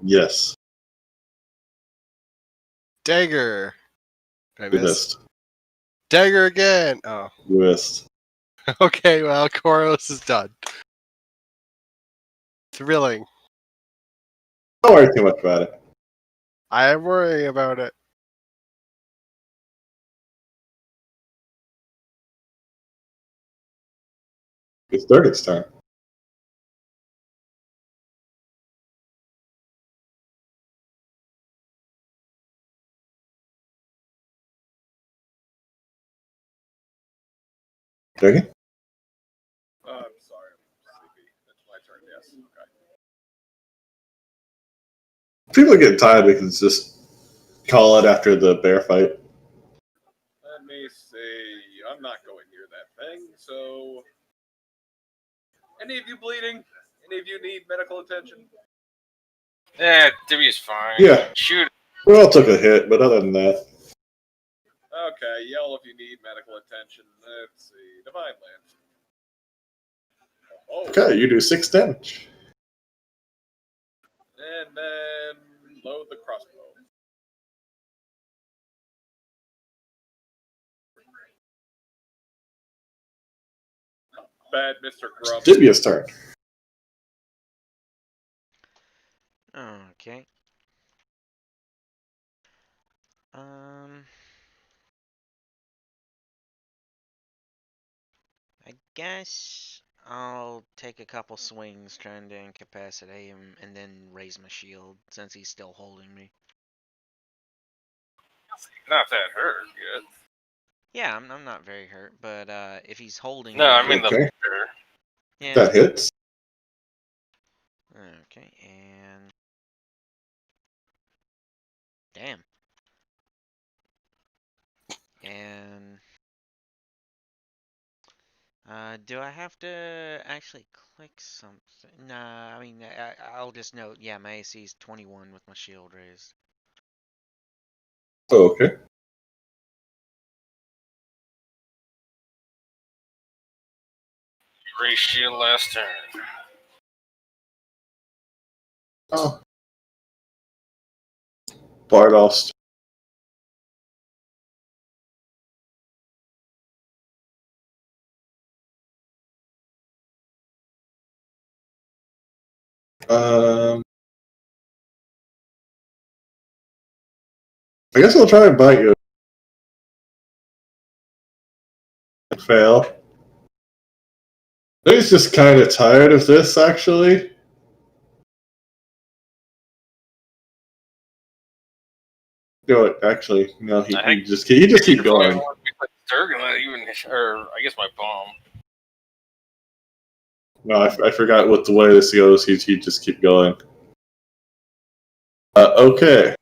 Yes. Dagger. Did I You miss? missed. Dagger again. Oh, You missed. okay. Well, Koros is done. Thrilling. Don't worry too much about it. I am worrying about it. It's Durgan's turn. Durgan? Yes. Okay. People are getting tired. We can just call it after the bear fight. Let me see. I'm not going near that thing, so. Any of you bleeding? Any of you need medical attention? Yeah, Dibby's fine. Yeah. Shoot. We all took a hit, but other than that, Okay, yell if you need medical attention. Let's see. Divine Land. Oh, okay, you do 6 damage. and then load the crossbow. Bad, Mr. Grump. Dibia's turn. Okay. I guess I'll take a couple swings trying to incapacitate him and then raise my shield since he's still holding me. Not that hurt yet. Yeah, I'm not very hurt, but if he's holding No, me, I mean the Okay. leader. yeah. That hits. Okay, and damn. And do I have to actually click something? Nah, I mean, I'll just note, yeah, my AC is 21 with my shield raised. Okay. Raise shield last turn. Oh. Bardolph's. I guess I'll try and bite you. Fail. I think he's just kind of tired of this, actually. No, actually, no. He I think just keep going. Sturgeon, even, or I guess my bomb. No, I forgot what the way this goes. He just keep going. Okay.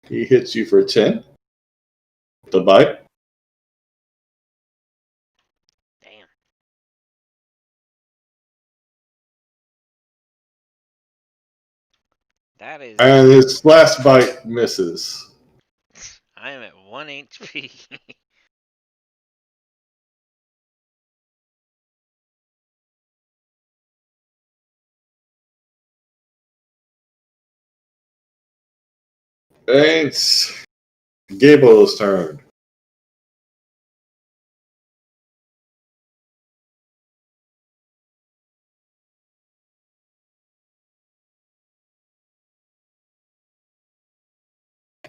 He hits you for 10. The bite. Damn. That is. And his last bite misses. I am at 1 HP. It's Gable's turn.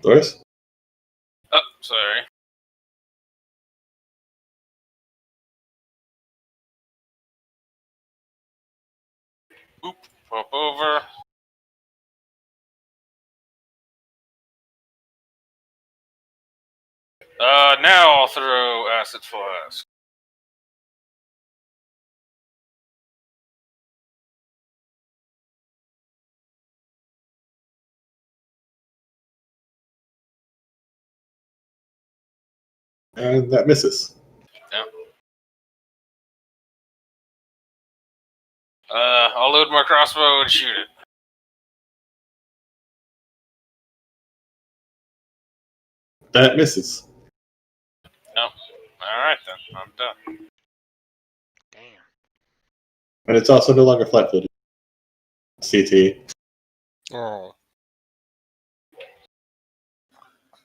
Doris? Oh, sorry. Oop, pop over. Now I'll throw Acid Flask. And that misses. Yep. I'll load my crossbow and shoot it. That misses. Oh, alright then. I'm done. Damn. And it's also no longer flat-footed. CT. Oh.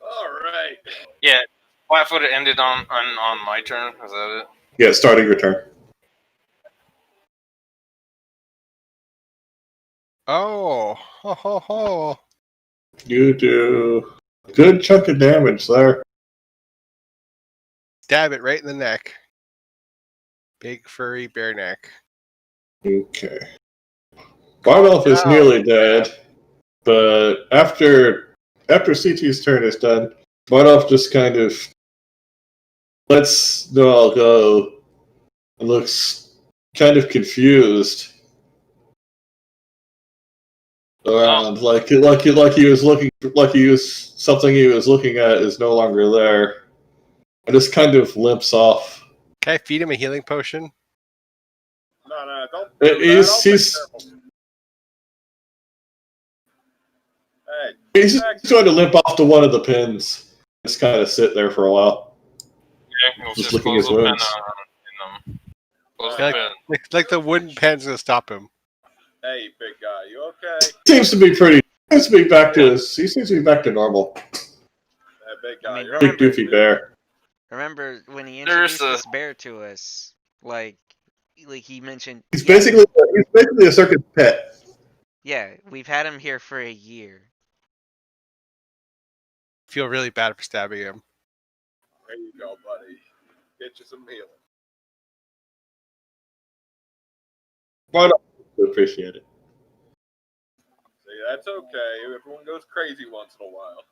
All right. Yeah, flat-footed ended on my turn. Is that it? Yeah, starting your turn. Oh. Ho ho ho. You do a good chunk of damage there. Stab it right in the neck. Big furry bear neck. Okay. Bardolph is nearly dead, but after CT's turn is done, Bardolph just kind of lets Noel go and looks kind of confused around, like he was something he was looking at is no longer there. And just kind of limps off. Can I feed him a healing potion? No, don't do that. He's I'll take he's care of him. Hey, he's just going to limp off to one of the pins. Just kind of sit there for a while. Okay, we'll Just just licking close his the pen wounds. on them. Close Yeah, the pen. Like the wooden pen's gonna stop him. hey, big guy, you okay? Seems to be back to he seems to be back to normal. Hey, big guy, I mean, you're Big remember- doofy bear. Remember when he There's introduced this bear to us? Like he mentioned. He's yeah, basically a circus pet. Yeah, we've had him here for a year. Feel really bad for stabbing him. There you go, buddy. Get you some healing. Why not? Appreciate it. See, that's okay. Everyone goes crazy once in a while.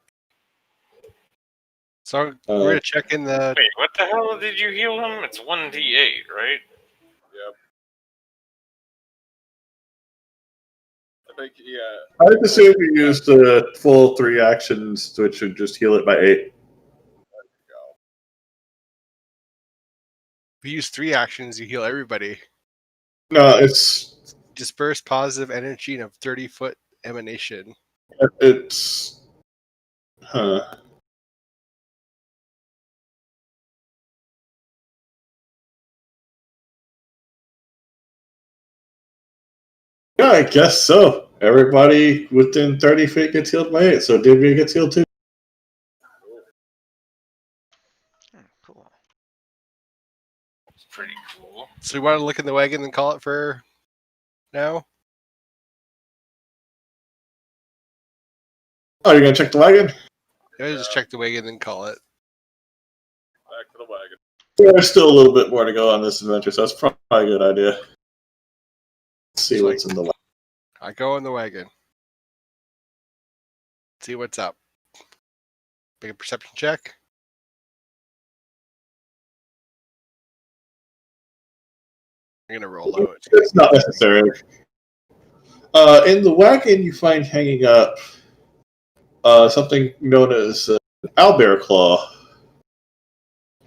So we're gonna check in the. Wait, what the hell did you heal him? It's 1d8, right? Yep. I think, yeah. I'd assume we used the full 3 actions, which would just heal it by 8. If you use 3 actions, you heal everybody. No, it's Disperse positive energy in a 30-foot emanation. huh. Yeah, I guess so. Everybody within 30 feet gets healed by 8, so Divya gets healed too. Oh, cool. It's pretty cool. So we want to look in the wagon and call it for now. Oh, you're gonna check the wagon? Yeah, just check the wagon and call it. Back to the wagon. There's still a little bit more to go on this adventure, so that's probably a good idea. Let's see So what's in the wagon. I go in the wagon. See what's up. Make a perception check. I'm gonna roll low. It's not necessary. In the wagon, you find hanging up something known as owlbear claw.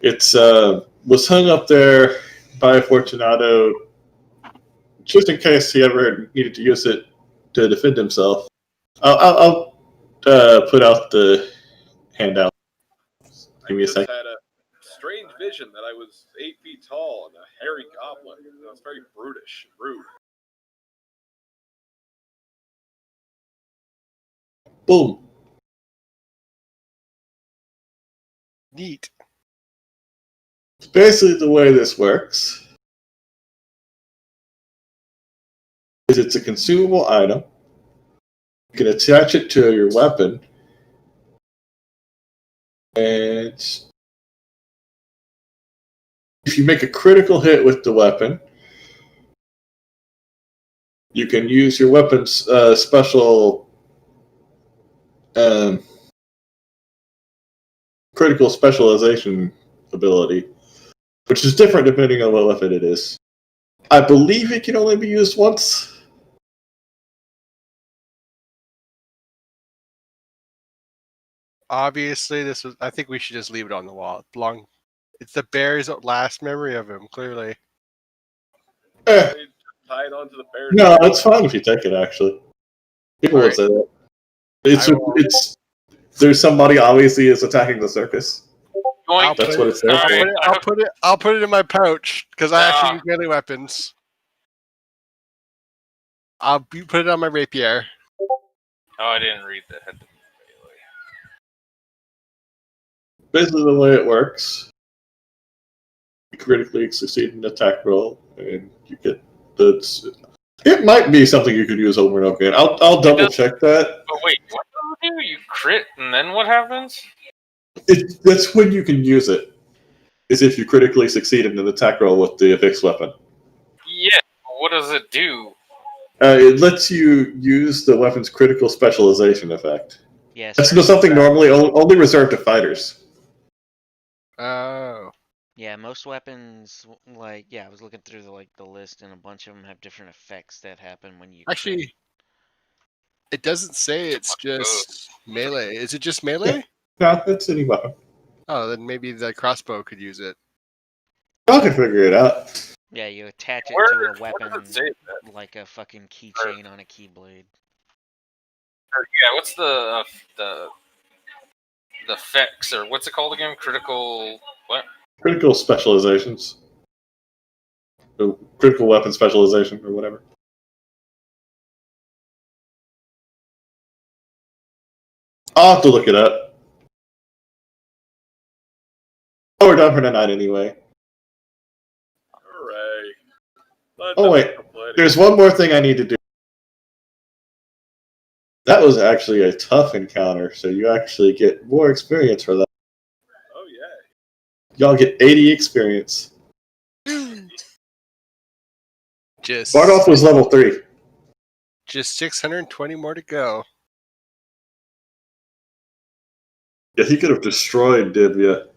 It's was hung up there by Fortunato just in case he ever needed to use it to defend himself. I'll put out the handout. Give me a just second. had a strange vision that I was 8 feet tall and a hairy goblin. It was very brutish and rude. Boom. Neat. Basically, the way this works is it's a consumable item. You can attach it to your weapon, and if you make a critical hit with the weapon, you can use your weapon's special critical specialization ability, which is different depending on what weapon it is. I believe it can only be used once. Obviously, this was. I think we should just leave it on the wall. It's the bear's last memory of him. Clearly. Eh, They tied onto the bear. no, it's fine if you take it. Actually, people would say that. It's there's somebody obviously is attacking the circus. Yoink. That's what it's there All for. right. I'll put it in my pouch because I actually Ah. use melee weapons. I'll put it on my rapier. Oh, I didn't read the head. Basically, the way it works, you critically succeed an attack roll, and you get the. It might be something you could use over and over again. I'll double check that. Oh wait, what do you do? You crit, and then what happens? That's when you can use it. Is if you critically succeed in an attack roll with the fixed weapon. Yeah. What does it do? It lets you use the weapon's critical specialization effect. Yeah, That's certain- something normally only reserved to fighters. Oh. Yeah, most weapons, I was looking through the list, and a bunch of them have different effects that happen when you. Actually, It doesn't say it's just melee. Is it just melee? No, that's any weapon. Oh, then maybe the crossbow could use it. Y'all can figure it out. Yeah, you attach it Where, to a where does weapon it say that? like a fucking keychain on a keyblade. Or, yeah, what's the effects, or what's it called again? Critical what? Critical specializations. Critical weapon specialization, or whatever. I'll have to look it up. Oh, we're done for tonight anyway. Hooray. Let Oh, them wait. complain. There's one more thing I need to do. That was actually a tough encounter, so you actually get more experience for that. Oh, yeah. Y'all get 80 experience. Just Bardoff was level 3. just 620 more to go. Yeah, he could have destroyed Divya.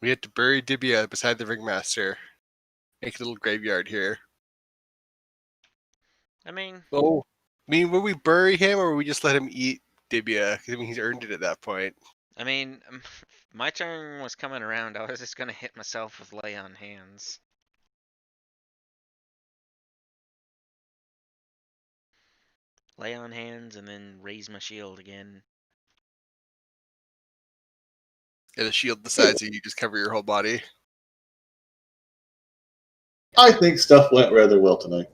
We had to bury Dibia beside the ringmaster. Make a little graveyard here. I mean, Oh, I mean, will we bury him or will we just let him eat Dibia? 'Cause, I mean, he's earned it at that point. my turn was coming around. I was just gonna hit myself with lay on hands. Lay on hands and then raise my shield again. And the shield decides that you just cover your whole body. I think stuff went rather well tonight.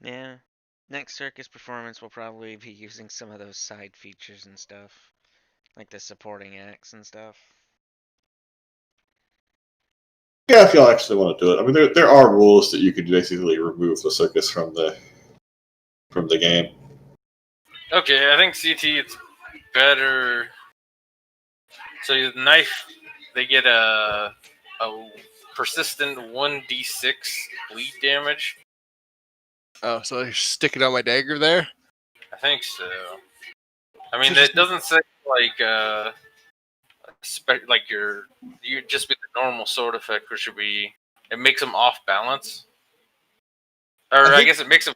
Yeah. Next circus performance will probably be using some of those side features and stuff. Like the supporting acts and stuff. Yeah, if y'all actually want to do it. I mean, there are rules that you could basically remove the circus from the game. Okay, I think CT it's better. So the knife, they get a persistent 1d6 bleed damage. Oh, so I stick it on my dagger there? I think so. I mean, it doesn't say like like you just be the normal sword effect, which should be it makes them off balance, or I guess it makes them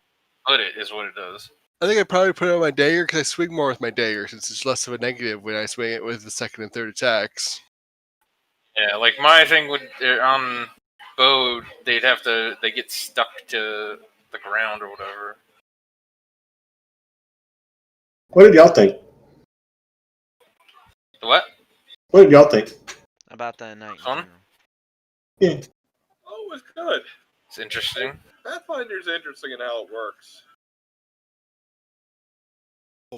put it is what it does. I think I'd probably put it on my dagger because I swing more with my dagger since it's less of a negative when I swing it with the second and third attacks. Yeah, like my thing would on bow, they get stuck to the ground or whatever. What did y'all think? What? What did y'all think? About that night in Fun? general. Yeah. Oh, it was good. It's interesting. Pathfinder's interesting in how it works.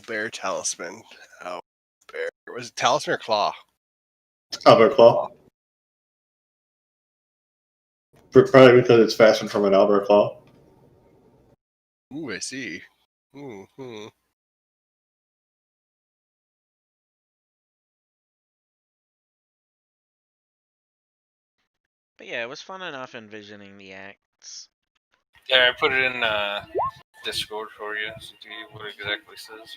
Bear talisman. Oh, bear. Was it talisman or claw? Albert Claw. Probably because it's fashioned from an Albert Claw. Ooh, I see. Mm-hmm. But yeah, it was fun enough envisioning the acts. Yeah, I put it in Discord for you to see what it exactly says.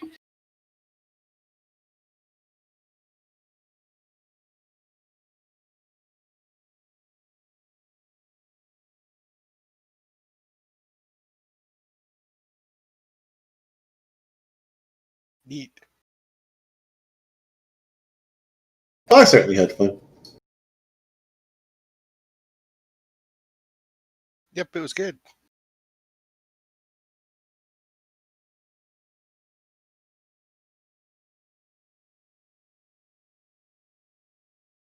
Neat. I certainly had fun. Yep, it was good.